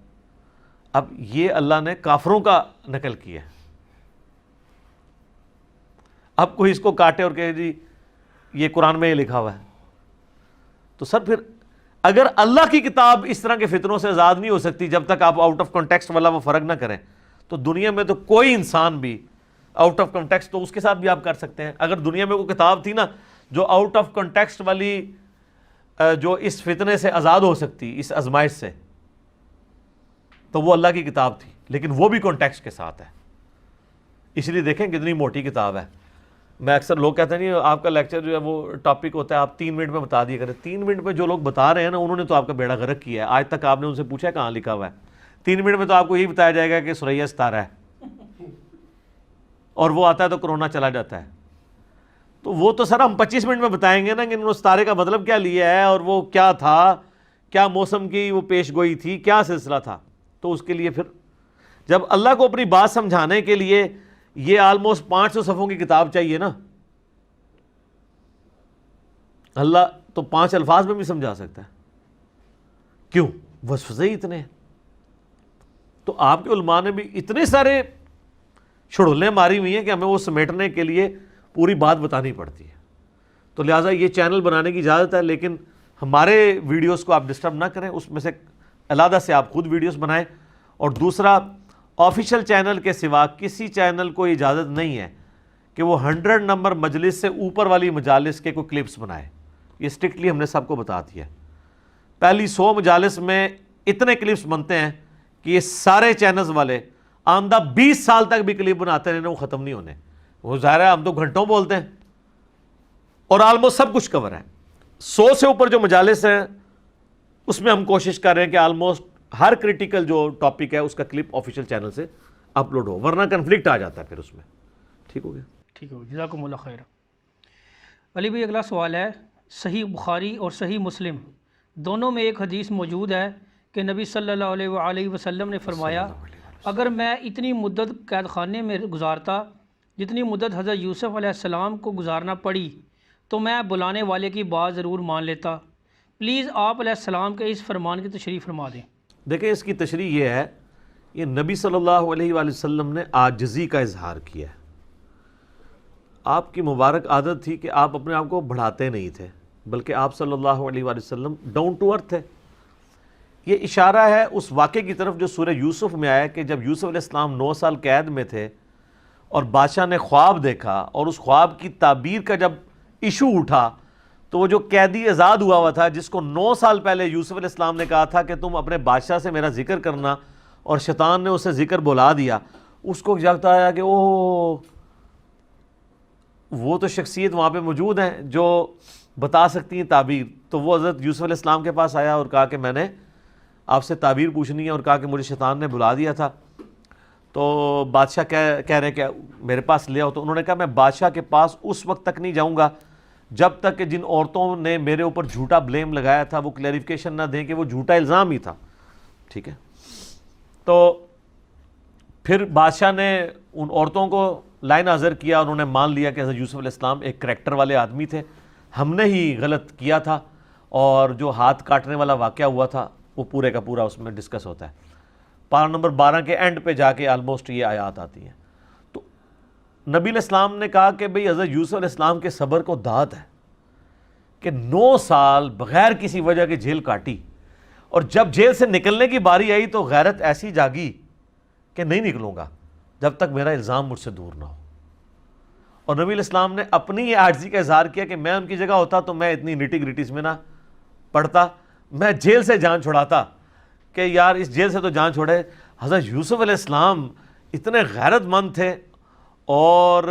اب یہ اللہ نے کافروں کا نقل کیا ہے. اب کوئی اس کو کاٹے اور کہے جی یہ قرآن میں یہ لکھا ہوا ہے، تو سر پھر اگر اللہ کی کتاب اس طرح کے فتنوں سے آزاد نہیں ہو سکتی جب تک آپ آؤٹ آف کنٹیکسٹ والا وہ فرق نہ کریں، تو دنیا میں تو کوئی انسان بھی آؤٹ آف کنٹیکسٹ تو اس کے ساتھ بھی آپ کر سکتے ہیں. اگر دنیا میں کوئی کتاب تھی نا جو آؤٹ آف کنٹیکسٹ والی جو اس فتنے سے آزاد ہو سکتی، اس آزمائش سے، تو وہ اللہ کی کتاب تھی، لیکن وہ بھی کنٹیکسٹ کے ساتھ ہے. اس لیے دیکھیں کتنی موٹی کتاب ہے. میں اکثر لوگ کہتے ہیں نہیں آپ کا لیکچر جو ہے وہ ٹاپک ہوتا ہے آپ 3 منٹ میں بتا دیا کریں. 3 منٹ میں جو لوگ بتا رہے ہیں نا انہوں نے تو آپ کا بیڑا غرق کیا ہے. آج تک آپ نے ان سے پوچھا ہے کہاں لکھا ہوا ہے؟ 3 منٹ میں تو آپ کو یہی بتایا جائے گا کہ سورہ ستارہ ہے، اور وہ آتا ہے تو کرونا چلا جاتا ہے. تو وہ تو سر ہم 25 منٹ میں بتائیں گے نا کہ انہوں نے ستارے کا مطلب کیا لیا ہے اور وہ کیا تھا، کیا موسم کی وہ پیش گوئی تھی، کیا سلسلہ تھا. تو اس کے لیے پھر جب اللہ کو اپنی بات سمجھانے کے لیے یہ آلموسٹ 500 صفحوں کی کتاب چاہیے نا، اللہ تو 5 الفاظ میں بھی سمجھا سکتا ہے. کیوں؟ وصف ہی اتنے ہیں. تو آپ کے علماء نے بھی اتنے سارے چھڑولیں ماری ہوئی ہیں کہ ہمیں وہ سمیٹنے کے لیے پوری بات بتانی پڑتی ہے. تو لہٰذا یہ چینل بنانے کی اجازت ہے، لیکن ہمارے ویڈیوز کو آپ ڈسٹرب نہ کریں، اس میں سے علیحدہ سے آپ خود ویڈیوز بنائیں. اور دوسرا، آفیشیل چینل کے سوا کسی چینل کو اجازت نہیں ہے کہ وہ 100 نمبر مجلس سے اوپر والی مجالس کے کوئی کلپس بنائے. یہ اسٹرکٹلی ہم نے سب کو بتا دیا ہے. پہلی 100 مجالس میں اتنے کلپس بنتے ہیں کہ یہ سارے چینلز والے آمدہ 20 سال تک بھی کلپ بناتے رہنے، وہ ختم نہیں ہونے. وہ ظاہر ہے ہم تو گھنٹوں بولتے ہیں اور آلموسٹ سب کچھ کور ہے. 100 سے اوپر جو مجالس ہیں اس میں ہم کوشش کر رہے ہیں کہ آلموسٹ ہر کریٹیکل جو ٹاپک ہے اس کا کلپ آفیشیل چینل سے اپلوڈ ہو، ورنہ کنفلکٹ آ جاتا ہے پھر اس میں. ٹھیک ہو گیا؟ ٹھیک ہے، جزاکم اللہ خیر. علی بھائی اگلا سوال ہے، صحیح بخاری اور صحیح مسلم دونوں میں ایک حدیث موجود ہے کہ نبی صلی اللہ علیہ وآلہ وسلم نے فرمایا اگر میں اتنی مدت قید خانے میں گزارتا جتنی مدت حضرت یوسف علیہ السلام کو گزارنا پڑی تو میں بلانے والے کی بات ضرور مان لیتا، پلیز آپ علیہ السلام کے اس فرمان کی تشریح فرما دیں۔ دیکھیں اس کی تشریح یہ ہے، یہ نبی صلی اللہ علیہ وآلہ وسلم نے عاجزی کا اظہار کیا ہے۔ آپ کی مبارک عادت تھی کہ آپ اپنے آپ کو بڑھاتے نہیں تھے، بلکہ آپ صلی اللہ علیہ وآلہ وسلم ڈاؤن ٹو ارتھ تھے۔ یہ اشارہ ہے اس واقعے کی طرف جو سورہ یوسف میں آیا کہ جب یوسف علیہ السلام 9 سال قید میں تھے اور بادشاہ نے خواب دیکھا، اور اس خواب کی تعبیر کا جب ایشو اٹھا تو وہ جو قیدی آزاد ہوا تھا، جس کو 9 سال پہلے یوسف علیہ السلام نے کہا تھا کہ تم اپنے بادشاہ سے میرا ذکر کرنا، اور شیطان نے اسے ذکر بلا دیا، اس کو جاگتا آیا کہ اوہ وہ تو شخصیت وہاں پہ موجود ہیں جو بتا سکتی ہیں تعبیر۔ تو وہ حضرت یوسف علیہ السلام کے پاس آیا اور کہا کہ میں نے آپ سے تعبیر پوچھنی ہے، اور کہا کہ مجھے شیطان نے بلا دیا تھا۔ تو بادشاہ کہہ رہے کہ میرے پاس لے آؤ۔ تو انہوں نے کہا میں بادشاہ کے پاس اس وقت تک نہیں جاؤں گا جب تک کہ جن عورتوں نے میرے اوپر جھوٹا بلیم لگایا تھا وہ کلیریفیکیشن نہ دیں کہ وہ جھوٹا الزام ہی تھا، ٹھیک ہے۔ تو پھر بادشاہ نے ان عورتوں کو لائن حاضر کیا، انہوں نے مان لیا کہ حضرت یوسف علیہ السلام ایک کریکٹر والے آدمی تھے، ہم نے ہی غلط کیا تھا، اور جو ہاتھ کاٹنے والا واقعہ ہوا تھا وہ پورے کا پورا اس میں ڈسکس ہوتا ہے۔ پارہ نمبر 12 کے اینڈ پہ جا کے آلموسٹ یہ آیات آتی ہیں۔ تو نبی علیہ السلام نے کہا کہ بھئی حضرت یوسف علیہ السلام کے صبر کو داد ہے کہ 9 سال بغیر کسی وجہ کے جیل کاٹی، اور جب جیل سے نکلنے کی باری آئی تو غیرت ایسی جاگی کہ نہیں نکلوں گا جب تک میرا الزام مجھ سے دور نہ ہو۔ اور نبی علیہ السلام نے اپنی یہ عاجزی کا اظہار کیا کہ میں ان کی جگہ ہوتا تو میں اتنی نٹی گریٹیز میں نہ پڑھتا، میں جیل سے جان چھڑاتا کہ یار اس جیل سے تو جان چھوڑے۔ حضرت یوسف علیہ السلام اتنے غیرت مند تھے اور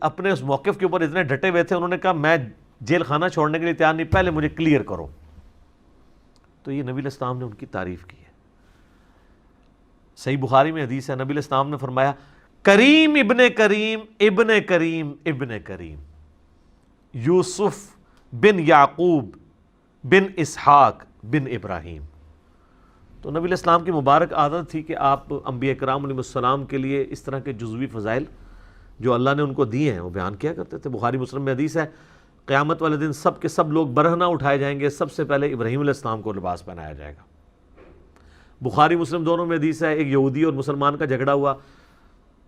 اپنے اس موقف کے اوپر اتنے ڈٹے ہوئے تھے، انہوں نے کہا میں جیل خانہ چھوڑنے کے لیے تیار نہیں، پہلے مجھے کلیئر کرو۔ تو یہ نبی علیہ السلام نے ان کی تعریف کی ہے۔ صحیح بخاری میں حدیث ہے، نبی علیہ السلام نے فرمایا کریم ابن کریم ابن کریم ابن کریم، یوسف بن یعقوب بن اسحاق بن ابراہیم۔ تو نبی علیہ السلام کی مبارک عادت تھی کہ آپ انبیاء کرام علیہ السلام کے لیے اس طرح کے جزوی فضائل جو اللہ نے ان کو دیے ہیں وہ بیان کیا کرتے تھے۔ بخاری مسلم میں حدیث ہے قیامت والے دن سب کے سب لوگ برہنہ اٹھائے جائیں گے، سب سے پہلے ابراہیم علیہ السلام کو لباس پہنایا جائے گا۔ بخاری مسلم دونوں میں حدیث ہے، ایک یہودی اور مسلمان کا جھگڑا ہوا،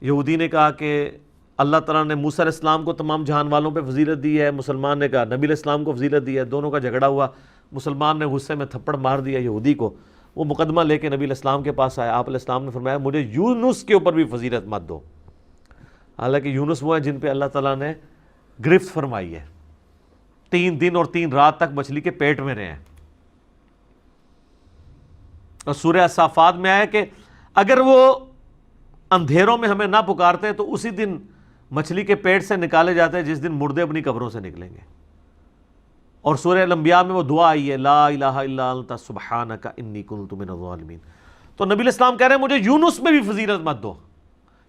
یہودی نے کہا کہ اللہ تعالیٰ نے موسیٰ علیہ السلام کو تمام جہان والوں پہ فضیلت دی ہے، مسلمان نے کہا نبی علیہ السلام کو فضیلت دی ہے، دونوں کا جھگڑا ہوا، مسلمان نے غصے میں تھپڑ مار دیا یہودی کو، وہ مقدمہ لے کے نبی علیہ السلام کے پاس آیا، آپ علیہ السلام نے فرمایا مجھے یونس کے اوپر بھی فضیلت مت دو، حالانکہ یونس وہ ہیں جن پہ اللہ تعالیٰ نے گرفت فرمائی ہے، 3 دن اور 3 رات تک مچھلی کے پیٹ میں رہے ہیں۔ اور سورہ الصافات میں آیا کہ اگر وہ اندھیروں میں ہمیں نہ پکارتے تو اسی دن مچھلی کے پیٹ سے نکالے جاتے جس دن مردے اپنی قبروں سے نکلیں گے۔ اور سورہ الانبیاء میں وہ دعا آئی ہے لا الہ الا انت سبحانک انی کنت من الظالمین۔ تو نبی علیہ السلام کہہ رہے ہیں مجھے یونس میں بھی فضیلت مت دو۔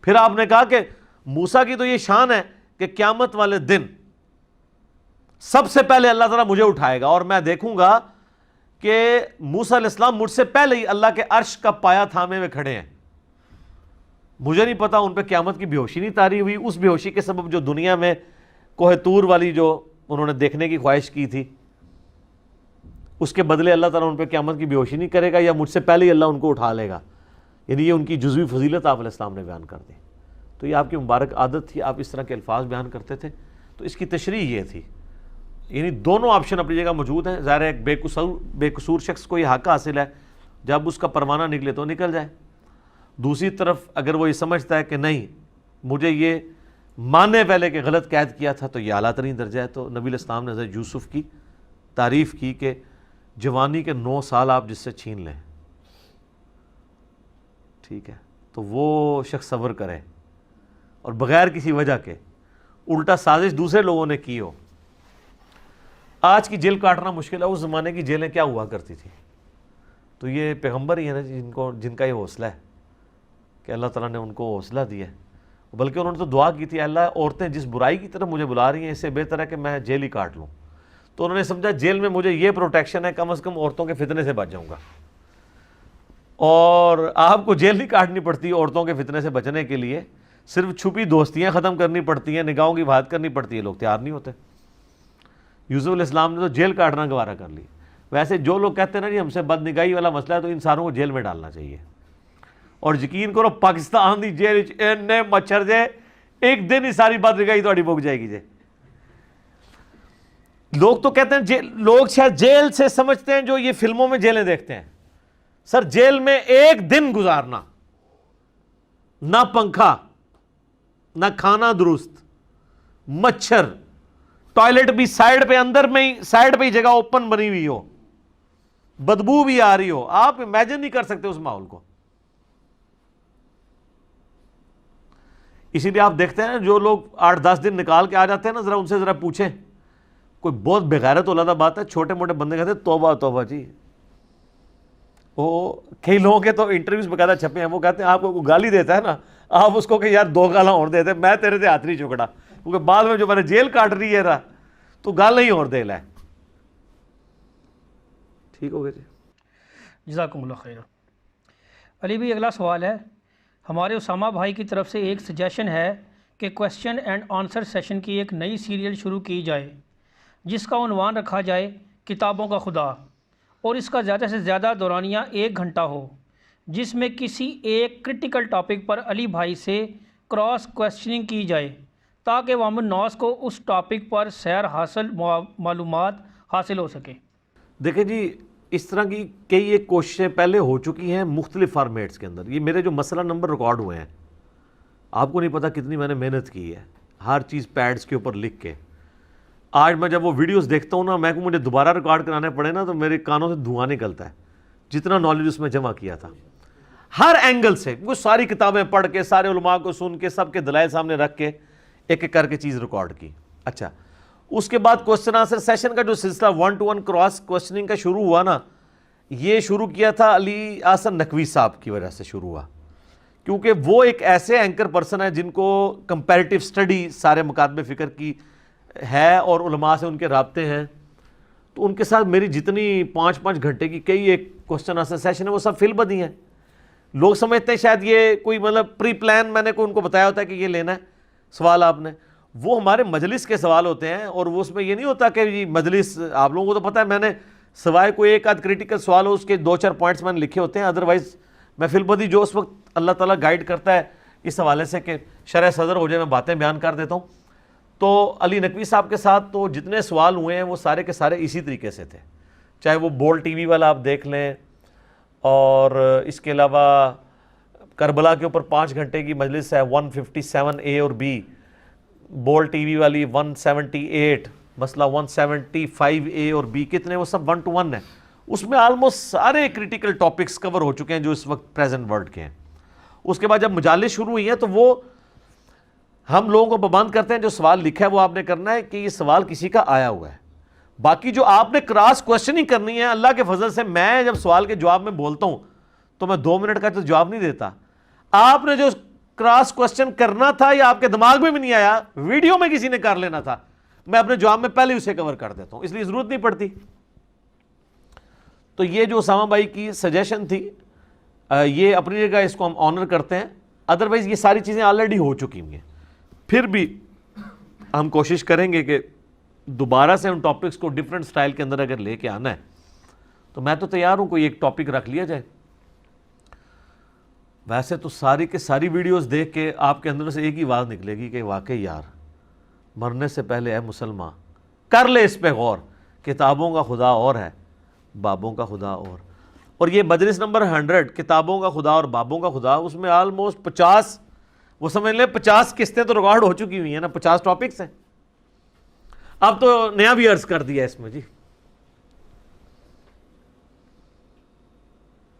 پھر آپ نے کہا کہ موسیٰ کی تو یہ شان ہے کہ قیامت والے دن سب سے پہلے اللہ تعالیٰ مجھے اٹھائے گا، اور میں دیکھوں گا کہ موسیٰ علیہ السلام مجھ سے پہلے ہی اللہ کے عرش کا پایا تھامے ہوئے کھڑے ہیں، مجھے نہیں پتا ان پہ قیامت کی بے ہوشی نہیں طاری ہوئی، اس بے ہوشی کے سبب جو دنیا میں کوہ طور والی جو انہوں نے دیکھنے کی خواہش کی تھی، اس کے بدلے اللہ تعالیٰ ان پہ قیامت کی بے ہوشی نہیں کرے گا، یا مجھ سے پہلے ہی اللہ ان کو اٹھا لے گا۔ یعنی یہ ان کی جزوی فضیلت آپ علیہ السلام نے بیان کر دی۔ تو یہ آپ کی مبارک عادت تھی، آپ اس طرح کے الفاظ بیان کرتے تھے۔ تو اس کی تشریح یہ تھی، یعنی دونوں آپشن اپنی جگہ موجود ہیں۔ ظاہر ہے ایک بے قصور شخص کو یہ حق حاصل ہے جب اس کا پروانہ نکلے تو نکل جائے، دوسری طرف اگر وہ یہ سمجھتا ہے کہ نہیں مجھے یہ ماننے پہلے کہ غلط قید کیا تھا تو یہ اعلیٰ ترین درجہ ہے۔ تو نبی علیہ السلام نے حضرت یوسف کی تعریف کی کہ جوانی کے 9 سال آپ جس سے چھین لیں، ٹھیک ہے، تو وہ شخص صبر کرے اور بغیر کسی وجہ کے، الٹا سازش دوسرے لوگوں نے کی ہو۔ آج کی جیل کاٹنا مشکل ہے، اس زمانے کی جیلیں کیا ہوا کرتی تھی؟ تو یہ پیغمبر ہی ہے نا جن کا یہ حوصلہ ہے کہ اللہ تعالیٰ نے ان کو حوصلہ دیا ہے، بلکہ انہوں نے تو دعا کی تھی اللہ عورتیں جس برائی کی طرف مجھے بلا رہی ہیں اس سے بہتر ہے کہ میں جیل ہی کاٹ لوں۔ تو انہوں نے سمجھا جیل میں مجھے یہ پروٹیکشن ہے، کم از کم عورتوں کے فتنے سے بچ جاؤں گا۔ اور آپ کو جیل نہیں کاٹنی پڑتی عورتوں کے فتنے سے بچنے کے لیے، صرف چھپی دوستیاں ختم کرنی پڑتی ہیں، نگاہوں کی بات کرنی پڑتی ہے، لوگ تیار نہیں ہوتے۔ یوسف علیہ السلام نے تو جیل کاٹنا گوارا کر لی۔ ویسے جو لوگ کہتے ہیں نا جی ہم سے بد نگاہی والا مسئلہ ہے تو انسانوں کو جیل میں ڈالنا چاہیے. اور یقین کرو پاکستان دی جیل اینے مچھر جے ایک دن ہی ساری بد نگاہی تہاڈی مک جائے گی جے. لوگ تو کہتے ہیں لوگ شاید جیل سے سمجھتے ہیں جو یہ فلموں میں جیلیں دیکھتے ہیں. سر جیل میں ایک دن گزارنا, نہ پنکھا نہ کھانا درست, مچھر, ٹوائلٹ بھی سائیڈ پہ اندر میں ہی سائیڈ پہ ہی جگہ اوپن بنی ہوئی ہو, بدبو بھی آ رہی ہو, آپ امیجن نہیں کر سکتے اس ماحول کو. اسی لیے آپ دیکھتے ہیں جو لوگ 8-10 دن نکال کے آ جاتے ہیں نا, ذرا ان سے ذرا پوچھیں, کوئی بہت بغیرت اولادہ بات ہے, چھوٹے موٹے بندے کہتے ہیں توبہ توبہ جی. وہ کئی لوگوں کے تو انٹرویوز باقاعدہ چھپے ہیں, وہ کہتے ہیں آپ کو گالی دیتا ہے نا, آپ اس کو کہ یار 2 گالاں اور دے دے, میں تیرے سے ہاتھ نہیں چکڑا, کیونکہ بعد میں جو میں نے جیل کاٹ رہی ہے تو گال نہیں اور دے لے. ٹھیک ہو گیا جی, جزاکم اللہ خیر. علی بھائی اگلا سوال ہے, ہمارے اسامہ بھائی کی طرف سے ایک سجیشن ہے کہ کویسچن اینڈ آنسر سیشن کی ایک نئی سیریل شروع کی جائے جس کا عنوان رکھا جائے کتابوں کا خدا, اور اس کا زیادہ سے زیادہ دورانیہ 1 گھنٹہ ہو, جس میں کسی ایک کرٹیکل ٹاپک پر علی بھائی سے کراس کویسچننگ کی جائے تاکہ عوام الناس کو اس ٹاپک پر سیر حاصل معلومات حاصل ہو سکے. دیکھیں جی اس طرح کی کئی ایک کوششیں پہلے ہو چکی ہیں مختلف فارمیٹس کے اندر. یہ میرے جو مسئلہ نمبر ریکارڈ ہوئے ہیں, آپ کو نہیں پتہ کتنی میں نے محنت کی ہے, ہر چیز پیڈز کے اوپر لکھ کے. آج میں جب وہ ویڈیوز دیکھتا ہوں نا, میں کو مجھے دوبارہ ریکارڈ کرانے پڑے نا تو میرے کانوں سے دھواں نکلتا ہے, جتنا نالج اس میں جمع کیا تھا ہر اینگل سے. وہ ساری کتابیں پڑھ کے, سارے علماء کو سن کے, سب کے دلائل سامنے رکھ کے ایک ایک کر کے چیز ریکارڈ کی. اچھا, اس کے بعد کوسچن آنسر سیشن کا جو سلسلہ 1-to-1 کراس کوسچننگ کا شروع ہوا نا, یہ شروع کیا تھا علی احسن نقوی صاحب کی وجہ سے شروع ہوا, کیونکہ وہ ایک ایسے اینکر پرسن ہے جن کو کمپیریٹیو سٹڈی سارے مکاتب فکر کی ہے اور علماء سے ان کے رابطے ہیں. تو ان کے ساتھ میری جتنی 5-5 گھنٹے کی کئی ایک کوسچن آنسر سیشن ہے وہ سب فل بدی ہیں. لوگ سمجھتے ہیں شاید یہ کوئی مطلب پری پلان میں نے کوئی ان کو بتایا ہوتا ہے کہ یہ لینا ہے سوال آپ نے. وہ ہمارے مجلس کے سوال ہوتے ہیں, اور وہ اس میں یہ نہیں ہوتا کہ جی مجلس, آپ لوگوں کو تو پتہ ہے میں نے سوائے کوئی ایک آدھ کریٹیکل سوال ہو اس کے 2-4 پوائنٹس میں نے لکھے ہوتے ہیں, ادروائز میں فل بدی جو اس وقت اللہ تعالیٰ گائیڈ کرتا ہے اس حوالے سے کہ شرح صدر ہو جائے میں باتیں بیان کر دیتا ہوں. تو علی نقوی صاحب کے ساتھ تو جتنے سوال ہوئے ہیں وہ سارے کے سارے اسی طریقے سے تھے, چاہے وہ بول ٹی وی والا آپ دیکھ لیں, اور اس کے علاوہ کربلا کے اوپر 5 گھنٹے کی مجلس ہے 157A اور B, بول ٹی وی والی 178, مسئلہ 175A اور B, کتنے وہ سب 1-to-1 ہے. اس میں آلموسٹ سارے کریٹیکل ٹاپکس کور ہو چکے ہیں جو اس وقت پریزنٹ ورلڈ کے ہیں. اس کے بعد جب مجالس شروع ہوئی ہیں تو وہ ہم لوگوں کو پابند کرتے ہیں جو سوال لکھا ہے وہ آپ نے کرنا ہے کہ یہ سوال کسی کا آیا ہوا ہے. باقی جو آپ نے کراس کویسچننگ کرنی ہے, اللہ کے فضل سے میں جب سوال کے جواب میں بولتا ہوں تو میں 2 منٹ کا تو جواب نہیں دیتا. آپ نے جو کراس کویسچن کرنا تھا یا آپ کے دماغ میں بھی نہیں آیا, ویڈیو میں کسی نے کر لینا تھا, میں اپنے جواب میں پہلے اسے کور کر دیتا ہوں, اس لیے ضرورت نہیں پڑتی. تو یہ جو اسامہ بھائی کی سجیشن تھی یہ اپنی جگہ اس کو ہم آنر کرتے ہیں, ادروائز یہ ساری چیزیں آلریڈی ہو چکی ہیں. پھر بھی ہم کوشش کریں گے کہ دوبارہ سے ان ٹاپکس کو ڈیفرنٹ سٹائل کے اندر اگر لے کے آنا ہے تو میں تو تیار ہوں, کوئی ایک ٹاپک رکھ لیا جائے. ویسے تو ساری کے ساری ویڈیوز دیکھ کے آپ کے اندر سے ایک ہی آواز نکلے گی کہ واقعی یار مرنے سے پہلے اے مسلمان کر لے اس پہ غور, کتابوں کا خدا اور ہے بابوں کا خدا اور یہ مجلس نمبر 100 کتابوں کا خدا اور بابوں کا خدا, اس میں آلموسٹ 50 وہ سمجھ لیں 50 قسطیں تو ریکارڈ ہو چکی ہوئی ہیں نا, 50 ٹاپکس ہیں. اب تو نیا بھی عرض کر دیا اس میں جی,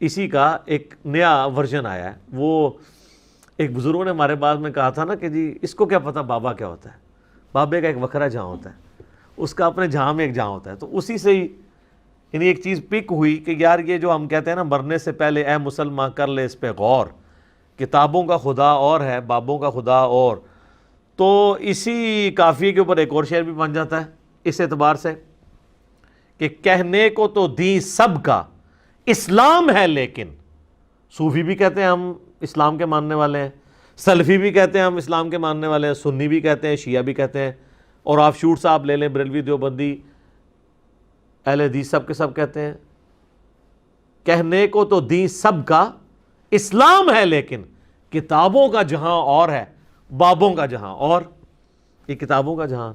اسی کا ایک نیا ورژن آیا ہے. وہ ایک بزرگوں نے ہمارے بعد میں کہا تھا نا کہ جی اس کو کیا پتا بابا کیا ہوتا ہے, بابے کا ایک وکھرا جہاں ہوتا ہے, اس کا اپنے جہاں میں ایک جہاں ہوتا ہے. تو اسی سے ہی یعنی ایک چیز پک ہوئی کہ یار یہ جو ہم کہتے ہیں نا مرنے سے پہلے اے مسلمان کر لے اس پہ غور, کتابوں کا خدا اور ہے بابوں کا خدا اور. تو اسی قافیے کے اوپر ایک اور شعر بھی بن جاتا ہے اس اعتبار سے کہ کہنے کو تو دین سب کا اسلام ہے, لیکن صوفی بھی کہتے ہیں ہم اسلام کے ماننے والے ہیں, سلفی بھی کہتے ہیں ہم اسلام کے ماننے والے ہیں, سنی بھی کہتے ہیں, شیعہ بھی کہتے ہیں, اور آپ شور صاحب لے لیں بریلوی دیوبندی, اہل حدیث سب کے سب کہتے ہیں کہنے کو تو دین سب کا اسلام ہے، لیکن کتابوں کا جہاں اور ہے، بابوں کا جہاں اور، یہ کتابوں کا جہاں۔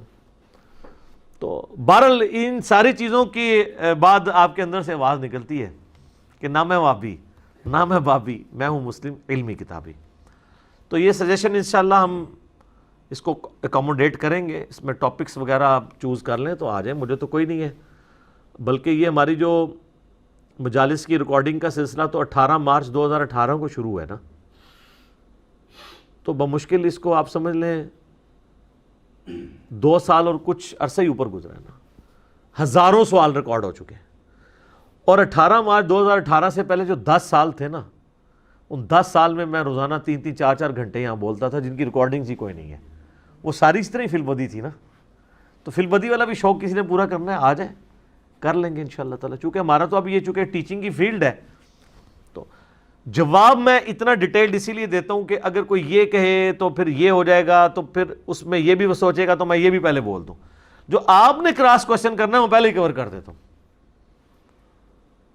تو بہرحال ان ساری چیزوں کی بعد آپ کے اندر سے آواز نکلتی ہے کہ نہ میں وہابی، نہ میں بابی، میں ہوں مسلم علمی کتابی۔ تو یہ سجیشن انشاءاللہ ہم اس کو اکوموڈیٹ کریں گے، اس میں ٹاپکس وغیرہ آپ چوز کر لیں تو آ جائیں، مجھے تو کوئی نہیں ہے، بلکہ یہ ہماری جو مجالس کی ریکارڈنگ کا سلسلہ تو 18 مارچ 2018 کو شروع ہے نا، تو بمشکل اس کو آپ سمجھ لیں 2 سال اور کچھ عرصہ ہی اوپر گزرا ہے نا، ہزاروں سوال ریکارڈ ہو چکے ہیں۔ اور 18 مارچ 2018 سے پہلے جو 10 سال تھے نا، ان 10 سال میں میں روزانہ 3-3 4-4 گھنٹے یہاں بولتا تھا، جن کی ریکارڈنگ ہی کوئی نہیں ہے، وہ ساری اس طرح ہی فل بدی تھی نا۔ تو فل بدی والا بھی شوق کسی نے پورا کرنا ہے، آ جائے کر لیں گے انشاءاللہ تعالیٰ، چونکہ ہمارا تو اب یہ چونکہ ٹیچنگ کی فیلڈ ہے، تو جواب میں اتنا ڈیٹیلڈ اسی لیے دیتا ہوں کہ اگر کوئی یہ کہے تو پھر یہ ہو جائے گا، تو پھر اس میں یہ بھی سوچے گا، تو میں یہ بھی پہلے بول دوں، جو آپ نے کراس کوشچن کرنا ہے وہ پہلے ہی کور کر دیتا ہوں۔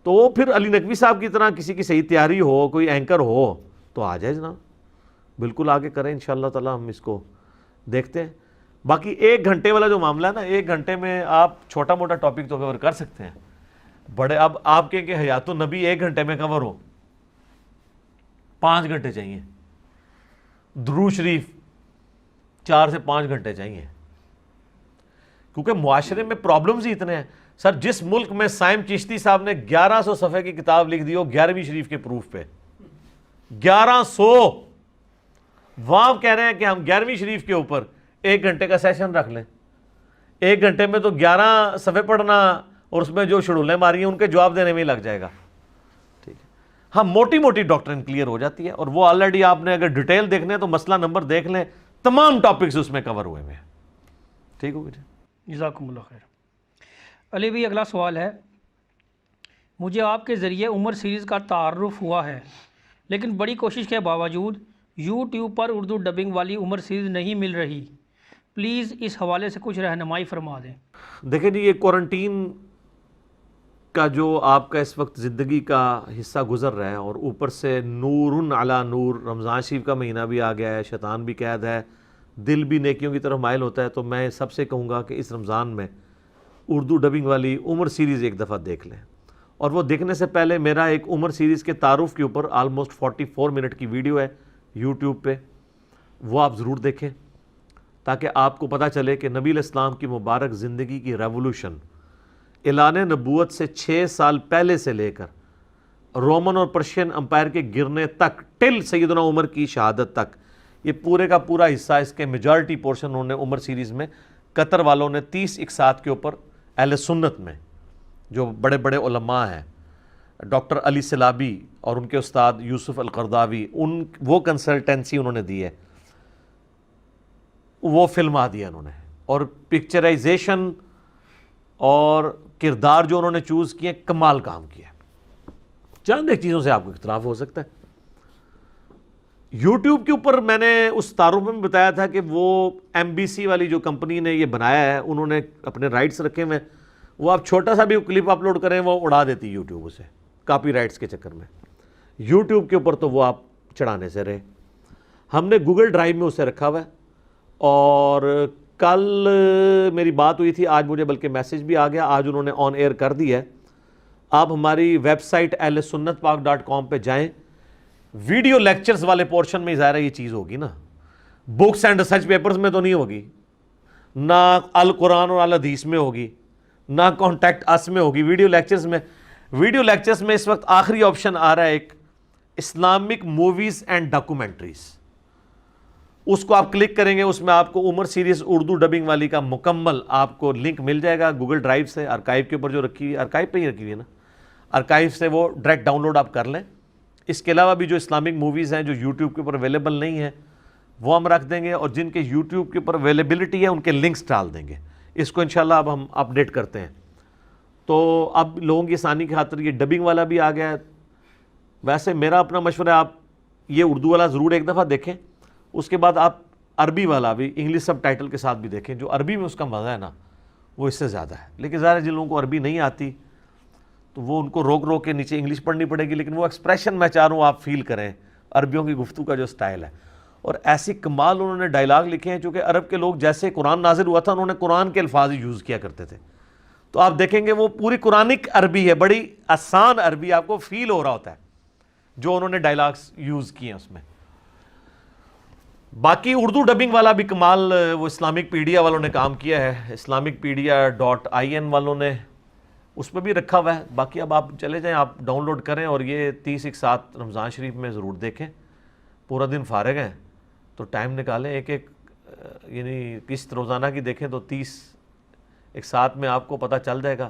تو پھر علی نقوی صاحب کی طرح کسی کی صحیح تیاری ہو، کوئی اینکر ہو تو آ جائے جناب، بالکل آگے کریں انشاءاللہ تعالیٰ، ہم اس کو دیکھتے ہیں۔ باقی 1 گھنٹے والا جو معاملہ ہے نا، 1 گھنٹے میں آپ چھوٹا موٹا ٹاپک تو کور کر سکتے ہیں، بڑے اب آپ کہیں کہ حیات النبی 1 گھنٹے میں کور ہو، 5 گھنٹے چاہیے، درود شریف 4 سے 5 گھنٹے چاہیے، کیونکہ معاشرے میں پرابلمز ہی اتنے ہیں۔ سر جس ملک میں سائم چشتی صاحب نے 1100 صفحے کی کتاب لکھ دی ہو 11ویں شریف کے پروف پہ، 1100، وہاں کہہ رہے ہیں کہ ہم 11ویں شریف کے اوپر 1 گھنٹے کا سیشن رکھ لیں، 1 گھنٹے میں تو 11 صفحے پڑھنا اور اس میں جو شڈولیں ماری ہیں ان کے جواب دینے میں ہی لگ جائے گا، ٹھیک ہے۔ ہاں موٹی موٹی ڈاکٹرن کلیئر ہو جاتی ہے، اور وہ آلریڈی آپ نے اگر ڈیٹیل دیکھنے ہیں تو مسئلہ نمبر دیکھ لیں، تمام ٹاپکس اس میں کور ہوئے ہیں، ٹھیک ہو گیا؟ جزاکم اللہ خیر۔ علی بھائی اگلا سوال ہے، مجھے آپ کے ذریعے عمر سیریز کا تعارف ہوا ہے، لیکن بڑی کوشش کے باوجود یوٹیوب پر اردو ڈبنگ والی عمر سیریز نہیں مل رہی، پلیز اس حوالے سے کچھ رہنمائی فرما دیں۔ دیکھیں جی، یہ کوارنٹین کا جو آپ کا اس وقت زندگی کا حصہ گزر رہا ہے، اور اوپر سے نور علی نور، رمضان شریف کا مہینہ بھی آ گیا ہے، شیطان بھی قید ہے، دل بھی نیکیوں کی طرف مائل ہوتا ہے، تو میں سب سے کہوں گا کہ اس رمضان میں اردو ڈبنگ والی عمر سیریز ایک دفعہ دیکھ لیں، اور وہ دیکھنے سے پہلے میرا ایک عمر سیریز کے تعارف کے اوپر آلموسٹ 44 منٹ کی ویڈیو ہے یوٹیوب پہ، وہ آپ ضرور دیکھیں تاکہ آپ کو پتہ چلے کہ نبی علیہ السلام کی مبارک زندگی کی ریولوشن اعلان نبوت سے 6 سال پہلے سے لے کر رومن اور پرشین امپائر کے گرنے تک، ٹل سیدنا عمر کی شہادت تک، یہ پورے کا پورا حصہ، اس کے میجارٹی پورشن انہوں نے عمر سیریز میں، قطر والوں نے 30 اقساط کے اوپر اہل سنت میں جو بڑے بڑے علماء ہیں، ڈاکٹر علی سلابی اور ان کے استاد یوسف القرداوی، وہ کنسلٹنسی انہوں نے دی ہے، وہ فلما دیا انہوں نے، اور پکچرائزیشن اور کردار جو انہوں نے چوز کیے، کمال کام کیا۔ چند ایک چیزوں سے آپ کو اختلاف ہو سکتا ہے۔ یوٹیوب کے اوپر میں نے اس تعارف میں بتایا تھا کہ وہ MBC والی جو کمپنی نے یہ بنایا ہے، انہوں نے اپنے رائٹس رکھے ہوئے، وہ آپ چھوٹا سا بھی کلپ اپلوڈ کریں وہ اڑا دیتی یوٹیوب اسے، کاپی رائٹس کے چکر میں۔ یوٹیوب کے اوپر تو وہ آپ چڑھانے سے رہے، ہم نے گوگل ڈرائیو میں اسے رکھا ہوا ہے، اور کل میری بات ہوئی تھی، آج مجھے بلکہ میسج بھی آ گیا، آج انہوں نے آن ایئر کر دیا ہے۔ آپ ہماری ویب سائٹ ahlsunnatpak.com پہ جائیں، ویڈیو لیکچرز والے پورشن میں ظاہر ہے یہ چیز ہوگی نا، بکس اینڈ ریسرچ پیپرز میں تو نہیں ہوگی، نہ القرآن اور الحدیث میں ہوگی، نہ کانٹیکٹ اس میں ہوگی، ویڈیو لیکچرز میں۔ ویڈیو لیکچرز میں اس وقت آخری آپشن آ رہا ہے ایک، اسلامک موویز اینڈ ڈاکومنٹریز، اس کو آپ کلک کریں گے، اس میں آپ کو عمر سیریز اردو ڈبنگ والی کا مکمل آپ کو لنک مل جائے گا گوگل ڈرائیو سے، آرکائیو کے اوپر جو رکھی ہوئی، آرکائیو پہ ہی رکھی ہوئی ہے نا، آرکائیو سے وہ ڈائریکٹ ڈاؤن لوڈ آپ کر لیں۔ اس کے علاوہ بھی جو اسلامک موویز ہیں جو یوٹیوب کے اوپر اویلیبل نہیں ہیں وہ ہم رکھ دیں گے، اور جن کے یوٹیوب کے اوپر اویلیبلٹی ہے ان کے لنکس ڈال دیں گے۔ اس کو انشاءاللہ اب ہم اپڈیٹ کرتے ہیں، تو اب لوگوں کی آسانی کی خاطر یہ ڈبنگ والا بھی آ گیا ہے۔ ویسے میرا اپنا مشورہ ہے، آپ یہ اردو والا ضرور ایک دفعہ دیکھیں، اس کے بعد آپ عربی والا بھی انگلش سب ٹائٹل کے ساتھ بھی دیکھیں، جو عربی میں اس کا مزہ ہے نا وہ اس سے زیادہ ہے. لیکن ظاہر ہے جن لوگوں کو عربی نہیں آتی تو وہ ان کو روک روک کے نیچے انگلش پڑھنی پڑے گی, لیکن وہ ایکسپریشن میں چاہ رہا ہوں آپ فیل کریں عربیوں کی گفتگو کا جو سٹائل ہے. اور ایسی کمال انہوں نے ڈائلاگ لکھے ہیں, چونکہ عرب کے لوگ جیسے قرآن نازل ہوا تھا انہوں نے قرآن کے الفاظ یوز کیا کرتے تھے, تو آپ دیکھیں گے وہ پوری قرآنک عربی ہے, بڑی آسان عربی, آپ کو فیل ہو رہا ہوتا ہے جو انہوں نے ڈائلاگس یوز کیے ہیں اس میں. باقی اردو ڈبنگ والا بھی کمال وہ اسلامک پیڈیا والوں نے کام کیا ہے, islamicpedia.in والوں نے اس پہ بھی رکھا ہوا ہے. باقی اب آپ چلے جائیں, آپ ڈاؤن لوڈ کریں اور یہ 30-1 رمضان شریف میں ضرور دیکھیں. پورا دن فارغ ہیں تو ٹائم نکالیں, ایک یعنی قسط روزانہ کی دیکھیں تو 30-1 میں آپ کو پتہ چل جائے گا.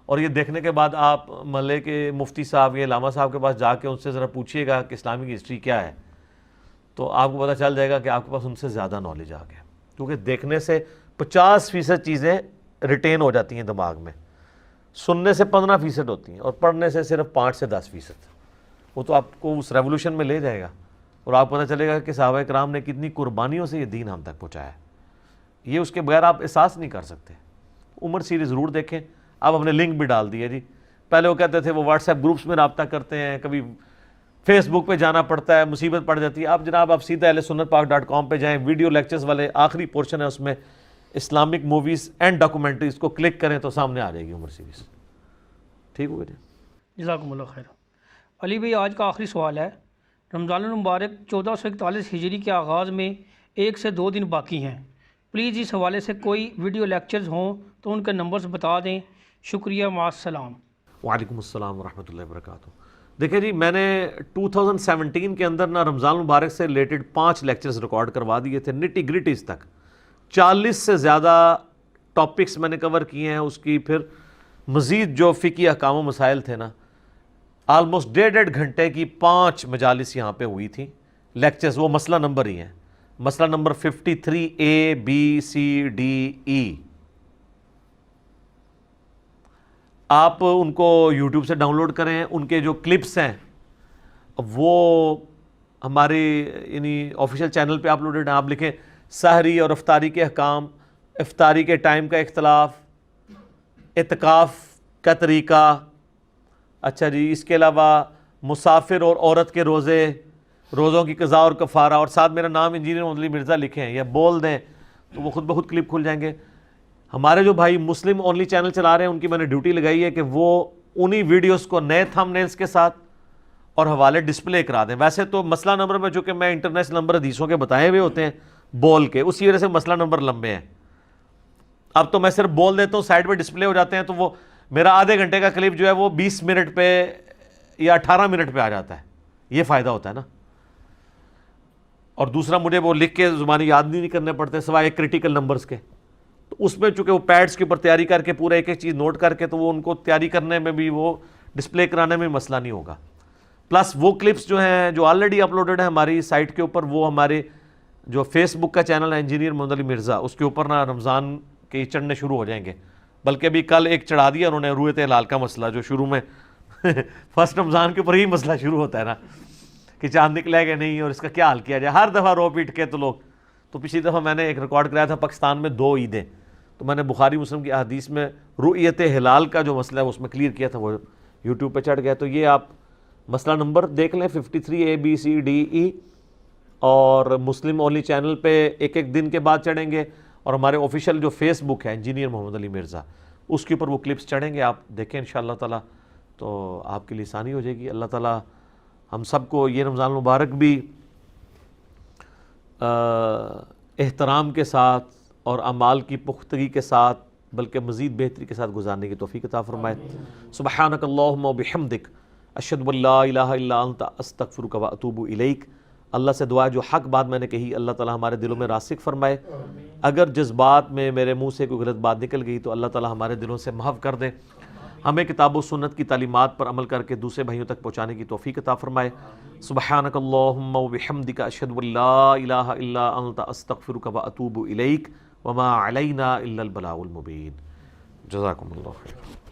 اور یہ دیکھنے کے بعد آپ محلے کے مفتی صاحب یا علامہ صاحب کے پاس جا کے ان سے ذرا پوچھیے گا کہ اسلامک ہسٹری کیا ہے, تو آپ کو پتہ چل جائے گا کہ آپ کے پاس ان سے زیادہ نالج آ گیا. کیونکہ دیکھنے سے 50% چیزیں ریٹین ہو جاتی ہیں دماغ میں, سننے سے 15% ہوتی ہیں, اور پڑھنے سے صرف 5 سے 10%. وہ تو آپ کو اس ریولوشن میں لے جائے گا اور آپ کو پتہ چلے گا کہ صحابہ کرام نے کتنی قربانیوں سے یہ دین ہم تک پہنچایا ہے. یہ اس کے بغیر آپ احساس نہیں کر سکتے. عمر سیریز ضرور دیکھیں. آپ ہم نے لنک بھی ڈال دیا جی. پہلے وہ کہتے تھے وہ واٹس ایپ گروپس میں رابطہ کرتے ہیں, کبھی فیس بک پہ جانا پڑتا ہے, مصیبت پڑ جاتی ہے. آپ جناب آپ سیدھا ahlesunnatpak.com پہ جائیں, ویڈیو لیکچرز والے آخری پورشن ہے اس میں اسلامک موویز اینڈ ڈاکومنٹریز کو کلک کریں تو سامنے آ جائے گی عمر سیریز. ٹھیک ہو گیا جی, جزاکم اللہ خیر. علی بھائی آج کا آخری سوال ہے, رمضان المبارک 1441 ہجری کے آغاز میں 1 سے 2 دن باقی ہیں. پلیز اس حوالے سے کوئی ویڈیو لیکچرز ہوں تو ان کے نمبرز بتا دیں. شکریہ, مع السلام. وعلیکم السلام ورحمۃ اللہ وبرکاتہ. دیکھیں جی, میں نے 2017 کے اندر نا رمضان المبارک سے ریلیٹڈ 5 لیکچرز ریکارڈ کروا دیے تھے, نٹی گریٹیز تک. 40 سے زیادہ ٹاپکس میں نے کور کیے ہیں. اس کی پھر مزید جو فقہی احکام و مسائل تھے نا, آلموسٹ 1.5 گھنٹے کی 5 مجالس یہاں پہ ہوئی تھی لیکچرز. وہ مسئلہ نمبر ہی ہیں, مسئلہ number 53A B C D E. آپ ان کو یوٹیوب سے ڈاؤن لوڈ کریں. ان کے جو کلپس ہیں وہ ہمارے یعنی آفیشیل چینل پہ اپلوڈڈ ہیں. آپ لکھیں سحری اور افطاری کے احکام, افطاری کے ٹائم کا اختلاف, اعتکاف کا طریقہ, اچھا جی, اس کے علاوہ مسافر اور عورت کے روزے, روزوں کی قضاء اور کفارہ, اور ساتھ میرا نام انجینئر محمد علی مرزا لکھیں یا بول دیں تو وہ خود بخود کلپ کھل جائیں گے. ہمارے جو بھائی مسلم اونلی چینل چلا رہے ہیں ان کی میں نے ڈیوٹی لگائی ہے کہ وہ انہی ویڈیوز کو نئے تھم نیلز کے ساتھ اور حوالے ڈسپلے کرا دیں. ویسے تو مسئلہ نمبر میں جو کہ میں انٹرنیشنل نمبر حدیثوں کے بتائے ہوئے ہوتے ہیں بول کے, اسی وجہ سے مسئلہ نمبر لمبے ہیں. اب تو میں صرف بول دیتا ہوں, سائڈ پہ ڈسپلے ہو جاتے ہیں, تو وہ میرا آدھے گھنٹے کا کلپ جو ہے وہ 20 منٹ پہ یا 18 منٹ پہ آ جاتا ہے. یہ فائدہ ہوتا ہے نا. اور دوسرا مجھے وہ لکھ کے زبانی یاد نہیں کرنے پڑتے سوائے کریٹیکل نمبرز کے. تو اس میں چونکہ وہ پیڈز کے اوپر تیاری کر کے پورا ایک ایک چیز نوٹ کر کے, تو وہ ان کو تیاری کرنے میں بھی, وہ ڈسپلے کرانے میں مسئلہ نہیں ہوگا. پلس وہ کلپس جو ہیں جو آلریڈی اپلوڈڈ ہیں ہماری سائٹ کے اوپر, وہ ہمارے جو فیس بک کا چینل ہے انجینئر محمد علی مرزا, اس کے اوپر نا رمضان کے چڑھنے شروع ہو جائیں گے. بلکہ ابھی کل ایک چڑھا دیا انہوں نے رویت ہلال کا مسئلہ, جو شروع میں فرسٹ رمضان کے اوپر ہی مسئلہ شروع ہوتا ہے نا کہ چاند نکلے گا نہیں اور اس کا کیا حل کیا جائے. ہر دفعہ رو پیٹ کے تو لوگ, تو پچھلی دفعہ میں نے ایک ریکارڈ کرایا تھا پاکستان میں 2 عیدیں, تو میں نے بخاری مسلم کی احادیث میں رؤیت ہلال کا جو مسئلہ ہے اس میں کلیئر کیا تھا, وہ یوٹیوب پہ چڑھ گیا. تو یہ آپ مسئلہ نمبر دیکھ لیں 53A B C D E, اور مسلم اونلی چینل پہ ایک ایک دن کے بعد چڑھیں گے, اور ہمارے آفیشیل جو فیس بک ہے انجینئر محمد علی مرزا, اس کے اوپر وہ کلپس چڑھیں گے. آپ دیکھیں انشاءاللہ تعالی تو آپ کے لیے آسانی ہو جائے گی. اللہ تعالی ہم سب کو یہ رمضان المبارک بھی احترام کے ساتھ اور اعمال کی پختگی کے ساتھ بلکہ مزید بہتری کے ساتھ گزارنے کی توفیق عطا فرمائے. سبحانک اللہم و بحمدک اشہد ان لا الہ الا انت استغفرک و اتوب الیک. اللہ سے دعا جو حق بات میں نے کہی اللہ تعالی ہمارے دلوں میں راسخ فرمائے. اگر جذبات میں میرے منہ سے کوئی غلط بات نکل گئی تو اللہ تعالی ہمارے دلوں سے محو کر دے. ہمیں کتاب و سنت کی تعلیمات پر عمل کر کے دوسرے بھائیوں تک پہنچانے کی توفیق عطا فرمائے. سبحانک اللہم و بحمدک اشہد ان لا الہ الا انت استغفرک و اتوب الیک وما علینا الا البلاغ المبین. جزاکم اللہ خیر.